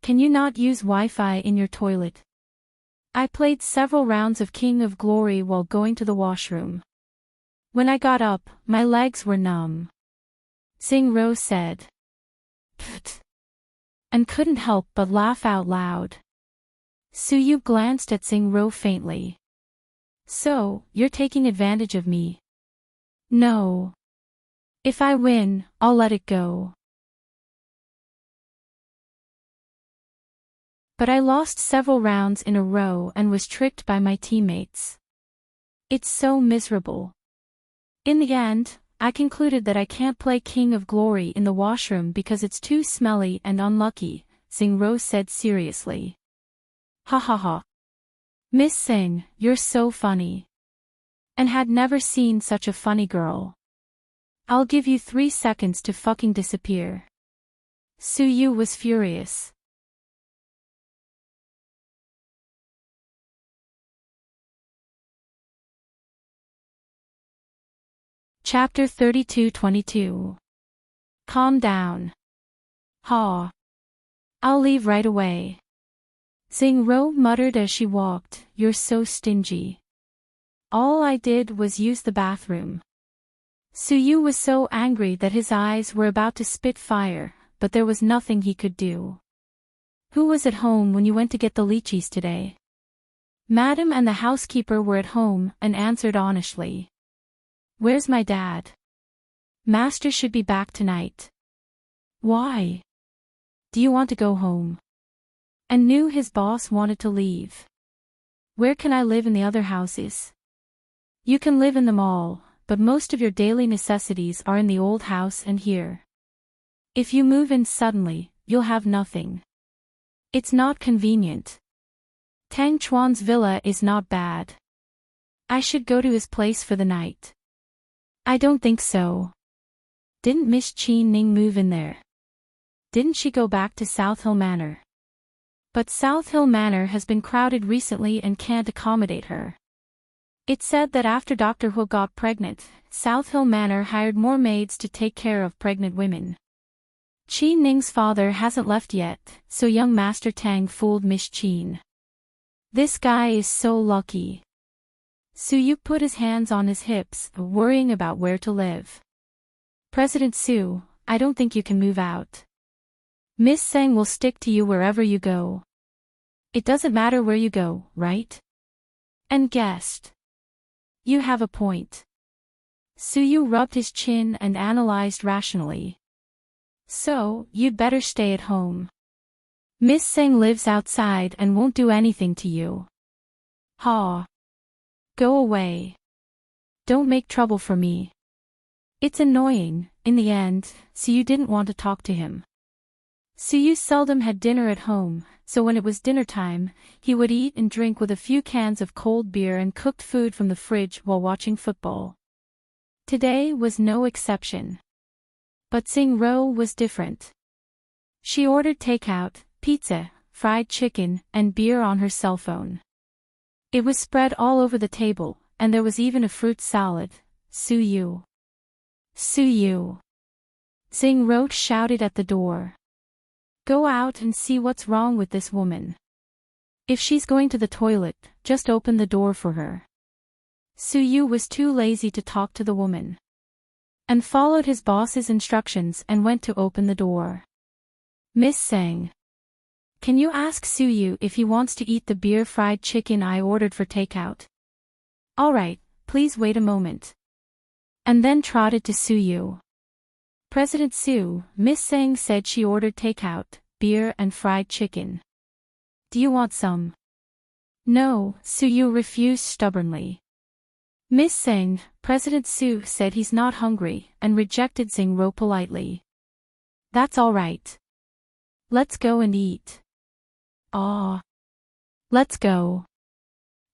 Can you not use Wi-Fi in your toilet? I played several rounds of King of Glory while going to the washroom. When I got up, my legs were numb. Xing-Ro said. Pfft. And couldn't help but laugh out loud. Suyu glanced at Xing-Ro faintly. So, you're taking advantage of me? No. If I win, I'll let it go. But I lost several rounds in a row and was tricked by my teammates. It's so miserable. In the end, I concluded that I can't play King of Glory in the washroom because it's too smelly and unlucky, Xingro said seriously. Ha ha ha. Miss Sing, you're so funny. And had never seen such a funny girl. I'll give you 3 seconds to fucking disappear. Su Yu was furious. Chapter 32-22. Calm down. Ha. I'll leave right away. Xingro muttered as she walked, you're so stingy. All I did was use the bathroom. Su Yu was so angry that his eyes were about to spit fire, but there was nothing he could do. Who was at home when you went to get the lychees today? Madam and the housekeeper were at home and answered honestly. Where's my dad? Master should be back tonight. Why? Do you want to go home? And knew his boss wanted to leave. Where can I live in the other houses? You can live in them all, but most of your daily necessities are in the old house and here. If you move in suddenly, you'll have nothing. It's not convenient. Tang Chuan's villa is not bad. I should go to his place for the night. I don't think so. Didn't Miss Qi Ning move in there? Didn't she go back to South Hill Manor? But South Hill Manor has been crowded recently and can't accommodate her. It's said that after Dr. Hu got pregnant, South Hill Manor hired more maids to take care of pregnant women. Qi Ning's father hasn't left yet, so young Master Tang fooled Miss Qin. This guy is so lucky. Su Yu put his hands on his hips, worrying about where to live. President Su, I don't think you can move out. Miss Seng will stick to you wherever you go. It doesn't matter where you go, right? And guest. You have a point. Su Yu rubbed his chin and analyzed rationally. So, you'd better stay at home. Miss Seng lives outside and won't do anything to you. Ha. Go away. Don't make trouble for me. It's annoying, in the end, Su Yu didn't want to talk to him. Su Yu seldom had dinner at home, so when it was dinner time, he would eat and drink with a few cans of cold beer and cooked food from the fridge while watching football. Today was no exception. But Xingro was different. She ordered takeout, pizza, fried chicken, and beer on her cell phone. It was spread all over the table, and there was even a fruit salad. Su Yu. Su Yu. Xingro shouted at the door. Go out and see what's wrong with this woman. If she's going to the toilet, just open the door for her. Su Yu was too lazy to talk to the woman. And followed his boss's instructions and went to open the door. Miss Seng. Can you ask Su Yu if he wants to eat the beer fried chicken I ordered for takeout? Alright, please wait a moment. And then trotted to Su Yu. President Su, Miss Seng said she ordered takeout, beer and fried chicken. Do you want some? No, Su Yu refused stubbornly. Miss Seng, President Su said he's not hungry and rejected Xingro politely. That's all right. Let's go and eat. Aw. Let's go.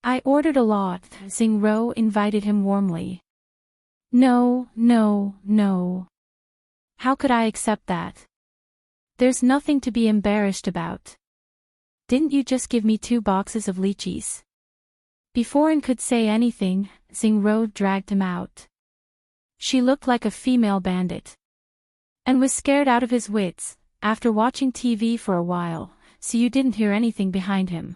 I ordered a lot, Xingro invited him warmly. No, no, no. How could I accept that? There's nothing to be embarrassed about. Didn't you just give me 2 boxes of lychees? Before An could say anything, Xingro dragged him out. She looked like a female bandit. And was scared out of his wits, after watching TV for a while, so you didn't hear anything behind him.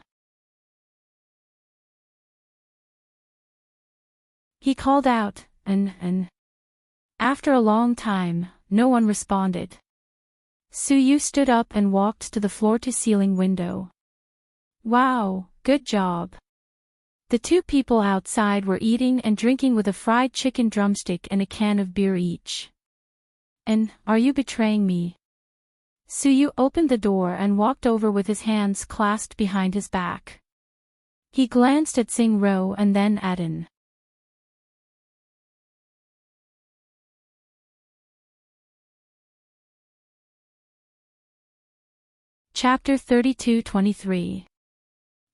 He called out, and. After a long time, no one responded. Su Yu stood up and walked to the floor-to-ceiling window. Wow, good job. The 2 people outside were eating and drinking with a fried chicken drumstick and a can of beer each. And, are you betraying me? Suyu opened the door and walked over with his hands clasped behind his back. He glanced at Sing-ro and then at An. Chapter 32-23.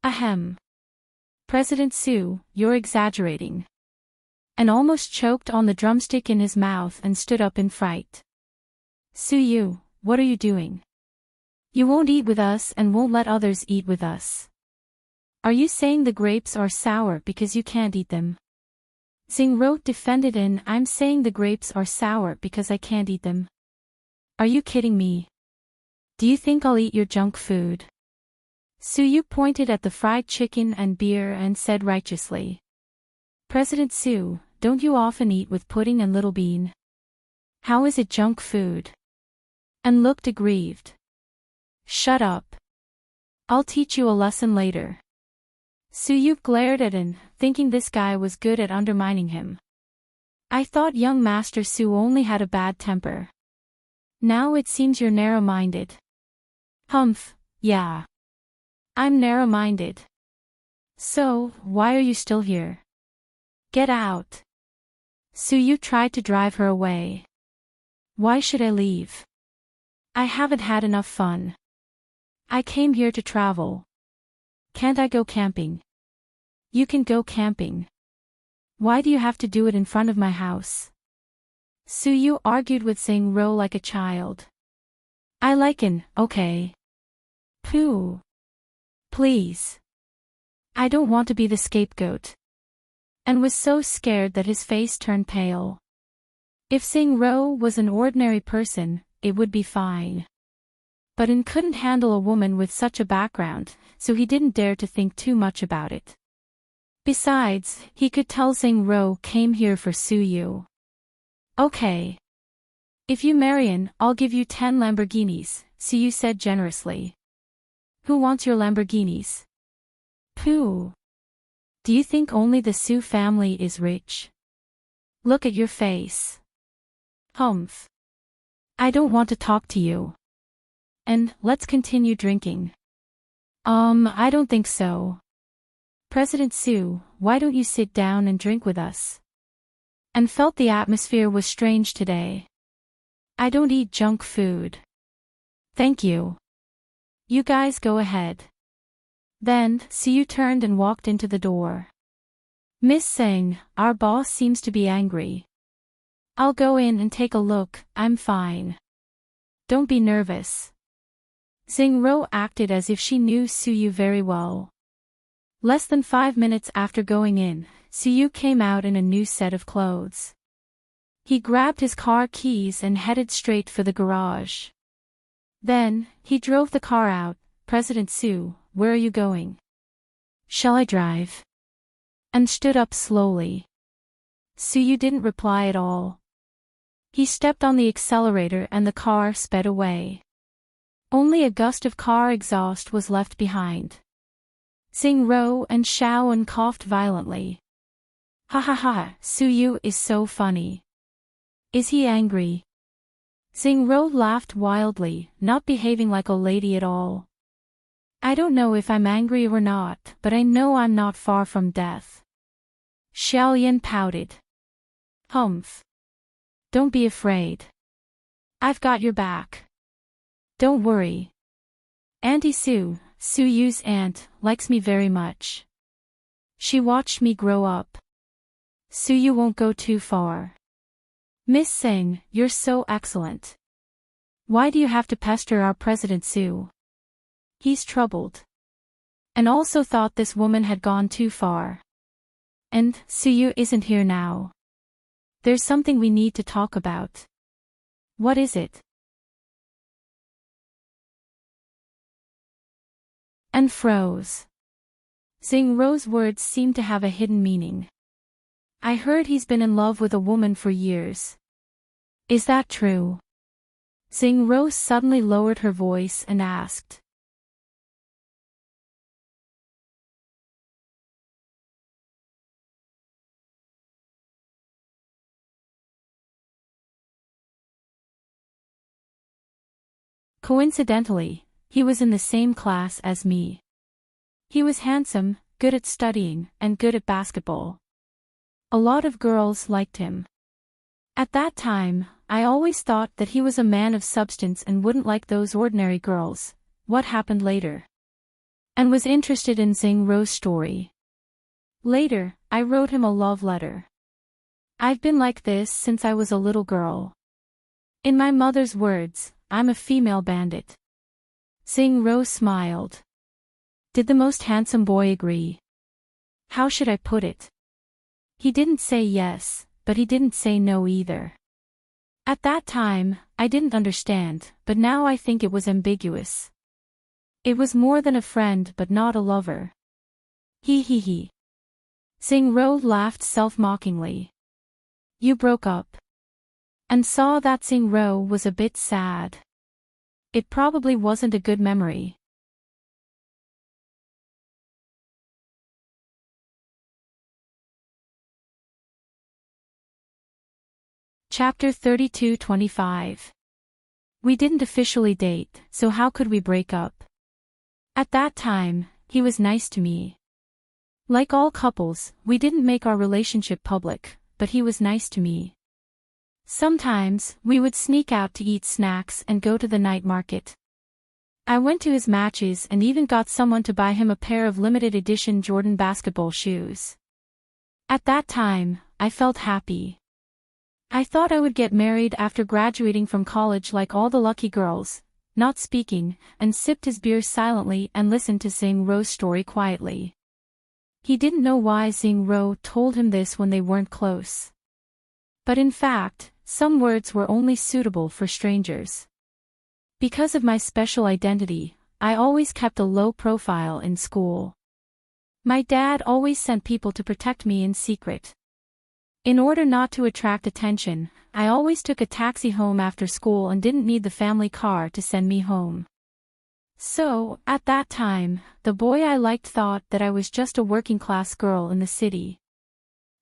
Ahem. President Su, you're exaggerating. An almost choked on the drumstick in his mouth and stood up in fright. Suyu, what are you doing? You won't eat with us and won't let others eat with us. Are you saying the grapes are sour because you can't eat them? Sing-ro defended in, I'm saying the grapes are sour because I can't eat them. Are you kidding me? Do you think I'll eat your junk food? Suyu pointed at the fried chicken and beer and said righteously. President Su, don't you often eat with pudding and little bean? How is it junk food? And looked aggrieved. Shut up. I'll teach you a lesson later. Suyu glared at An, thinking this guy was good at undermining him. I thought young Master Su only had a bad temper. Now it seems you're narrow-minded. Humph, yeah. I'm narrow-minded. So, why are you still here? Get out. Suyu tried to drive her away. Why should I leave? I haven't had enough fun. I came here to travel. Can't I go camping? You can go camping. Why do you have to do it in front of my house? Suyu argued with Sing-ro like a child. I like An, okay. Pooh. Please. I don't want to be the scapegoat. And was so scared that his face turned pale. If Sing-ro was an ordinary person, it would be fine. But An couldn't handle a woman with such a background, so he didn't dare to think too much about it. Besides, he could tell Sing-ro came here for Suyu. Okay. If you marry An, I'll give you 10 Lamborghinis, Suyu said generously. Who wants your Lamborghinis? Pooh. Do you think only the Su family is rich? Look at your face. Humph. I don't want to talk to you. And, let's continue drinking. I don't think so. President Su, why don't you sit down and drink with us? And felt the atmosphere was strange today. I don't eat junk food. Thank you. You guys go ahead. Then, Suyu turned and walked into the door. Miss Sang, our boss seems to be angry. I'll go in and take a look, I'm fine. Don't be nervous. Sing-ro acted as if she knew Suyu very well. Less than 5 minutes after going in, Suyu came out in a new set of clothes. He grabbed his car keys and headed straight for the garage. Then, he drove the car out. President Su, where are you going? Shall I drive? And stood up slowly. Suyu didn't reply at all. He stepped on the accelerator and the car sped away. Only a gust of car exhaust was left behind. Sing-ro and Xiao-an coughed violently. Ha ha ha, Suyu is so funny. Is he angry? Sing-ro laughed wildly, not behaving like a lady at all. I don't know if I'm angry or not, but I know I'm not far from death. Xiaoyan pouted. Humph. Don't be afraid. I've got your back. Don't worry. Auntie Su, Suyu's aunt, likes me very much. She watched me grow up. Suyu won't go too far. Miss Sang, you're so excellent. Why do you have to pester our President Su? He's troubled. And also thought this woman had gone too far. And, Suyu isn't here now. There's something we need to talk about. What is it? And froze. Sing-ro's words seemed to have a hidden meaning. I heard he's been in love with a woman for years. Is that true? Sing-ro suddenly lowered her voice and asked. Coincidentally, he was in the same class as me. He was handsome, good at studying, and good at basketball. A lot of girls liked him. At that time, I always thought that he was a man of substance and wouldn't like those ordinary girls. What happened later? And was interested in Xing-Ro's story. Later, I wrote him a love letter. I've been like this since I was a little girl. In my mother's words, I'm a female bandit. Xing-Ro smiled. Did the most handsome boy agree? How should I put it? He didn't say yes, but he didn't say no either. At that time, I didn't understand, but now I think it was ambiguous. It was more than a friend but not a lover. He. Xing-Ro laughed self-mockingly. You broke up. And saw that Xing-Ro was a bit sad. It probably wasn't a good memory. Chapter 32-25. We didn't officially date, so how could we break up? At that time, he was nice to me. Like all couples, we didn't make our relationship public, but he was nice to me. Sometimes, we would sneak out to eat snacks and go to the night market. I went to his matches and even got someone to buy him a pair of limited edition Jordan basketball shoes. At that time, I felt happy. I thought I would get married after graduating from college like all the lucky girls, not speaking, and sipped his beer silently and listened to Xing-Ro's story quietly. He didn't know why Xing-Ro told him this when they weren't close. But in fact, some words were only suitable for strangers. Because of my special identity, I always kept a low profile in school. My dad always sent people to protect me in secret. In order not to attract attention, I always took a taxi home after school and didn't need the family car to send me home. So, at that time, the boy I liked thought that I was just a working-class girl in the city.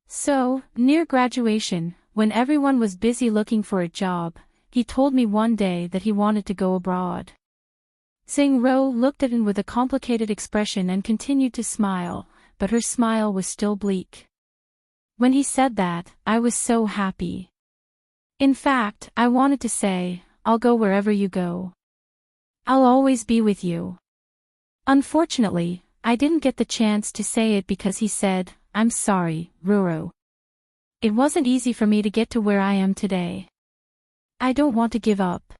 So, near graduation, when everyone was busy looking for a job, he told me one day that he wanted to go abroad. Xing-Ro looked at him with a complicated expression and continued to smile, but her smile was still bleak. When he said that, I was so happy. In fact, I wanted to say, I'll go wherever you go. I'll always be with you. Unfortunately, I didn't get the chance to say it because he said, I'm sorry, Ruro. It wasn't easy for me to get to where I am today. I don't want to give up.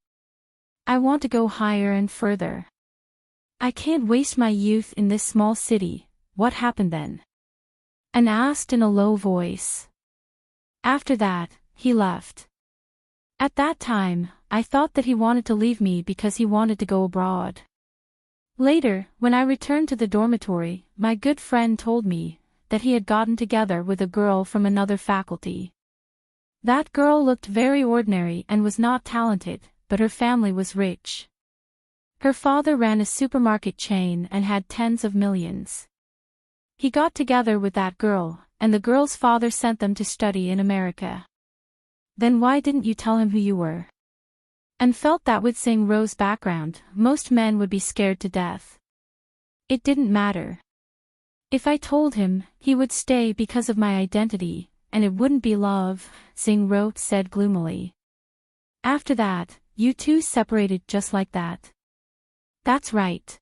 I want to go higher and further. I can't waste my youth in this small city. What happened then? And asked in a low voice. After that, he left. At that time, I thought that he wanted to leave me because he wanted to go abroad. Later, when I returned to the dormitory, my good friend told me that he had gotten together with a girl from another faculty. That girl looked very ordinary and was not talented, but her family was rich. Her father ran a supermarket chain and had tens of millions. He got together with that girl, and the girl's father sent them to study in America. Then why didn't you tell him who you were? And felt that with Xing-Ro's background, most men would be scared to death. It didn't matter. If I told him, he would stay because of my identity, and it wouldn't be love, Xing-Ro said gloomily. After that, you two separated just like that. That's right.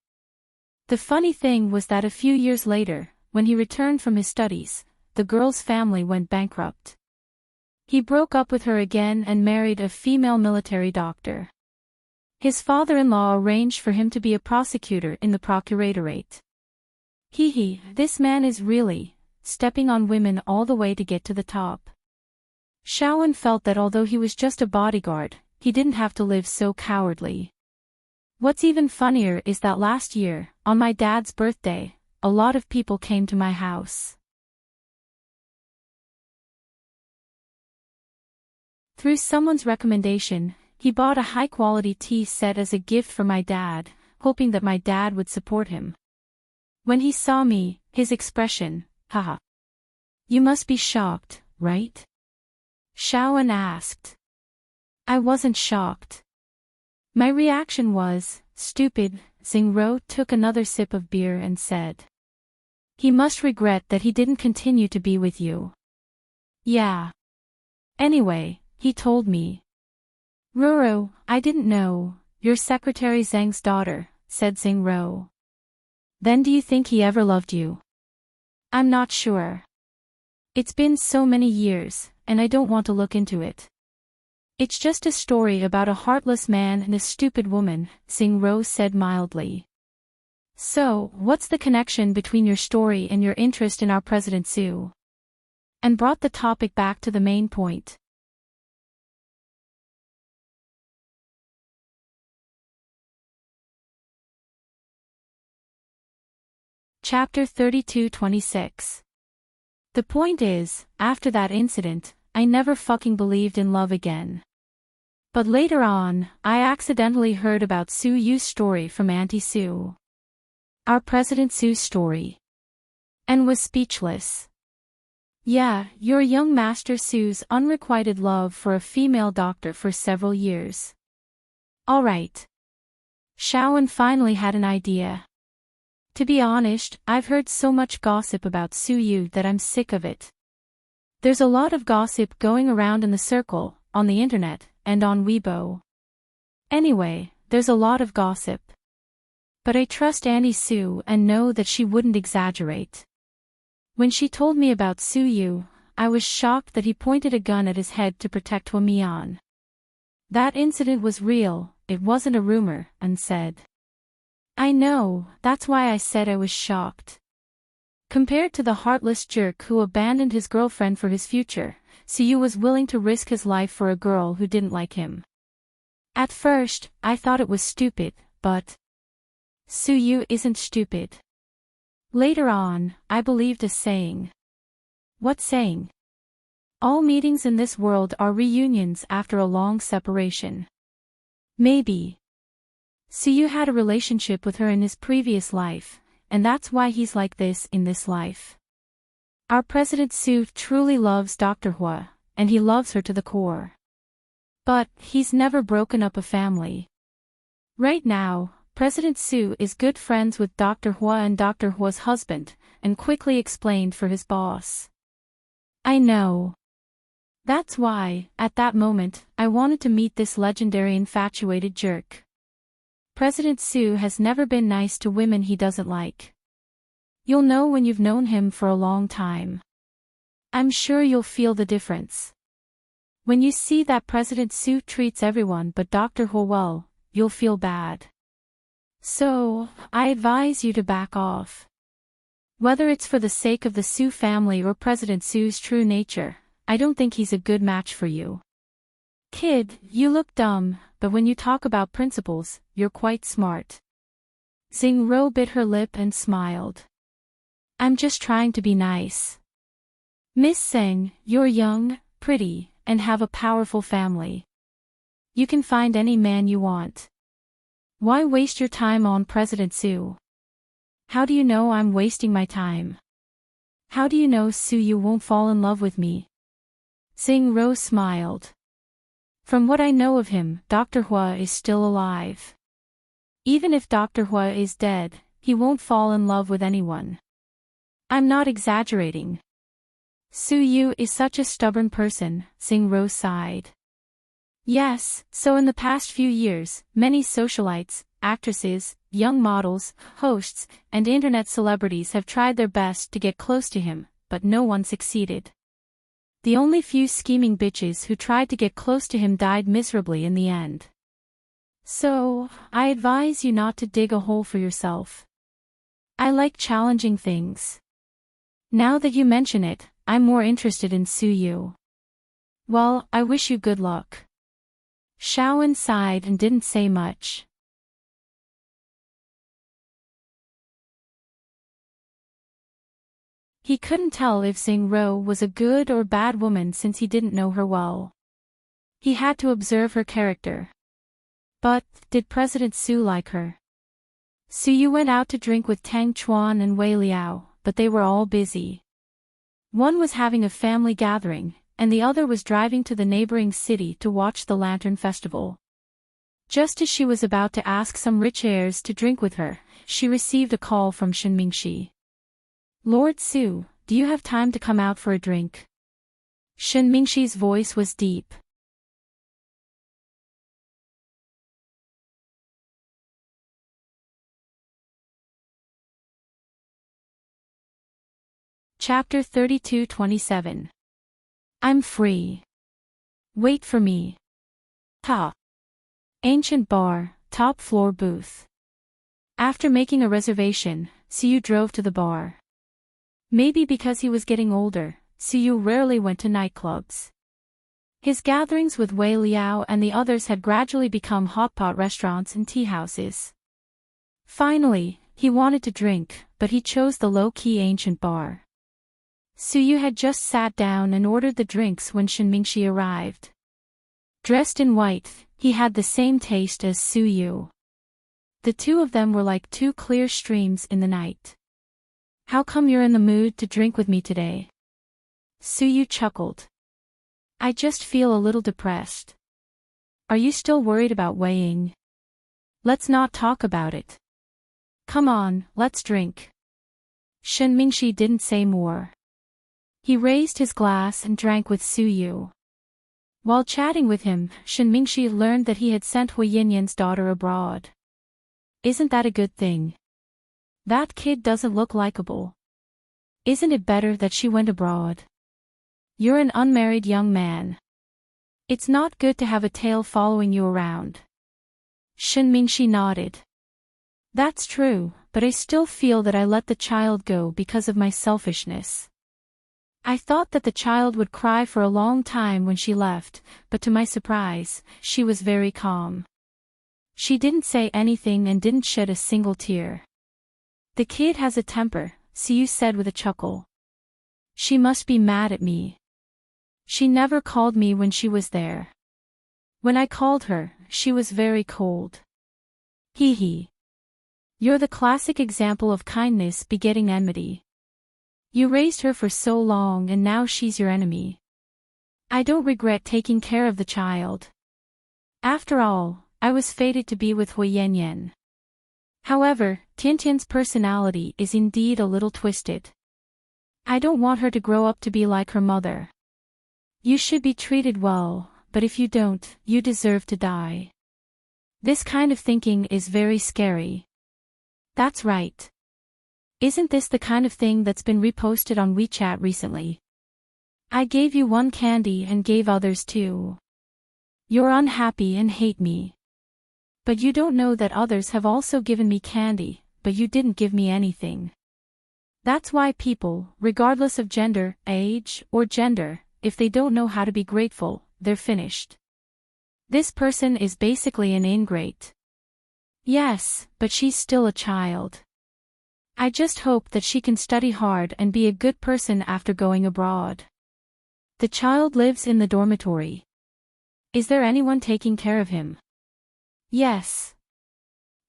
The funny thing was that a few years later, when he returned from his studies, the girl's family went bankrupt. He broke up with her again and married a female military doctor. His father-in-law arranged for him to be a prosecutor in the procuratorate. This man is really stepping on women all the way to get to the top. Shaowen felt that although he was just a bodyguard, he didn't have to live so cowardly. What's even funnier is that last year, on my dad's birthday, a lot of people came to my house. Through someone's recommendation, he bought a high-quality tea set as a gift for my dad, hoping that my dad would support him. When he saw me, his expression, haha. You must be shocked, right? Shaowen asked. I wasn't shocked. My reaction was, stupid. Xingro took another sip of beer and said. He must regret that he didn't continue to be with you. Yeah. Anyway, he told me. Roro, I didn't know, you're Secretary Zhang's daughter, said Xingro. Then do you think he ever loved you? I'm not sure. It's been so many years, and I don't want to look into it. It's just a story about a heartless man and a stupid woman, Xingro said mildly. So, what's the connection between your story and your interest in our President Su? And brought the topic back to the main point. Chapter 32-26. The point is, after that incident, I never fucking believed in love again. But later on, I accidentally heard about Su Yu's story from Auntie Su. Our President Su's story. And was speechless. Yeah, your young Master Su's unrequited love for a female doctor for several years. Alright. Shaoan finally had an idea. To be honest, I've heard so much gossip about Su Yu that I'm sick of it. There's a lot of gossip going around in the circle, on the internet, and on Weibo. Anyway, there's a lot of gossip. But I trust Auntie Su and know that she wouldn't exaggerate. When she told me about Su Yu, I was shocked that he pointed a gun at his head to protect Hua Mian. That incident was real, it wasn't a rumor, and said. I know, that's why I said I was shocked. Compared to the heartless jerk who abandoned his girlfriend for his future, Su Yu was willing to risk his life for a girl who didn't like him. At first, I thought it was stupid, but Su Yu isn't stupid. Later on, I believed a saying. What saying? All meetings in this world are reunions after a long separation. Maybe. Su Yu had a relationship with her in his previous life, and that's why he's like this in this life. Our President Su truly loves Dr. Hua, and he loves her to the core. But, he's never broken up a family. Right now, President Su is good friends with Dr. Hua and Dr. Hua's husband, and quickly explained for his boss. I know. That's why, at that moment, I wanted to meet this legendary infatuated jerk. President Su has never been nice to women he doesn't like. You'll know when you've known him for a long time. I'm sure you'll feel the difference. When you see that President Su treats everyone but Dr. Hua well, you'll feel bad. So, I advise you to back off. Whether it's for the sake of the Su family or President Su's true nature, I don't think he's a good match for you. Kid, you look dumb, but when you talk about principles, you're quite smart. Xingro bit her lip and smiled. I'm just trying to be nice. Miss Zheng, you're young, pretty, and have a powerful family. You can find any man you want. Why waste your time on President Su? How do you know I'm wasting my time? How do you know Su Yu won't fall in love with me? Xingro smiled. From what I know of him, Dr. Hua is still alive. Even if Dr. Hua is dead, he won't fall in love with anyone. I'm not exaggerating. Su Yu is such a stubborn person, Xingro sighed. Yes, so in the past few years, many socialites, actresses, young models, hosts, and internet celebrities have tried their best to get close to him, but no one succeeded. The only few scheming bitches who tried to get close to him died miserably in the end. So, I advise you not to dig a hole for yourself. I like challenging things. Now that you mention it, I'm more interested in Su Yu. Well, I wish you good luck. Shaoan sighed and didn't say much. He couldn't tell if Xingro was a good or bad woman since he didn't know her well. He had to observe her character. But, did President Su like her? Su Yu went out to drink with Tang Chuan and Wei Liao, but they were all busy. One was having a family gathering, and the other was driving to the neighboring city to watch the Lantern Festival. Just as she was about to ask some rich heirs to drink with her, she received a call from Shenmingshi. Lord Su, do you have time to come out for a drink? Shenmingshi's voice was deep. Chapter 32:27. I'm free. Wait for me. Ta. Ancient bar, top floor booth. After making a reservation, Siyu drove to the bar. Maybe because he was getting older, Siyu rarely went to nightclubs. His gatherings with Wei Liao and the others had gradually become hotpot restaurants and tea houses. Finally, he wanted to drink, but he chose the low-key ancient bar. Suyu had just sat down and ordered the drinks when Shenmingshi arrived. Dressed in white, he had the same taste as Suyu. The two of them were like two clear streams in the night. How come you're in the mood to drink with me today? Suyu chuckled. I just feel a little depressed. Are you still worried about weighing? Let's not talk about it. Come on, let's drink. Shenmingshi didn't say more. He raised his glass and drank with Suyu. While chatting with him, Shenmingshi learned that he had sent Huiyanyan's daughter abroad. Isn't that a good thing? That kid doesn't look likable. Isn't it better that she went abroad? You're an unmarried young man. It's not good to have a tail following you around. Shenmingshi nodded. That's true, but I still feel that I let the child go because of my selfishness. I thought that the child would cry for a long time when she left, but to my surprise, she was very calm. She didn't say anything and didn't shed a single tear. The kid has a temper, Siyu said with a chuckle. She must be mad at me. She never called me when she was there. When I called her, she was very cold. Hee hee. You're the classic example of kindness begetting enmity. You raised her for so long and now she's your enemy. I don't regret taking care of the child. After all, I was fated to be with Huiyanyan. However, Tiantian's personality is indeed a little twisted. I don't want her to grow up to be like her mother. You should be treated well, but if you don't, you deserve to die. This kind of thinking is very scary. That's right. Isn't this the kind of thing that's been reposted on WeChat recently? I gave you one candy and gave others two. You're unhappy and hate me. But you don't know that others have also given me candy, but you didn't give me anything. That's why people, regardless of gender, age, or gender, if they don't know how to be grateful, they're finished. This person is basically an ingrate. Yes, but she's still a child. I just hope that she can study hard and be a good person after going abroad. The child lives in the dormitory. Is there anyone taking care of him? Yes.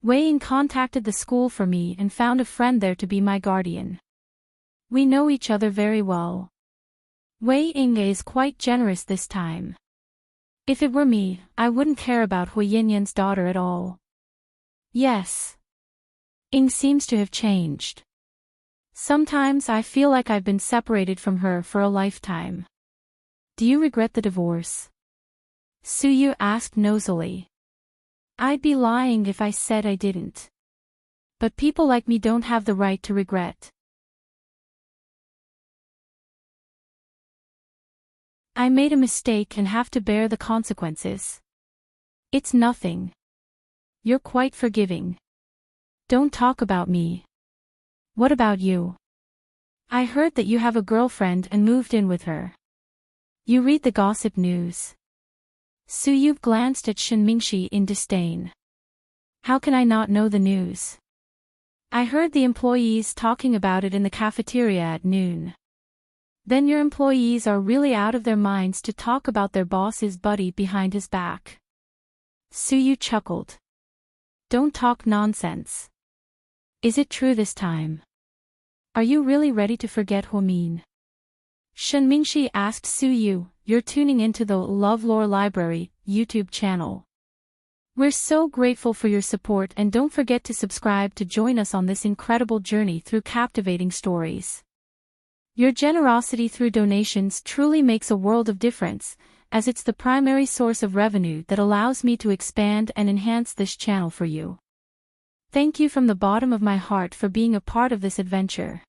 Wei Ying contacted the school for me and found a friend there to be my guardian. We know each other very well. Wei Ying is quite generous this time. If it were me, I wouldn't care about Huiyanyan's daughter at all. Yes. Ying seems to have changed. Sometimes I feel like I've been separated from her for a lifetime. Do you regret the divorce? Suyu asked nosily. I'd be lying if I said I didn't. But people like me don't have the right to regret. I made a mistake and have to bear the consequences. It's nothing. You're quite forgiving. Don't talk about me. What about you? I heard that you have a girlfriend and moved in with her. You read the gossip news. Suyu glanced at Shenmingshi in disdain. How can I not know the news? I heard the employees talking about it in the cafeteria at noon. Then your employees are really out of their minds to talk about their boss's buddy behind his back. Suyu chuckled. Don't talk nonsense. Is it true this time? Are you really ready to forget Huomin? Shenmingshi asked Suyu. You're tuning into the LoveLore Library YouTube channel. We're so grateful for your support, and don't forget to subscribe to join us on this incredible journey through captivating stories. Your generosity through donations truly makes a world of difference, as it's the primary source of revenue that allows me to expand and enhance this channel for you. Thank you from the bottom of my heart for being a part of this adventure.